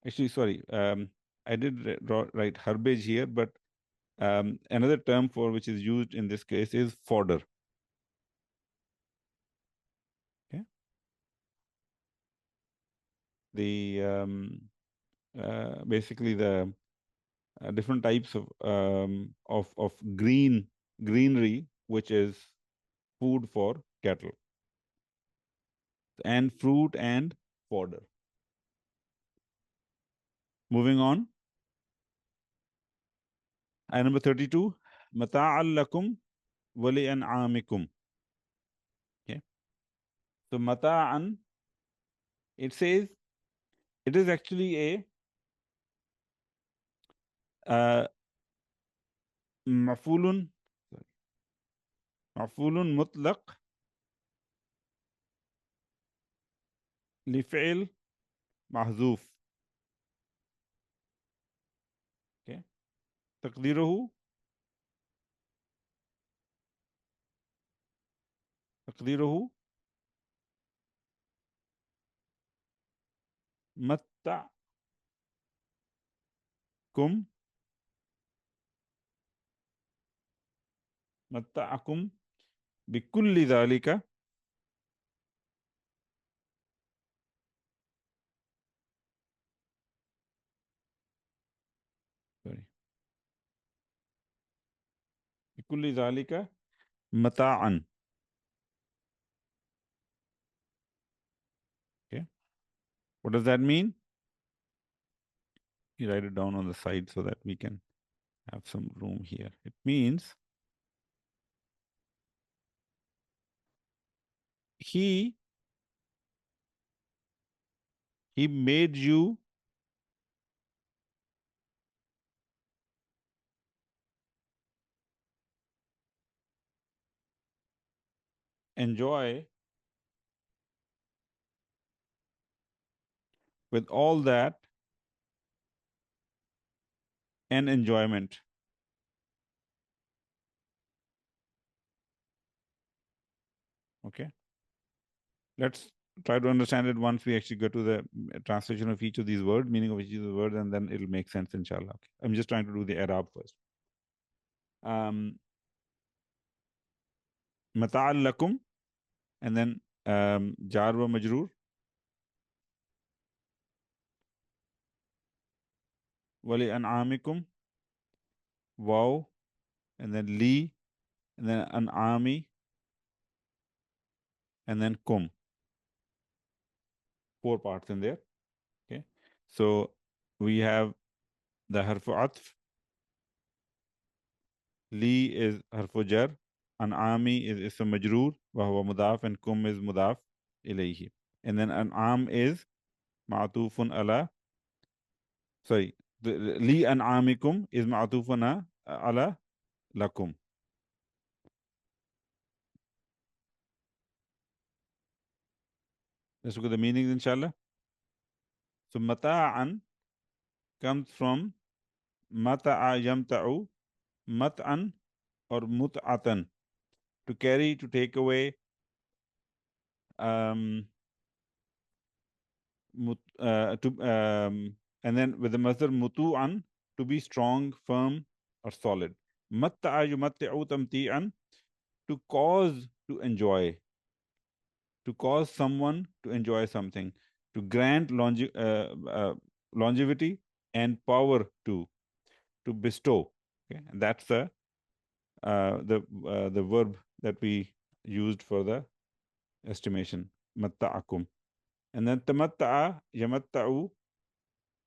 actually, sorry, I did write herbage here, but another term for which is used in this case is fodder. Okay. The basically the different types of greenery, which is food for cattle, and fruit and fodder. Moving on. Ayah number 32. Mata'al lakum wa li'an'amikum. Okay. So mata'an, it says it is actually a maf'ulun mutlaq لفعل محذوف. Okay. تقديره متعكم بكل ذلك بكل ذلك متاعا. Okay, what does that mean? You write it down on the side so that we can have some room here. It means he made you enjoy with all that and enjoyment. Okay, let's try to understand it once we actually go to the translation of each of these words, meaning of each of the words, and then it'll make sense, inshallah. Okay. I'm just trying to do the i'rab first. Mata'al lakum, and then jar wa majroor, wali an'amikum, wow, and then li, and then an'ami, and then kum. 4 parts in there. Okay, so we have the harfu atf, li is harfu jar, an'ami is ism majroor, wa huwa mudaf, and kum is mudaf ilayhi. And then an'am is ma'tufun ala, sorry, li an'amikum is ma'tufun ala lakum. Let's look at the meanings, inshallah. So mata'an comes from mata'a yamta'u, mat'an or mut'atan, to carry, to take away, and then with the masdar mutu'an, to be strong, firm, or solid. Matta'a yumatti'u tamti'an, to cause to enjoy, to cause someone to enjoy something, to grant longevity and power to bestow. Okay, and that's the verb that we used for the estimation, matta'akum. And then tamatta'a yamatta'u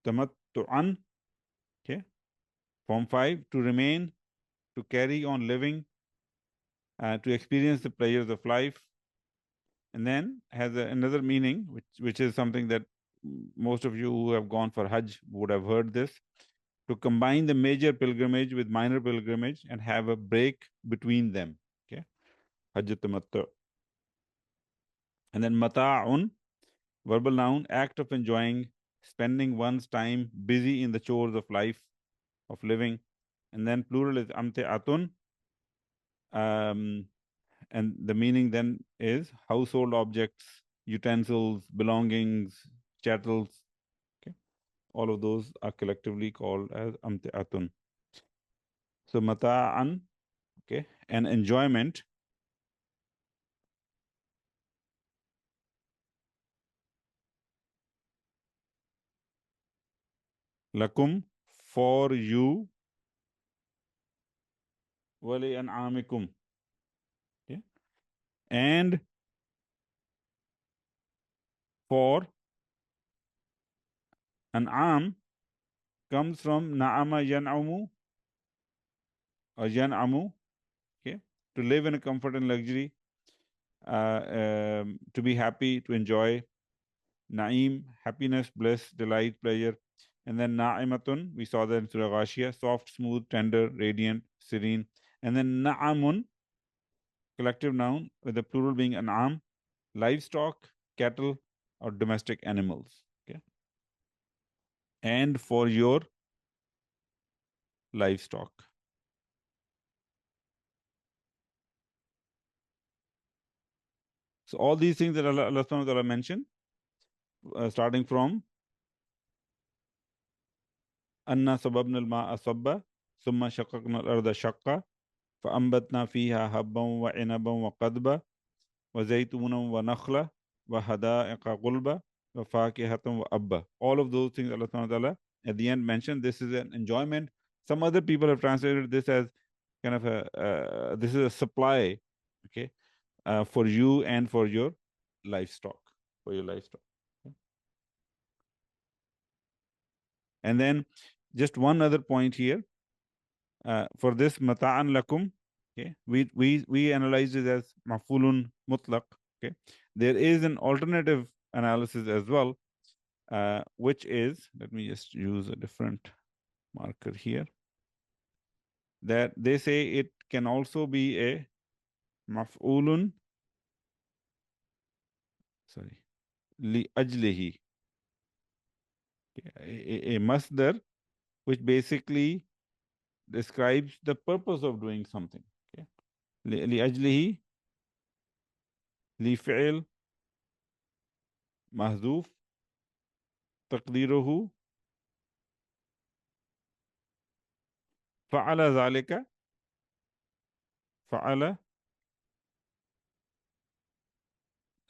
tamattu'an. Okay, form 5, to remain, to carry on living, to experience the pleasures of life. And then has another meaning, which is something that most of you who have gone for Hajj would have heard this: to combine the major pilgrimage with minor pilgrimage and have a break between them. Okay, Hajj tamattu. And then mata'un, verbal noun, act of enjoying, spending one's time busy in the chores of life, of living. And then plural is amti'atun. And the meaning then is household objects, utensils, belongings, chattels. Okay, all of those are collectively called as amti'atun. So mata'an, okay, and enjoyment. Lakum, for you, wali an'amikum. Okay, and for an'am comes from na'ama yan'amu or yan'amu. Okay, to live in a comfort and luxury, to be happy, to enjoy. Na'im, happiness, bliss, delight, pleasure. And then na'imatun, we saw that in Surah Ghashiyah, soft, smooth, tender, radiant, serene. And then na'amun, collective noun, with the plural being an'am, livestock, cattle, or domestic animals. Okay, and for your livestock. So all these things that Allah subhanahu wa ta'ala mentioned, starting from Anna sababna al-ma'a sabba, thumma shaqqaqna al-arda shaqqa, فأنبتنا فيها حبا وعنبا وقضبا وزيتونا ونخلا وحدائق غلبا وفاكهة وأبا. All of those things Allah subhanahu wa ta'ala at the end mentioned. This is an enjoyment. Some other people have translated this as kind of a this is a supply, okay, for you and for your livestock, Okay. And then just one other point here. For this mata'an lakum, okay, we analyze it as mafulun mutlaq. Okay, there is an alternative analysis as well, which is, let me just use a different marker here, that they say it can also be a maf'ulun, sorry, li ajlihi, a masdar which basically describes the purpose of doing something. Okay, li ajlihi, li fi'l mahzuf تقديره فعل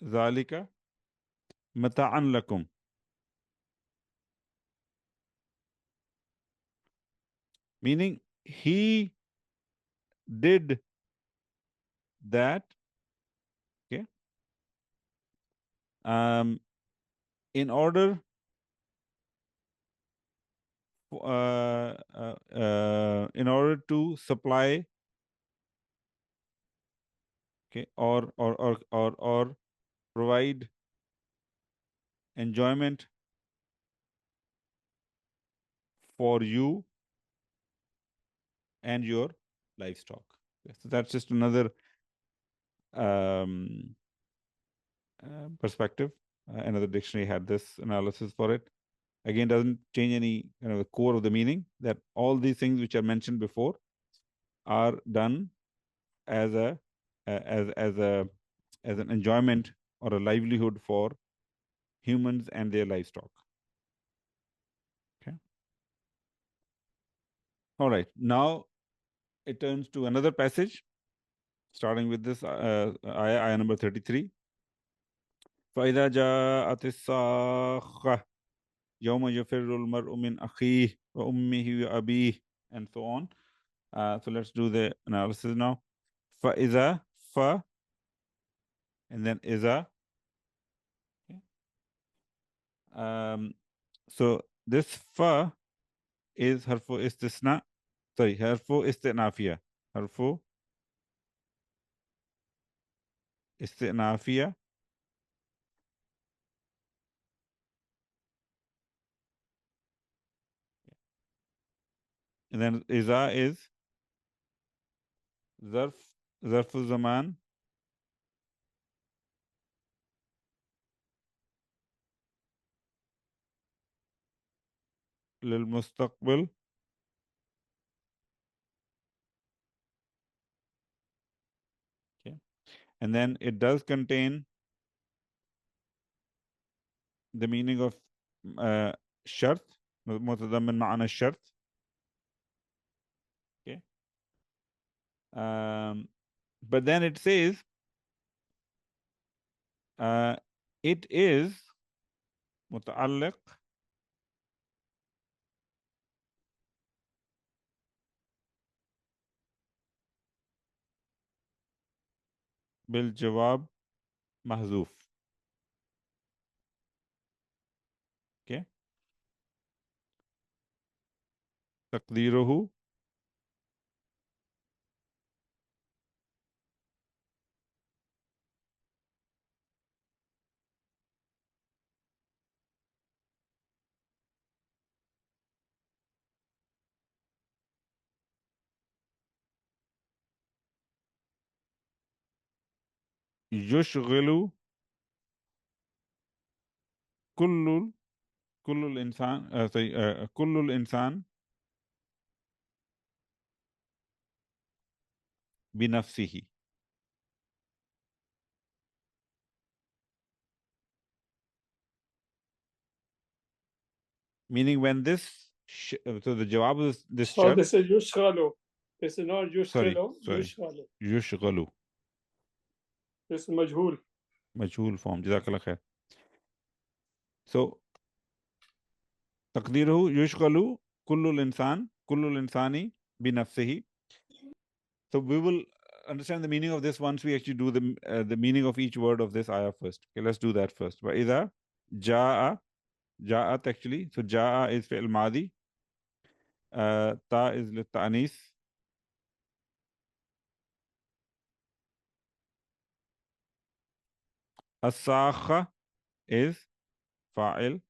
ذلك متاعا لكم, meaning he did that, okay, in order to supply, okay, or provide enjoyment for you and your livestock. Okay, so that's just another perspective. Another dictionary had this analysis for it. Again, doesn't change any the core of the meaning, that all these things which are mentioned before are done as a as an enjoyment or a livelihood for humans and their livestock. Okay. All right. Now it turns to another passage, starting with this ayah number 33. فَإِذَا جَاءَتِ الصَّاخَّةُ يَوْمَ يَفِرُّ الْمَرْءُ مِنْ أَخِيهِ وَأُمِّهِ وَأَبِيهِ, and so on. So let's do the analysis now. فَإِذَا, fa, and then iza. Okay. So this fa is harfu istisna, sorry, harfu istinafiya. Harfu istinafiya. And then iza is zarfu zaman lil mustaqbil. Okay. And then it does contain the meaning of shart, mutadammin ma'ana shart. Okay. But then it says it is muta'alliq bil jawab mahzuf. Okay. تقديره يشغل كل الإنسان كل الإنسان binafsihi. Meaning when this, so the jawab is this So shart. this is yushghalu. This is not Sorry, yushghalu. sorry. Yushghalu. Yushghalu. This is majhul. Majhul form. Jazakallah khair. So, taqdiruhu yushghalu kullul insani binafsihi. So we will understand the meaning of this once we actually do the meaning of each word of this ayah first. Okay, let's do that first. Wa idha jaa, ja'at actually. So jaa is fi'l madi. Ta is lit-ta'anis. As-sakha is fa'il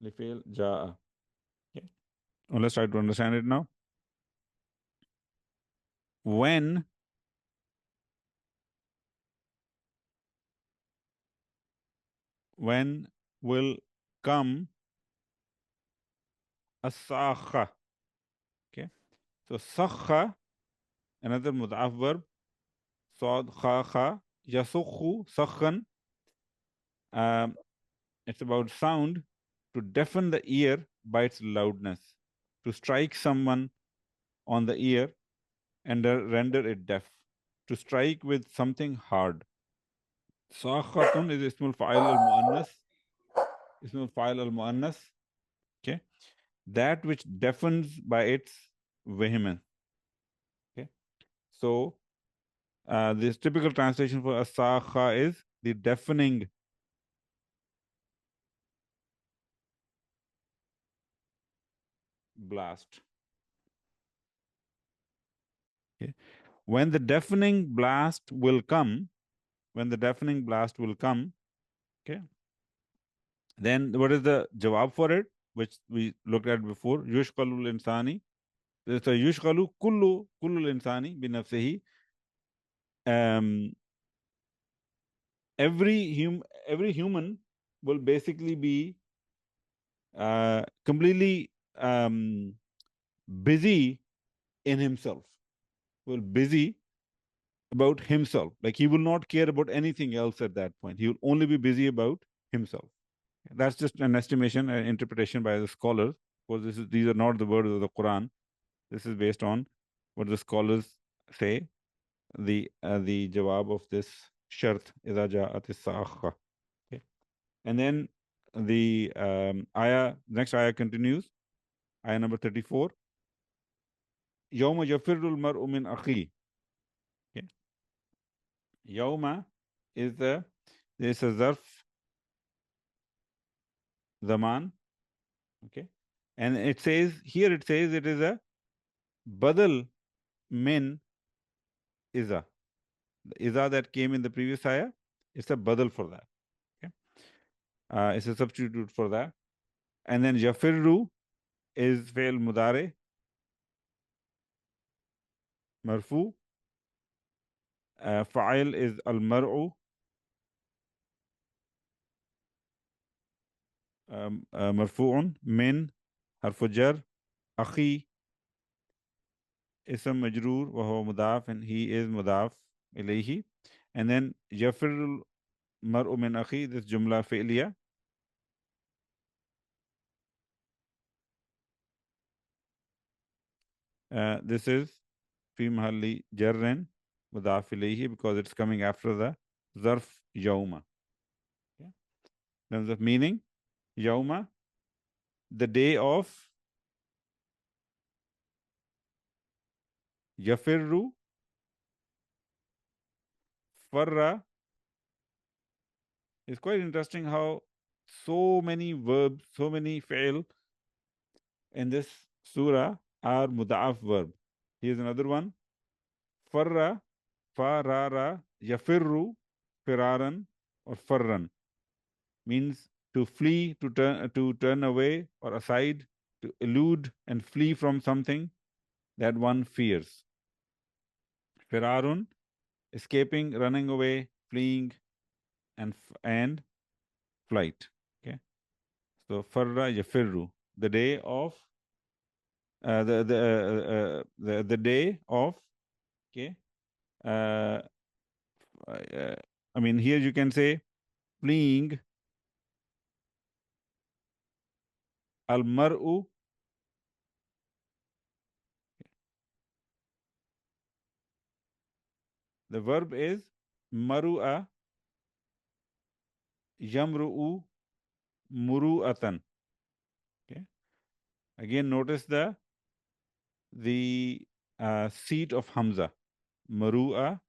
li fi'l jaa. Okay. Well, let's try to understand it now. When will come as-sakha. Okay. So sakha, another mud'af verb. Sad kha kha yasukhu sakhan. It's about sound to deafen the ear by its loudness, to strike someone on the ear and render it deaf, to strike with something hard. Sakhatun is ismul fa'il al-mu'annas. Ismul fa'il al-mu'annas. Okay. That which deafens by its vehemence. Okay. So this typical translation for as-sakha is the deafening blast. Okay. When the deafening blast will come, okay, then what is the jawab for it, which we looked at before? Yushqalul insani. So yushqalu kullul insani binafsihi. Every human will basically be completely busy in himself. Will busy about himself. Like he will not care about anything else at that point. He will only be busy about himself. That's just an estimation, an interpretation by the scholars. Of course, these are not the words of the Quran. This is based on what the scholars say. The jawab of this shart idha ja'at as-sakha. Okay, and then the next ayah continues. Ayah number 34. Yawma yafirru al-mar'u min akhi. Okay, Yawma is this a zarf zaman. Okay, and it says it is a badal min iza. The iza that came in the previous ayah, it's a badal for that. Okay, it's a substitute for that. And then yafirru is fi'l mudare marfu. Fa'il is al mar'u. مرفوع من حرف جر أخي اسم مجرور وهو مضاف and he is مضاف إليه. And then يفر المرء من أخي, this جملة فعلية. This is في محل جر مضاف إليه because it's coming after the ظرف يوم. Okay. In terms of meaning, يوم, the day of. يفر فرّ. It's quite interesting how so many verbs, so many fi'l in this surah are muda'af verb. Here's another one. Farra, farara, yafirru, firaran, or farran. Means to flee, to turn away or aside, to elude and flee from something that one fears. Firarun, escaping, running away, fleeing, and flight. Okay. So farra yafirru, the day of the day of, okay. I mean, here you can say fleeing al-mar'u. The verb is maru'a yamru'u muru'atan. Okay. Again, notice the seat of Hamza. Maru'a,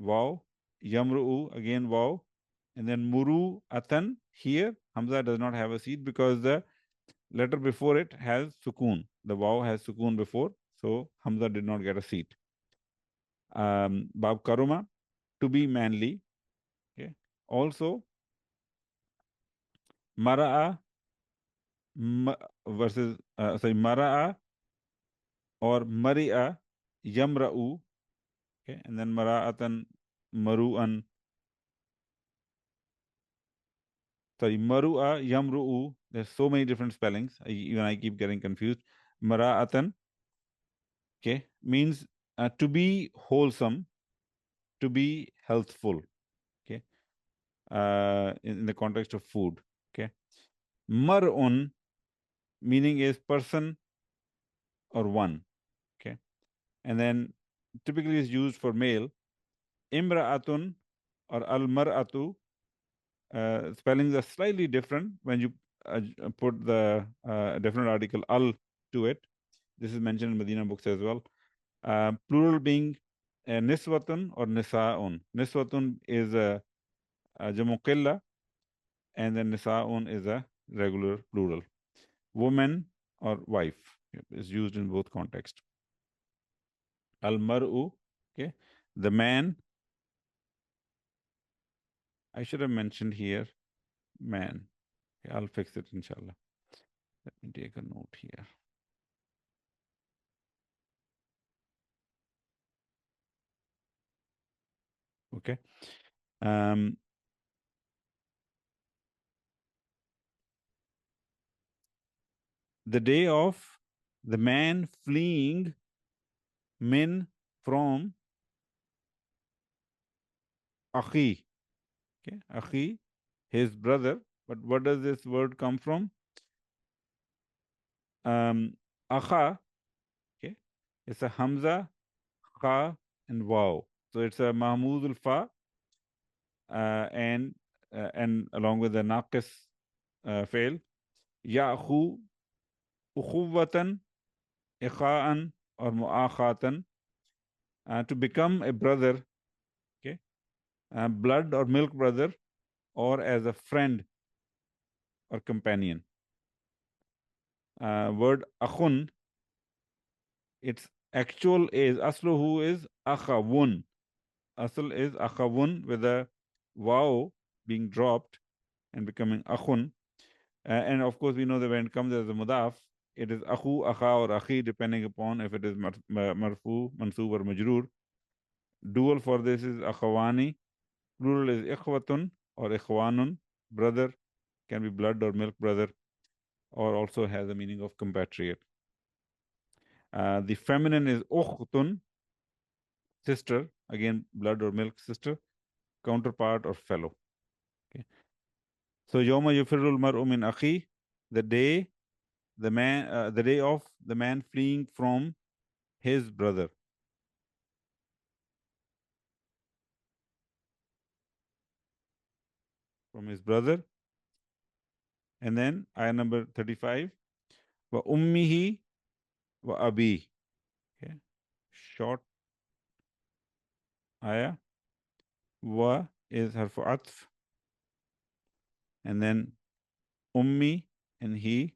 waw, yamru'u, again waw, and then muru'atan. Here, Hamza does not have a seat because the letter before it has sukoon. The waw has sukoon before, so Hamza did not get a seat. Bab karuma, to be manly. Okay. Also, mara'a versus mara'a or mari'a yamra'u. Okay, and then mara'atan, maru'an. Sorry, maru'a yamru'u. There's so many different spellings. Even I keep getting confused. Mara'atan, okay, means to be wholesome, to be healthful. Okay, in the context of food. Okay, mar'un meaning is person or one. Okay, and then typically is used for male. Imra'atun or al-mar'atu, spellings are slightly different when you put the different article al to it. This is mentioned in Medina books as well. Plural being niswatun or nisa'un. Niswatun is a jamu qilla, and then nisa'un is a regular plural. Woman or wife is used in both contexts. Al-mar'u, okay, the man. I should have mentioned here man. Okay, I'll fix it, inshallah. Let me take a note here. Okay. The day of the man fleeing min from akhi. Okay, akhi, his brother. But what does this word come from? Akha. Okay, it's a hamza, kha, and waw. So it's a mahmuz al fa, and along with the naqis fail. Ya'khu, ukhuwatan, ikha'an, or mu'akhatan, to become a brother, okay, blood or milk brother, or as a friend or companion. Word akhun, its actual is asluhu is akhawun. Asl is akhawun with a waw being dropped and becoming akhun. And of course, we know that when it comes as a mudaf, it is akhu, akha, or akhi, depending upon if it is marfu, mansub, or majroor. Dual for this is akhawani. Plural is ikhwatun or ikhwanun, brother, can be blood or milk brother, or also has a meaning of compatriot. The feminine is ukhtun, sister, again blood or milk sister, counterpart or fellow. Okay. So yawma yufirrul mar'u min akhi, the day the day of the man fleeing from his brother. From his brother. And then ayah number 35. Wa ummihi wa abi. Okay. Short ayah. Wa is harfu atf. And then ummi and he.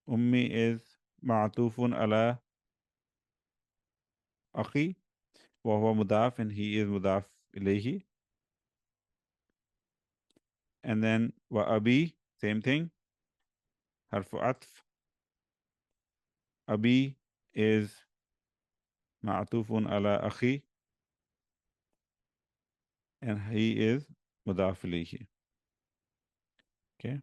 Ummi is ma'atufun ala akhi. Wa huwa mudaf and he is mudaf ilayhi. And then wa abi, same thing. Harfu atf. Abi is ma'atufun ala akhi. And he is mudaf ilayhi. Okay.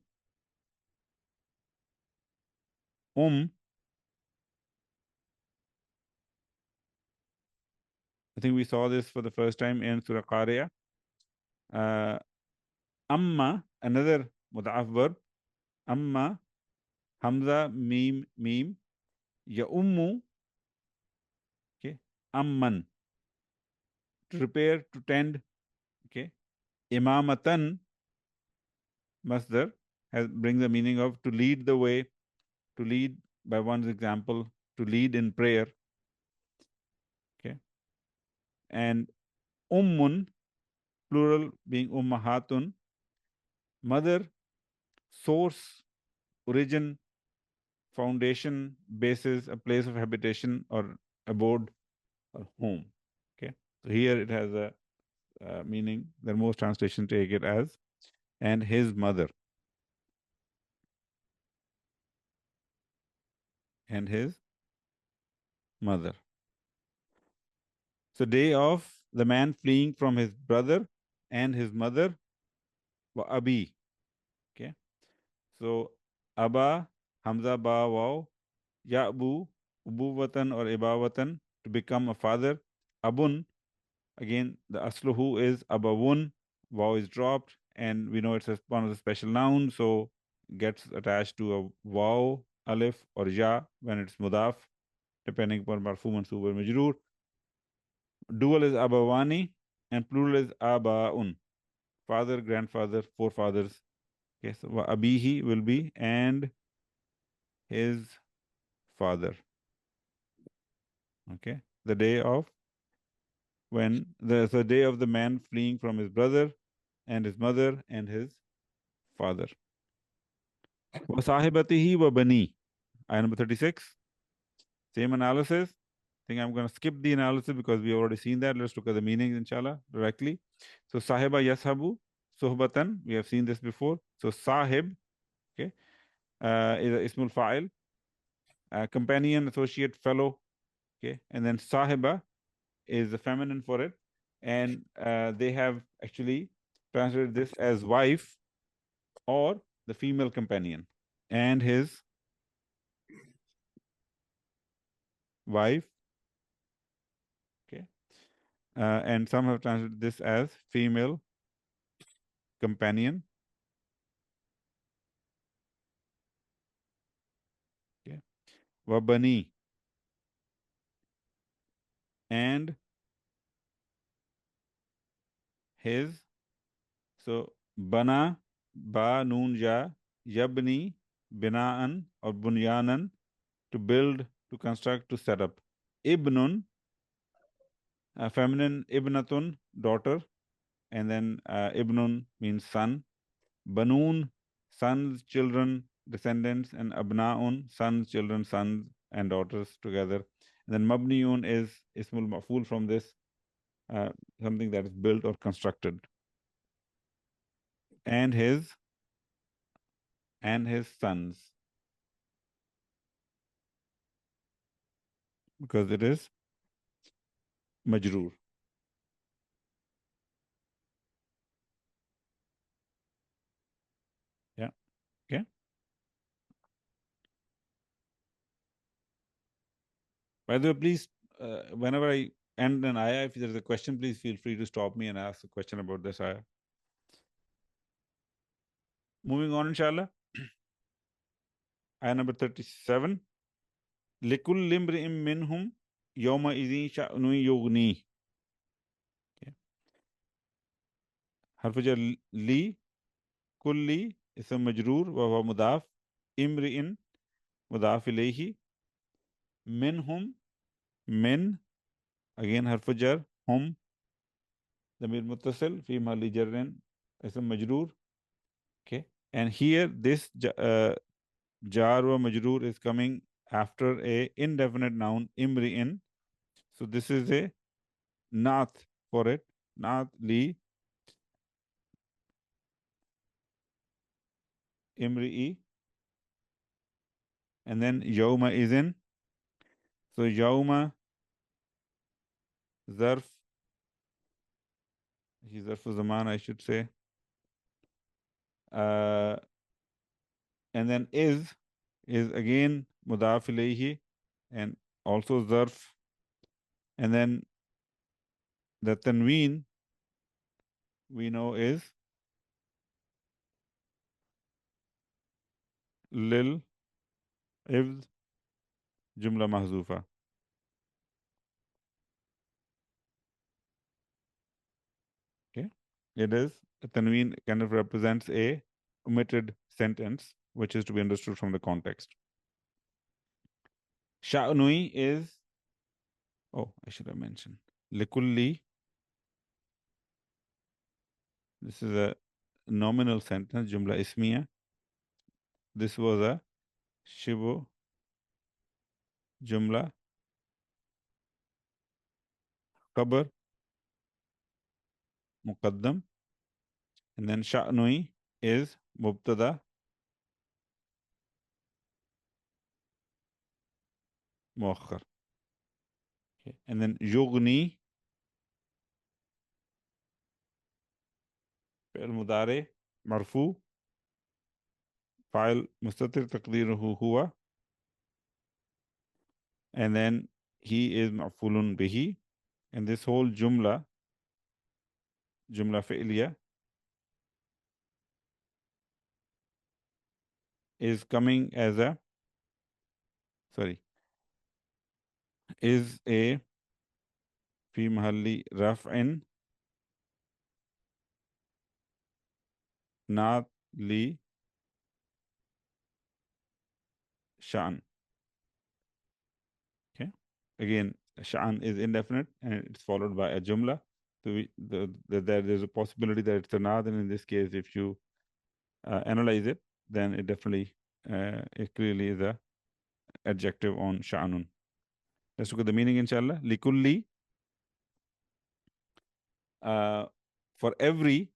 think we saw this for the first time in Surah Qari'ah. Amma, another mudaf verb. Amma, Hamza, Mim, Ya ummu, okay, Amman, to prepare, to tend, okay. Imamatan, masdar, brings the meaning of to lead the way, to lead by one's example, to lead in prayer, okay. And ummun, plural being ummahatun, mother, source, origin, foundation, basis, a place of habitation or abode or home. Okay, so here it has a meaning that most translations take it as, and his mother. And his mother. So day of the man fleeing from his brother and his mother, wa abi. Okay, so aba, hamza ba waw, ya'bu, ubuwatan or ibawatan, to become a father. Abun, again the asluhu is abawun, waw is dropped, and we know it's one of the special nouns, so gets attached to a waw, alif or ya when it's mudaf, depending upon marfu, mansub or majroor. Dual is abawani and plural is abaun, father, grandfather, forefathers. Okay, so wa abihi will be and his father. Okay, the day of when the day of the man fleeing from his brother and his mother and his father. Wa sahibatihi wa bani. Ayah number 36. Same analysis. I think I'm going to skip the analysis because we already seen that. Let's look at the meanings, inshallah, directly. So sahiba yashabu, suhbatan. We have seen this before. So sahib, okay, is a ismul fa'il, companion, associate, fellow. Okay, and then sahiba is the feminine for it, and they have actually translated this as wife or the female companion, and his wife. Okay, and some have translated this as female companion. Okay, wabani, and his. So bana, ba noon ja, yabni, binaan or bunyanan, to build, to construct, to set up. Ibnun, feminine, ibnatun, daughter, and then ibnun means son. Banoon, sons, children, descendants, and abnaun, sons, children, sons, and daughters together. And then mabniun is ismul maf'ul from this, something that is built or constructed. And his sons, because it is majroor. Yeah. Okay. By the way, please, whenever I end an ayah, if there's a question, please feel free to stop me and ask a question about this ayah. Moving on, inshallah. Ayah number 37. Likul limri'im minhum yawma idhin sha'nu yughni. حرف جر لی کلی اسم مجرور وهو مضاف امرئ مضاف الیہ منہم من again حرف جر ہم ضمیر متصل فی محل جر اسم مجرور. Okay, and here this jar wa majroor is coming after a indefinite noun imri'in, so this is a naat for it, naat li imri'i, and then yawma izin, so yawma zarf, zarf zaman I should say, and then is again mudaf ilayhi and also zarf, and then The tanween we know is lil ifz jumla mahzufa. Okay, it is a tanween kind of represents a omitted sentence which is to be understood from the context. Sha'nui is, oh, I should have mentioned likulli. This is a nominal sentence, jumla ismiya. This was a shibu jumla khabar muqaddam, and then sha'nui is mubtada muakhar. Okay. And then yughni fi'l mudari marfu, fa'il mustatir taqdiruhu huwa, and then he is ma'fulun bihi, and this whole jumla fi'liya is coming as a is a fi mahalli raf'in not li sha'an. Okay, again sha'an is indefinite and it's followed by a jumla, so there's a possibility that it's a nad, and in this case if you analyze it, then it definitely it clearly is a adjective on sha'anun. Let's look at the meaning, inshallah. Likulli, for every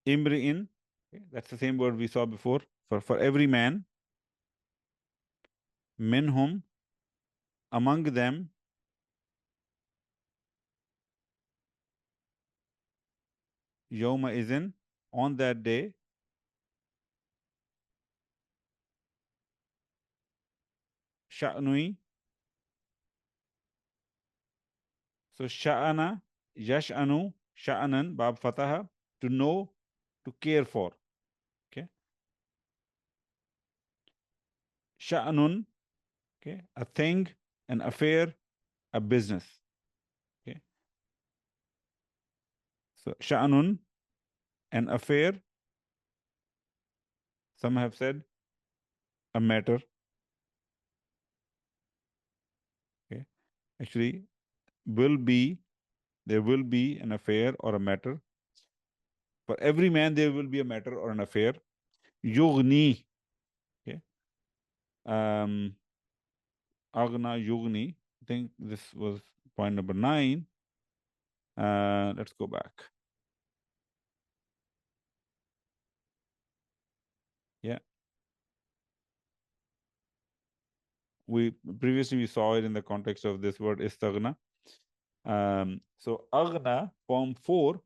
imri'in, okay, that's the same word we saw before. For every man, minhum, among them, yawma izin, on that day, sha'nui. So sha'ana, yash'anu, sha'anan, bab fataha, to know, to care for. Okay. Sha'anun, okay, a thing, an affair, a business. Okay. So sha'anun, an affair. Some have said a matter. Okay. Actually, there will be an affair or a matter. For every man, there will be a matter or an affair. Yughni. Okay. Aghna yughni. I think this was point number 9. Let's go back. Yeah. We previously saw it in the context of this word istaghna. So aghna, form 4,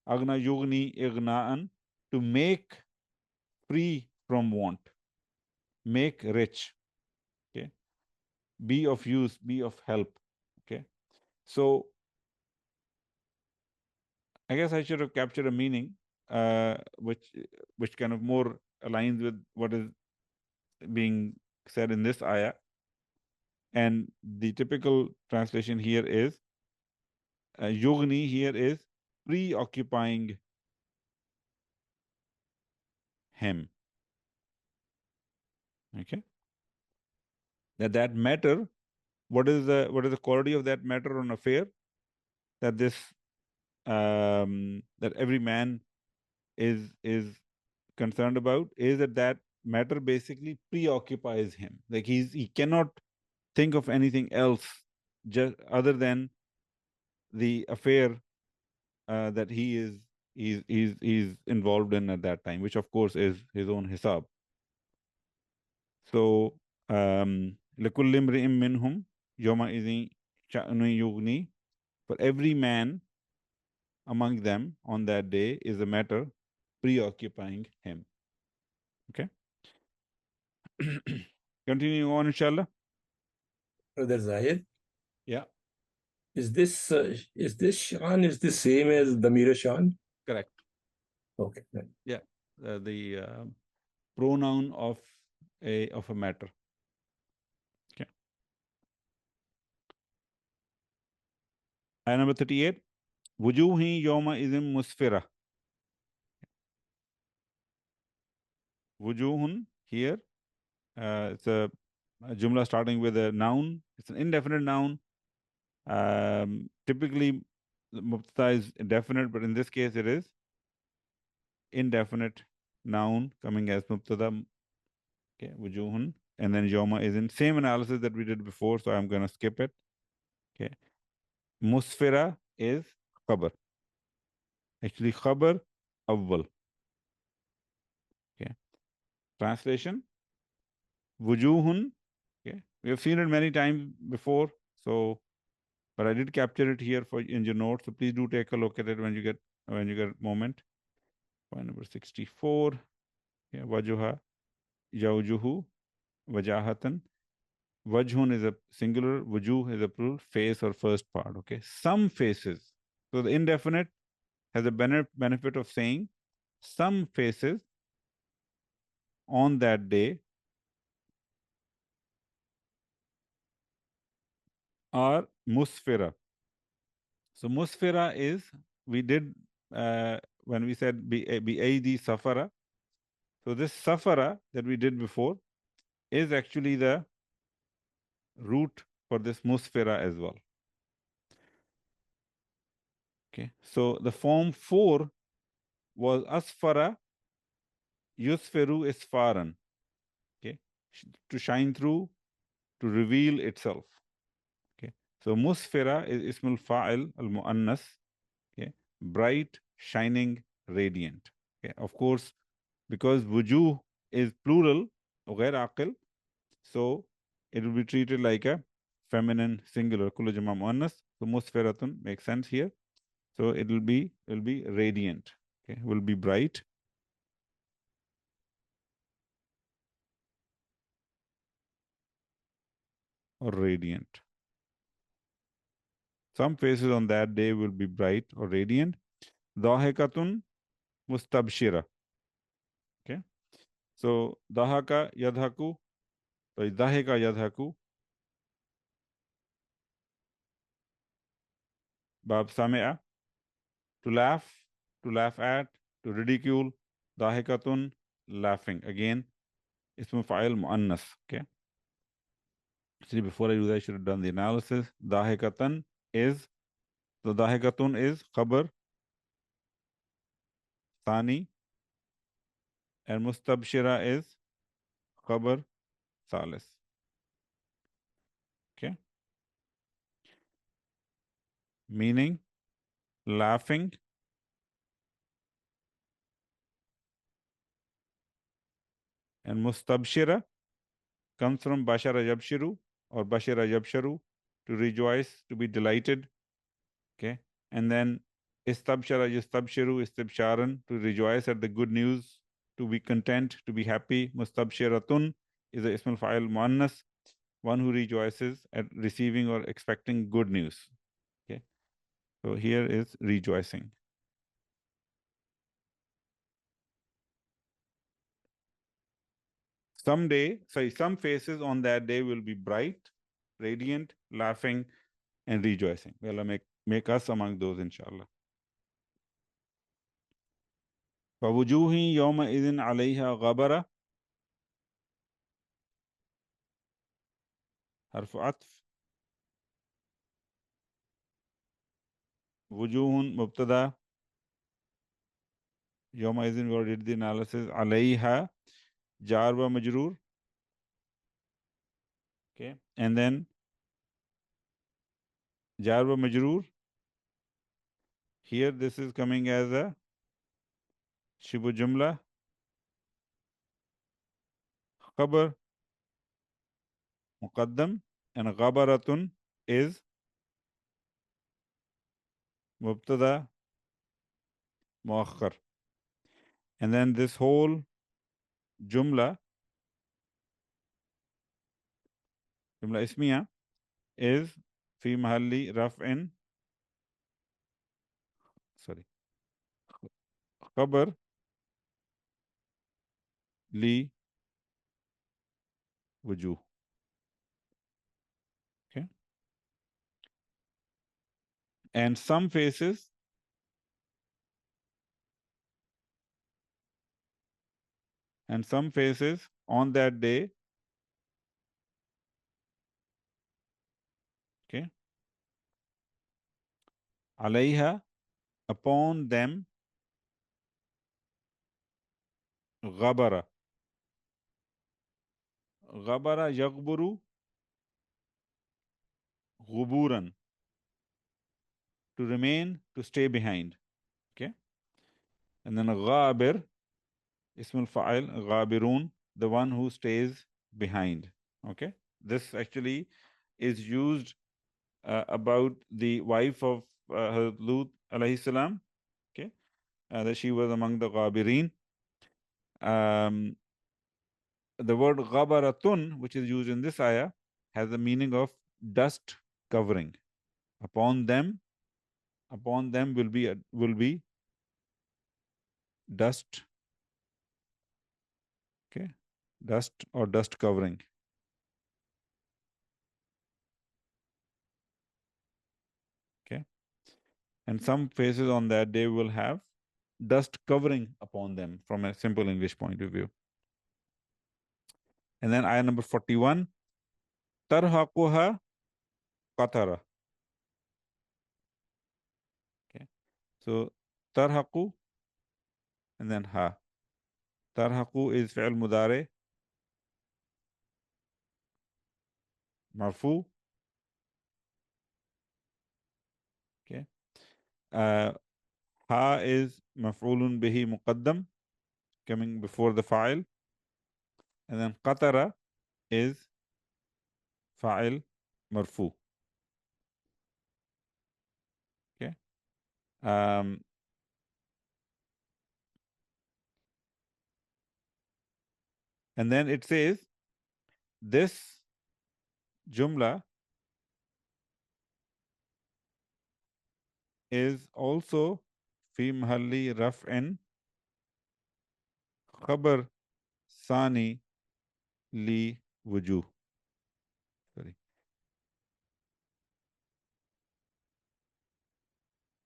aghna yughni ighna'an, to make free from want, make rich, okay, be of use, be of help. Okay, so I guess I should have captured a meaning which kind of more aligns with what is being said in this ayah. And the typical translation here is yughni here is preoccupying him. Okay, that matter, what is the quality of that matter or an affair that this that every man is concerned about, is that matter basically preoccupies him. Like he cannot think of anything else just other than the affair that he's involved in at that time, which of course is his own hisab. So لِكُلِّ امْرِئٍ مِّنْهُمْ يَوْمَئِذٍ شَأْنٌ يُغْنِي, for every man among them on that day is a matter preoccupying him. Okay. Continuing on, inshallah. Brother Zahid, Yeah, is this Shan is the same as Damir Shan? correct. Okay. Yeah, the pronoun of a matter. Okay. Ayah number 38. Wujuhi yawma idhin musfira. Wujuhun here, it's a jumla starting with a noun. It's an indefinite noun. Typically, the mubtada is indefinite, but in this case, it is indefinite noun coming as mubtada. Okay, wujuhun, and then yawma is in same analysis that we did before, so I'm going to skip it. Okay, musfira is khabar. Actually, khabar awwal. Okay, translation. Wujuhun. Okay, we have seen it many times before, so but I did capture it here for in your notes. So please do take a look at it when you get a moment. Point number 64. Yeah, wajuha, yawjuhu, wajahatan. Wajhun is a singular, wujuh is a plural, face or first part. Okay, some faces. So the indefinite has a benefit of saying some faces on that day are musfira. So musfira is, we did when we said bi-aidi safara. So this safara that we did before is actually the root for this musfira as well. Okay, so the form 4 was asfara yusfiru isfaran. Okay, to shine through, to reveal itself. Okay, so musfira is ismul fa'il al muannas. Okay, bright, shining, radiant. Okay, of course, because wujuh is plural, ghair aqil, so it will be treated like a feminine singular, kullu jama muannas. So musfiratun makes sense here. So it will be radiant. Okay, will be bright. Or radiant. Some faces on that day will be bright or radiant. Dahikatun mustabshira. Okay. So dahaka yadhaku. So dahika yadhaku. Bab sami'a. To laugh at, to ridicule. Dahikatun, laughing. Again, ismu fa'il muannas. Okay. See, before I do that, I should have done the analysis. Dahikatan is, so dahikatun is khabar, thani, and mustabshira is khabar, salis. Okay. Meaning, laughing, and mustabshira comes from bashara yabshiru or bashara yabsharu, to rejoice, to be delighted. Okay. And then istabshara yustabshiru istibsharan, to rejoice at the good news, to be content, to be happy. Mustabshiratun is a ismul fa'il muannas, one who rejoices at receiving or expecting good news. Okay. So here is rejoicing. Some faces on that day will be bright, radiant, laughing, and rejoicing. May Allah make us among those, inshallah. فَوُجُوهٍ يَوْمَئِذٍ عَلَيْهَا غَبَرَةٌ. حرف عطف. وجوه مبتدا. يومئذ we already did the analysis. عليها jar wa majroor. Okay, and then jar wa majroor. Here this is coming as a shibu jumla. Khabar muqaddam, and ghabaratun is mubtada muakhar. And then this whole jumla ismiya, is fi mahalli raf'in, sorry, khabar li wujuh. Okay. And some faces on that day, okay, alayha, upon them, ghabara. Ghabara yaghburu ghuburan, to remain, to stay behind. Okay. And then ghabir, ismul fa'il, ghabirun, the one who stays behind. Okay. This actually is used about the wife of Hazrat Lut alayhi salam. Okay. That she was among the ghabirin. The word ghabaratun, which is used in this ayah, has the meaning of dust covering. Upon them will be dust. Okay, dust or dust covering. Okay, and some faces on that day will have dust covering upon them from a simple English point of view. And then ayah number 41, tarhaquha qatara. Okay, so tarhaqu and then ha. Tarhaqu is fi'l mudare, marfu. Okay, ha is maf'ulun bihi muqaddam, coming before the fa'il, and then qatara is fa'il marfu. Okay. And then it says this jumla is also fi mahalli raf'in khabar sani li wujuh. Sorry.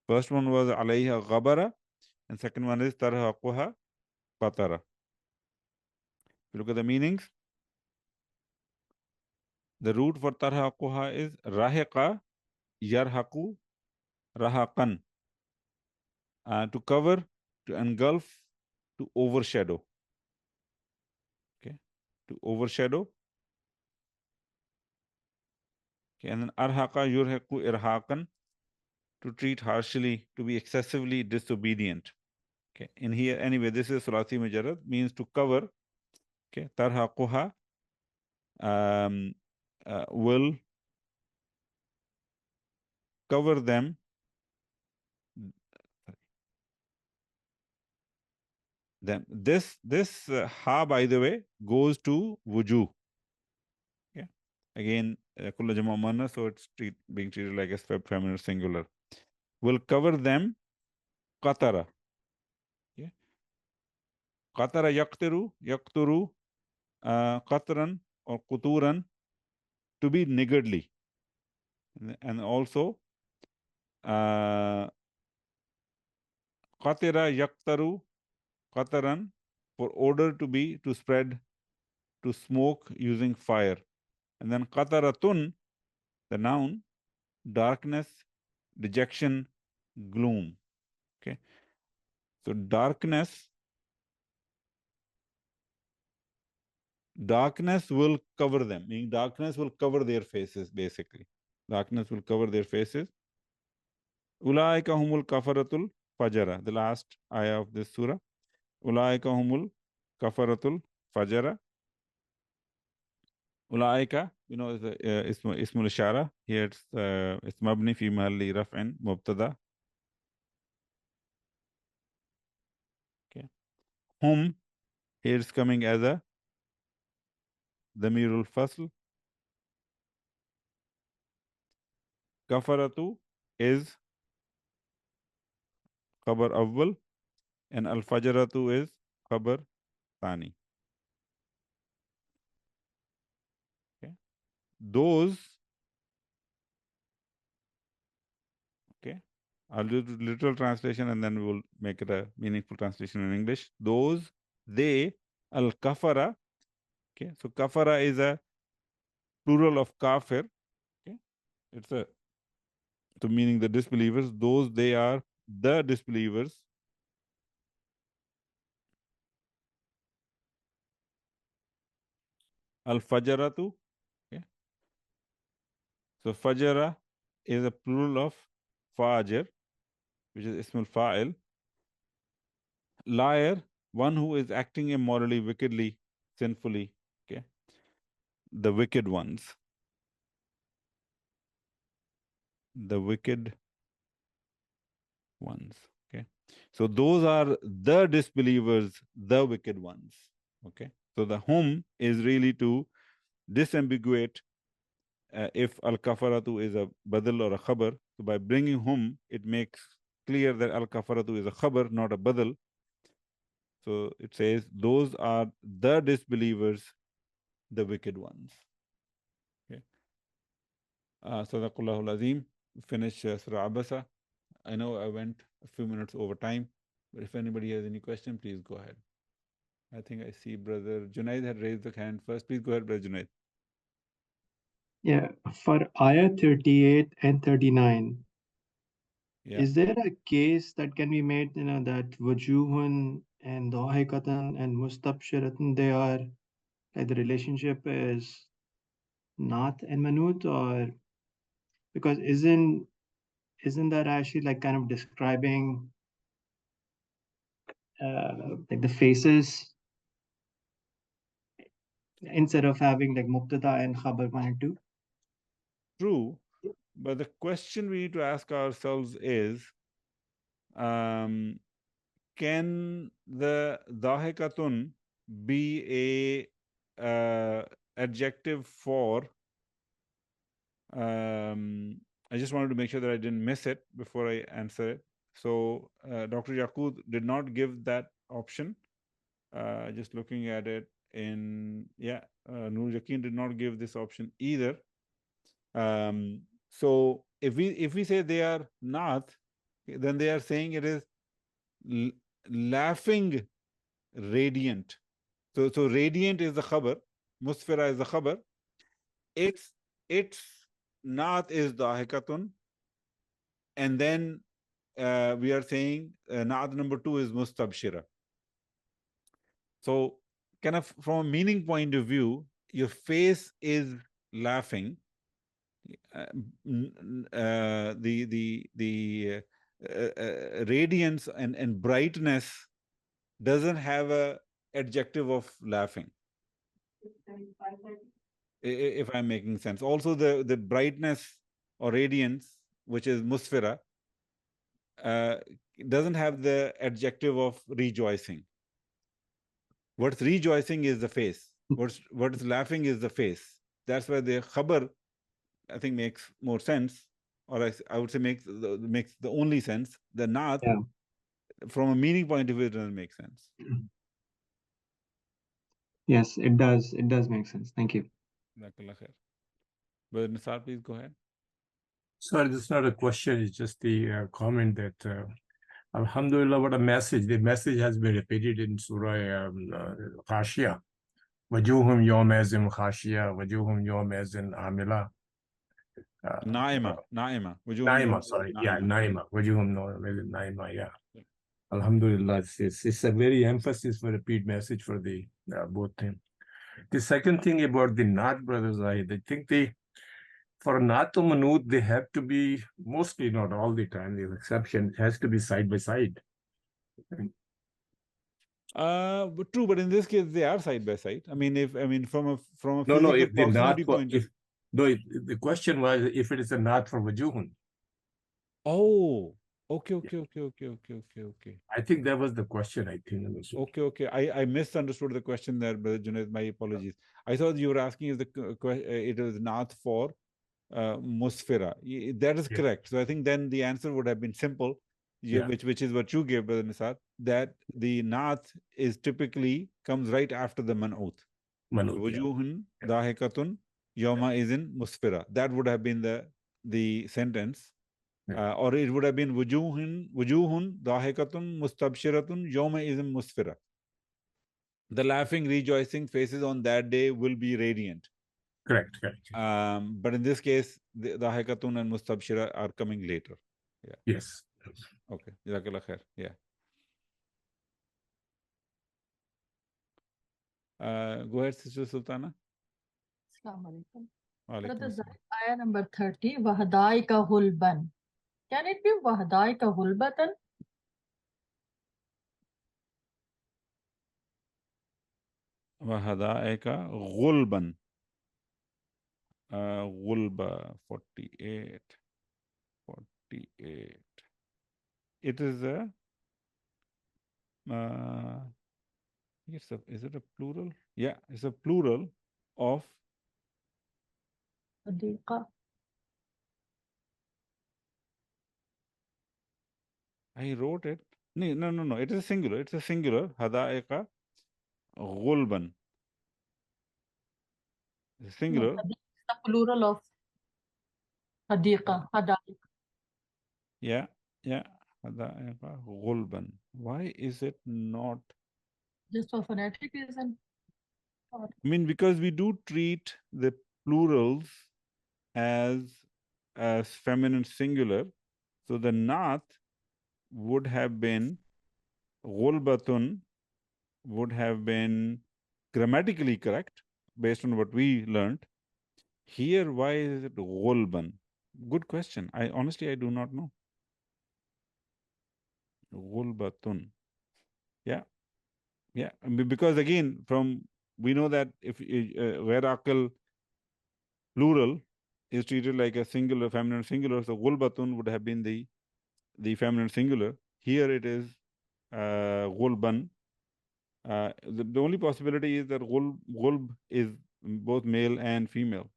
First one was alayha ghabara, and second one is tarhaquha qatara. If you look at the meanings, the root for tarhaquha is rahiqa yarhaqu rahaqan, to cover, to engulf, to overshadow. Okay, to overshadow. Okay, and then arhaqa yurhaqu irhaqan, to treat harshly, to be excessively disobedient. Okay, in here anyway, this is Sulasi Mujarrad, means to cover. Okay, tarhaquha will cover them. Then this ha, by the way, goes to wujuh. Okay, again kullu jama muannas, so it's being treated like a feminine singular. Will cover them qatara. Okay, qatara yaqturu qatran or quturan, to be niggardly, and also qatira yaqtaru qataran, for odor to spread, to smoke using fire. And then qataratun, the noun, darkness, dejection, gloom. Okay, so darkness will cover them, meaning darkness will cover their faces, basically. Darkness will cover their faces. Ulaika humul kafaratul fajara, the last ayah of this surah. Ulaika humul kafaratul fajara. Ulaika, is ismul ishara. Here it's mabni fi mahalli raf'in mubtada. Okay. Hum, here it's coming as a damirul fasl. al-kafaratu is khabar awwal and al-fajaratu is khabar thani. Okay. Those, okay, I'll do the literal translation and then we will make it a meaningful translation in English. Those, they, al-kafara, okay, so kafara is a plural of kafir, okay, it's a, so meaning the disbelievers, those, they are the disbelievers. Al-fajaratu, okay, so fajara is a plural of fajr, which is ismul fa'il. Liar, one who is acting immorally, wickedly, sinfully, okay, the wicked ones. The wicked ones, okay. So those are the disbelievers, the wicked ones, okay. So the hum is really to disambiguate if al-kafaratu is a badal or a khabar. So by bringing hum, it makes clear that al-kafaratu is a khabar, not a badal. So it says those are the disbelievers, the wicked ones. Okay. Sadaqallahul Azim. Finish Surah Abasa. I know I went a few minutes over time, but if anybody has any question, please go ahead. I think I see Brother Junaid had raised the hand first. Please go ahead, Brother Junaid. Yeah, for Ayah 38 and 39, Yeah. is there a case that can be made, that wujuhun and dahikatan and mustabshiratun, they are, like the relationship is naat and manut, or because isn't that actually like kind of describing like the faces instead of having like mubtada and khabar 1 and 2? True, but the question we need to ask ourselves is, can the dahikatun be a adjective for, I just wanted to make sure that I didn't miss it before I answer it. So Dr. Yaqub did not give that option. Just looking at it in, Nur Yaqeen did not give this option either. So if we say they are not, then they are saying it is laughing, radiant. So radiant is the khabar, musfira is the khabar. Its naat is dahikatun, and then we are saying naat number 2 is mustabshira. So kind of from a meaning point of view, your face is laughing. The radiance and brightness doesn't have a adjective of laughing, if I'm making sense. Also the brightness or radiance, which is musfira, doesn't have the adjective of rejoicing. What's rejoicing is the face. What's laughing is the face. That's why the khabar, I think, makes more sense, or I would say makes the only sense. The naat, from a meaning point of view, it doesn't make sense. Yes, it does. It does make sense. Thank you. But Nisar, please go ahead. Sorry, this is not a question. It's just the comment that Alhamdulillah, what a message. The message has been repeated in Surah Khashiyah. Wajuhum yawmazin khashiyah, wajuhum yawmazin amila. Naima. Naima, sorry. Yeah, Naima. Wajuhum yawmazin naima, yeah. Alhamdulillah, it's a very emphasis for repeat message for the both things. The second thing about the Naat brothers, I think for Naat or Manut, they have to be, mostly, not all the time, there's exception, it has to be side by side. But true, but in this case they are side by side. I mean, from a no, if they're not for, the question was if it is a Naat for Wajuhun. Oh, okay. I think that was the question, I think. Okay. I misunderstood the question there, Brother Junaid. My apologies. I thought you were asking if it was Naat for musfira. That is Yeah. correct. So I think then the answer would have been simple, Yeah. which is what you gave, Brother Nisar, that the naat is typically comes right after the man'ut. Manut, yeah. Wujuhun dahikatun yawma izin musfira. That would have been the sentence. Yeah. Or it would have been wujuhun dahikatun mustabshiratun yawma izin musfira. The laughing, rejoicing faces on that day will be radiant. Correct. But in this case, the dahikatun and mustabshira are coming later. Yeah. Yes. Okay. Jazakallah khair. Yeah. Go ahead, Sister Sultana. Assalamu alaikum. Walaikum Brother assalam. Zahid, ayah number 30, Wahadaika Hulban. Can it be Wahadaika Hulbatan? Wahadaika Gulban. Gulba 48. 48. It is a is it a plural? Yeah, it's a plural of Hadiqa. I wrote it. No. It is a singular. It's a singular. Hadaika Gulban. It's a singular. No, it's the plural of Hadiqa. Hadaika. Yeah. Hadaika Gulban. Why is it not? Just for phonetic reason. Or I mean, because we do treat the plurals as feminine singular. So the naat would have been Gulbatun, would have been grammatically correct based on what we learned. Here, why is it Gulban? Good question. I do not know. Gulbatun. Yeah. I mean, because again, we know that if ghair plural is treated like a singular, feminine singular, so Gulbatun would have been the feminine singular. Here it is Gulban. The only possibility is that Gulb is both male and female.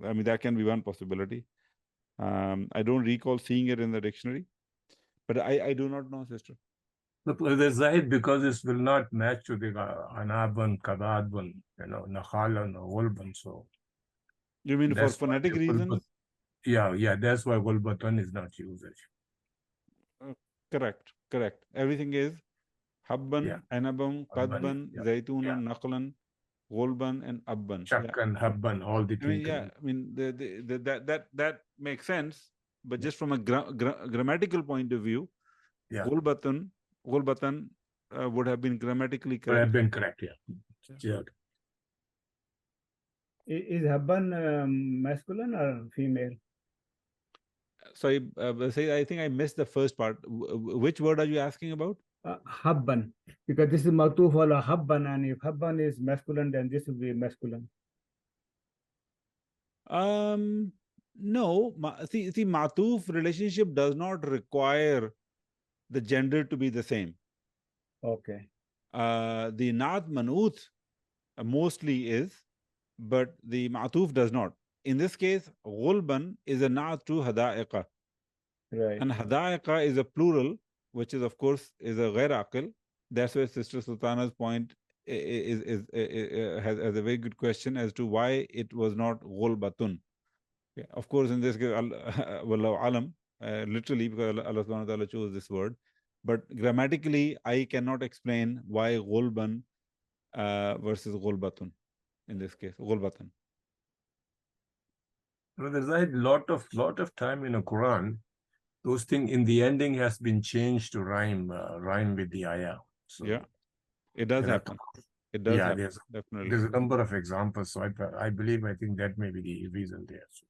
I mean, that can be one possibility. I don't recall seeing it in the dictionary, but I do not know, sister. Look, the Zahid, because this will not match to the Anaban, Kadadban, Nakhalan or Wolban. So You mean for that's why phonetic the reasons? Yeah, that's why Wolbatan is not used. Correct. Everything is Habban, Yeah. Anabam, Habban, Qadban, yeah. Zaytunan, Naqlan, Golban, and Abban. Shakkan, Habban, all the I mean, things. I mean, that makes sense, but just from a grammatical point of view, Golbatan would have been grammatically correct. Would have been correct, yeah. Is Habban masculine or female? Sorry, I think I missed the first part. Which word are you asking about? Habban, because this is matuf ala Habban, and if Habban is masculine, then this will be masculine. No. See, matuf relationship does not require the gender to be the same. Okay. The naat manut mostly is, but the matuf does not. In this case, Gulban is a naat to hada'iqa. Right. And hada'iqa is a plural, which is, of course, is a ghair aqil. That's where Sister Sultana's point has a very good question as to why it was not Gulbatun. Yeah, of course, in this case, Wallahu alam, literally, because Allah subhanahu wa ta'ala chose this word. But grammatically, I cannot explain why Gulban versus Gulbatun in this case, Gulbatan. There's a lot of time in the Quran, those things in the ending has been changed to rhyme with the ayah. So yeah, it does happen. It does happen. Definitely. There's a number of examples. So I think that may be the reason there. So.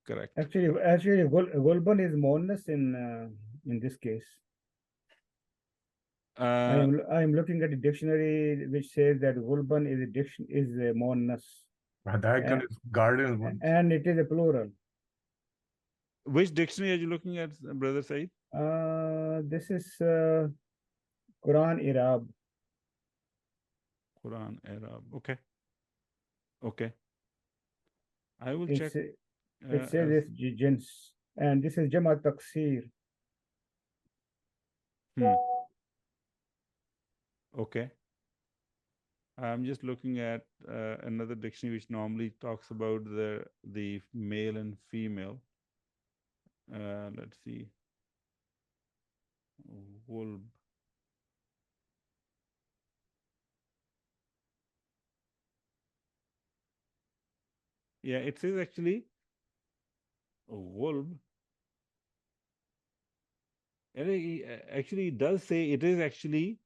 Correct. Actually, Gulban is monas in this case. I am looking at the dictionary which says that Gulban is a monas. Hadaika is garden one. And it is a plural. Which dictionary are you looking at, Brother Said? This is Quran I'rab. Quran I'rab. Okay. I will check. It says it's jins, and this is Jama Taksir. Okay. I'm just looking at another dictionary which normally talks about the male and female. Let's see. Wolb. Yeah, it says actually wolb. Actually, it does say it is actually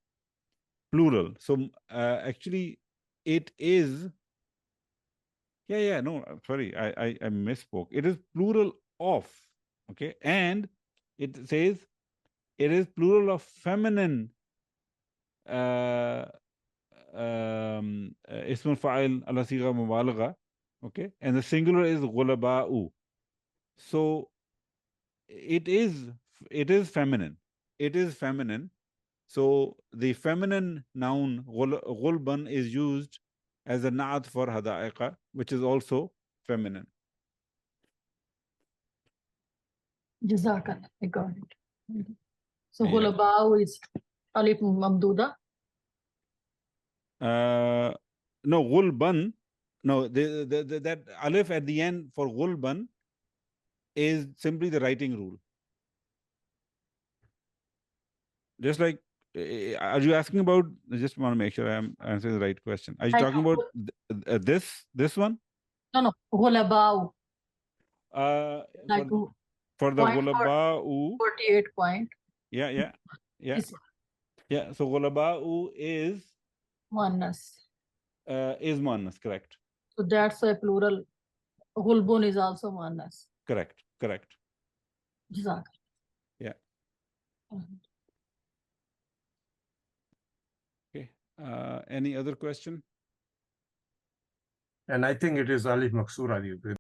plural. So actually, it is. Yeah. No, sorry, I misspoke. It is plural of. Okay, and it says it is plural of feminine. Ismul fa'il ala sigha mubalagha. Okay, and the singular is ghulaba'u. So it is feminine. It is feminine. So the feminine noun ghulban is used as a na'at for hada'iqa, which is also feminine. Jazakallah, I got it. So Yeah. Ghulaba'u is alif mamduda. No, ghulban. No, that alif at the end for ghulban is simply the writing rule. Just like, are you asking about? I just want to make sure I'm answering the right question. Are you talking about this one? No, Ghulaba'u. Like For the ghulaba'u. 48 point. Yeah. This Yeah. So ghulaba'u is Muannas. Muannas, correct. So that's a plural. Ghulbun is also Muannas. Correct. Jazakallah. Yeah. Okay. Any other question? And I think it is alif maksura.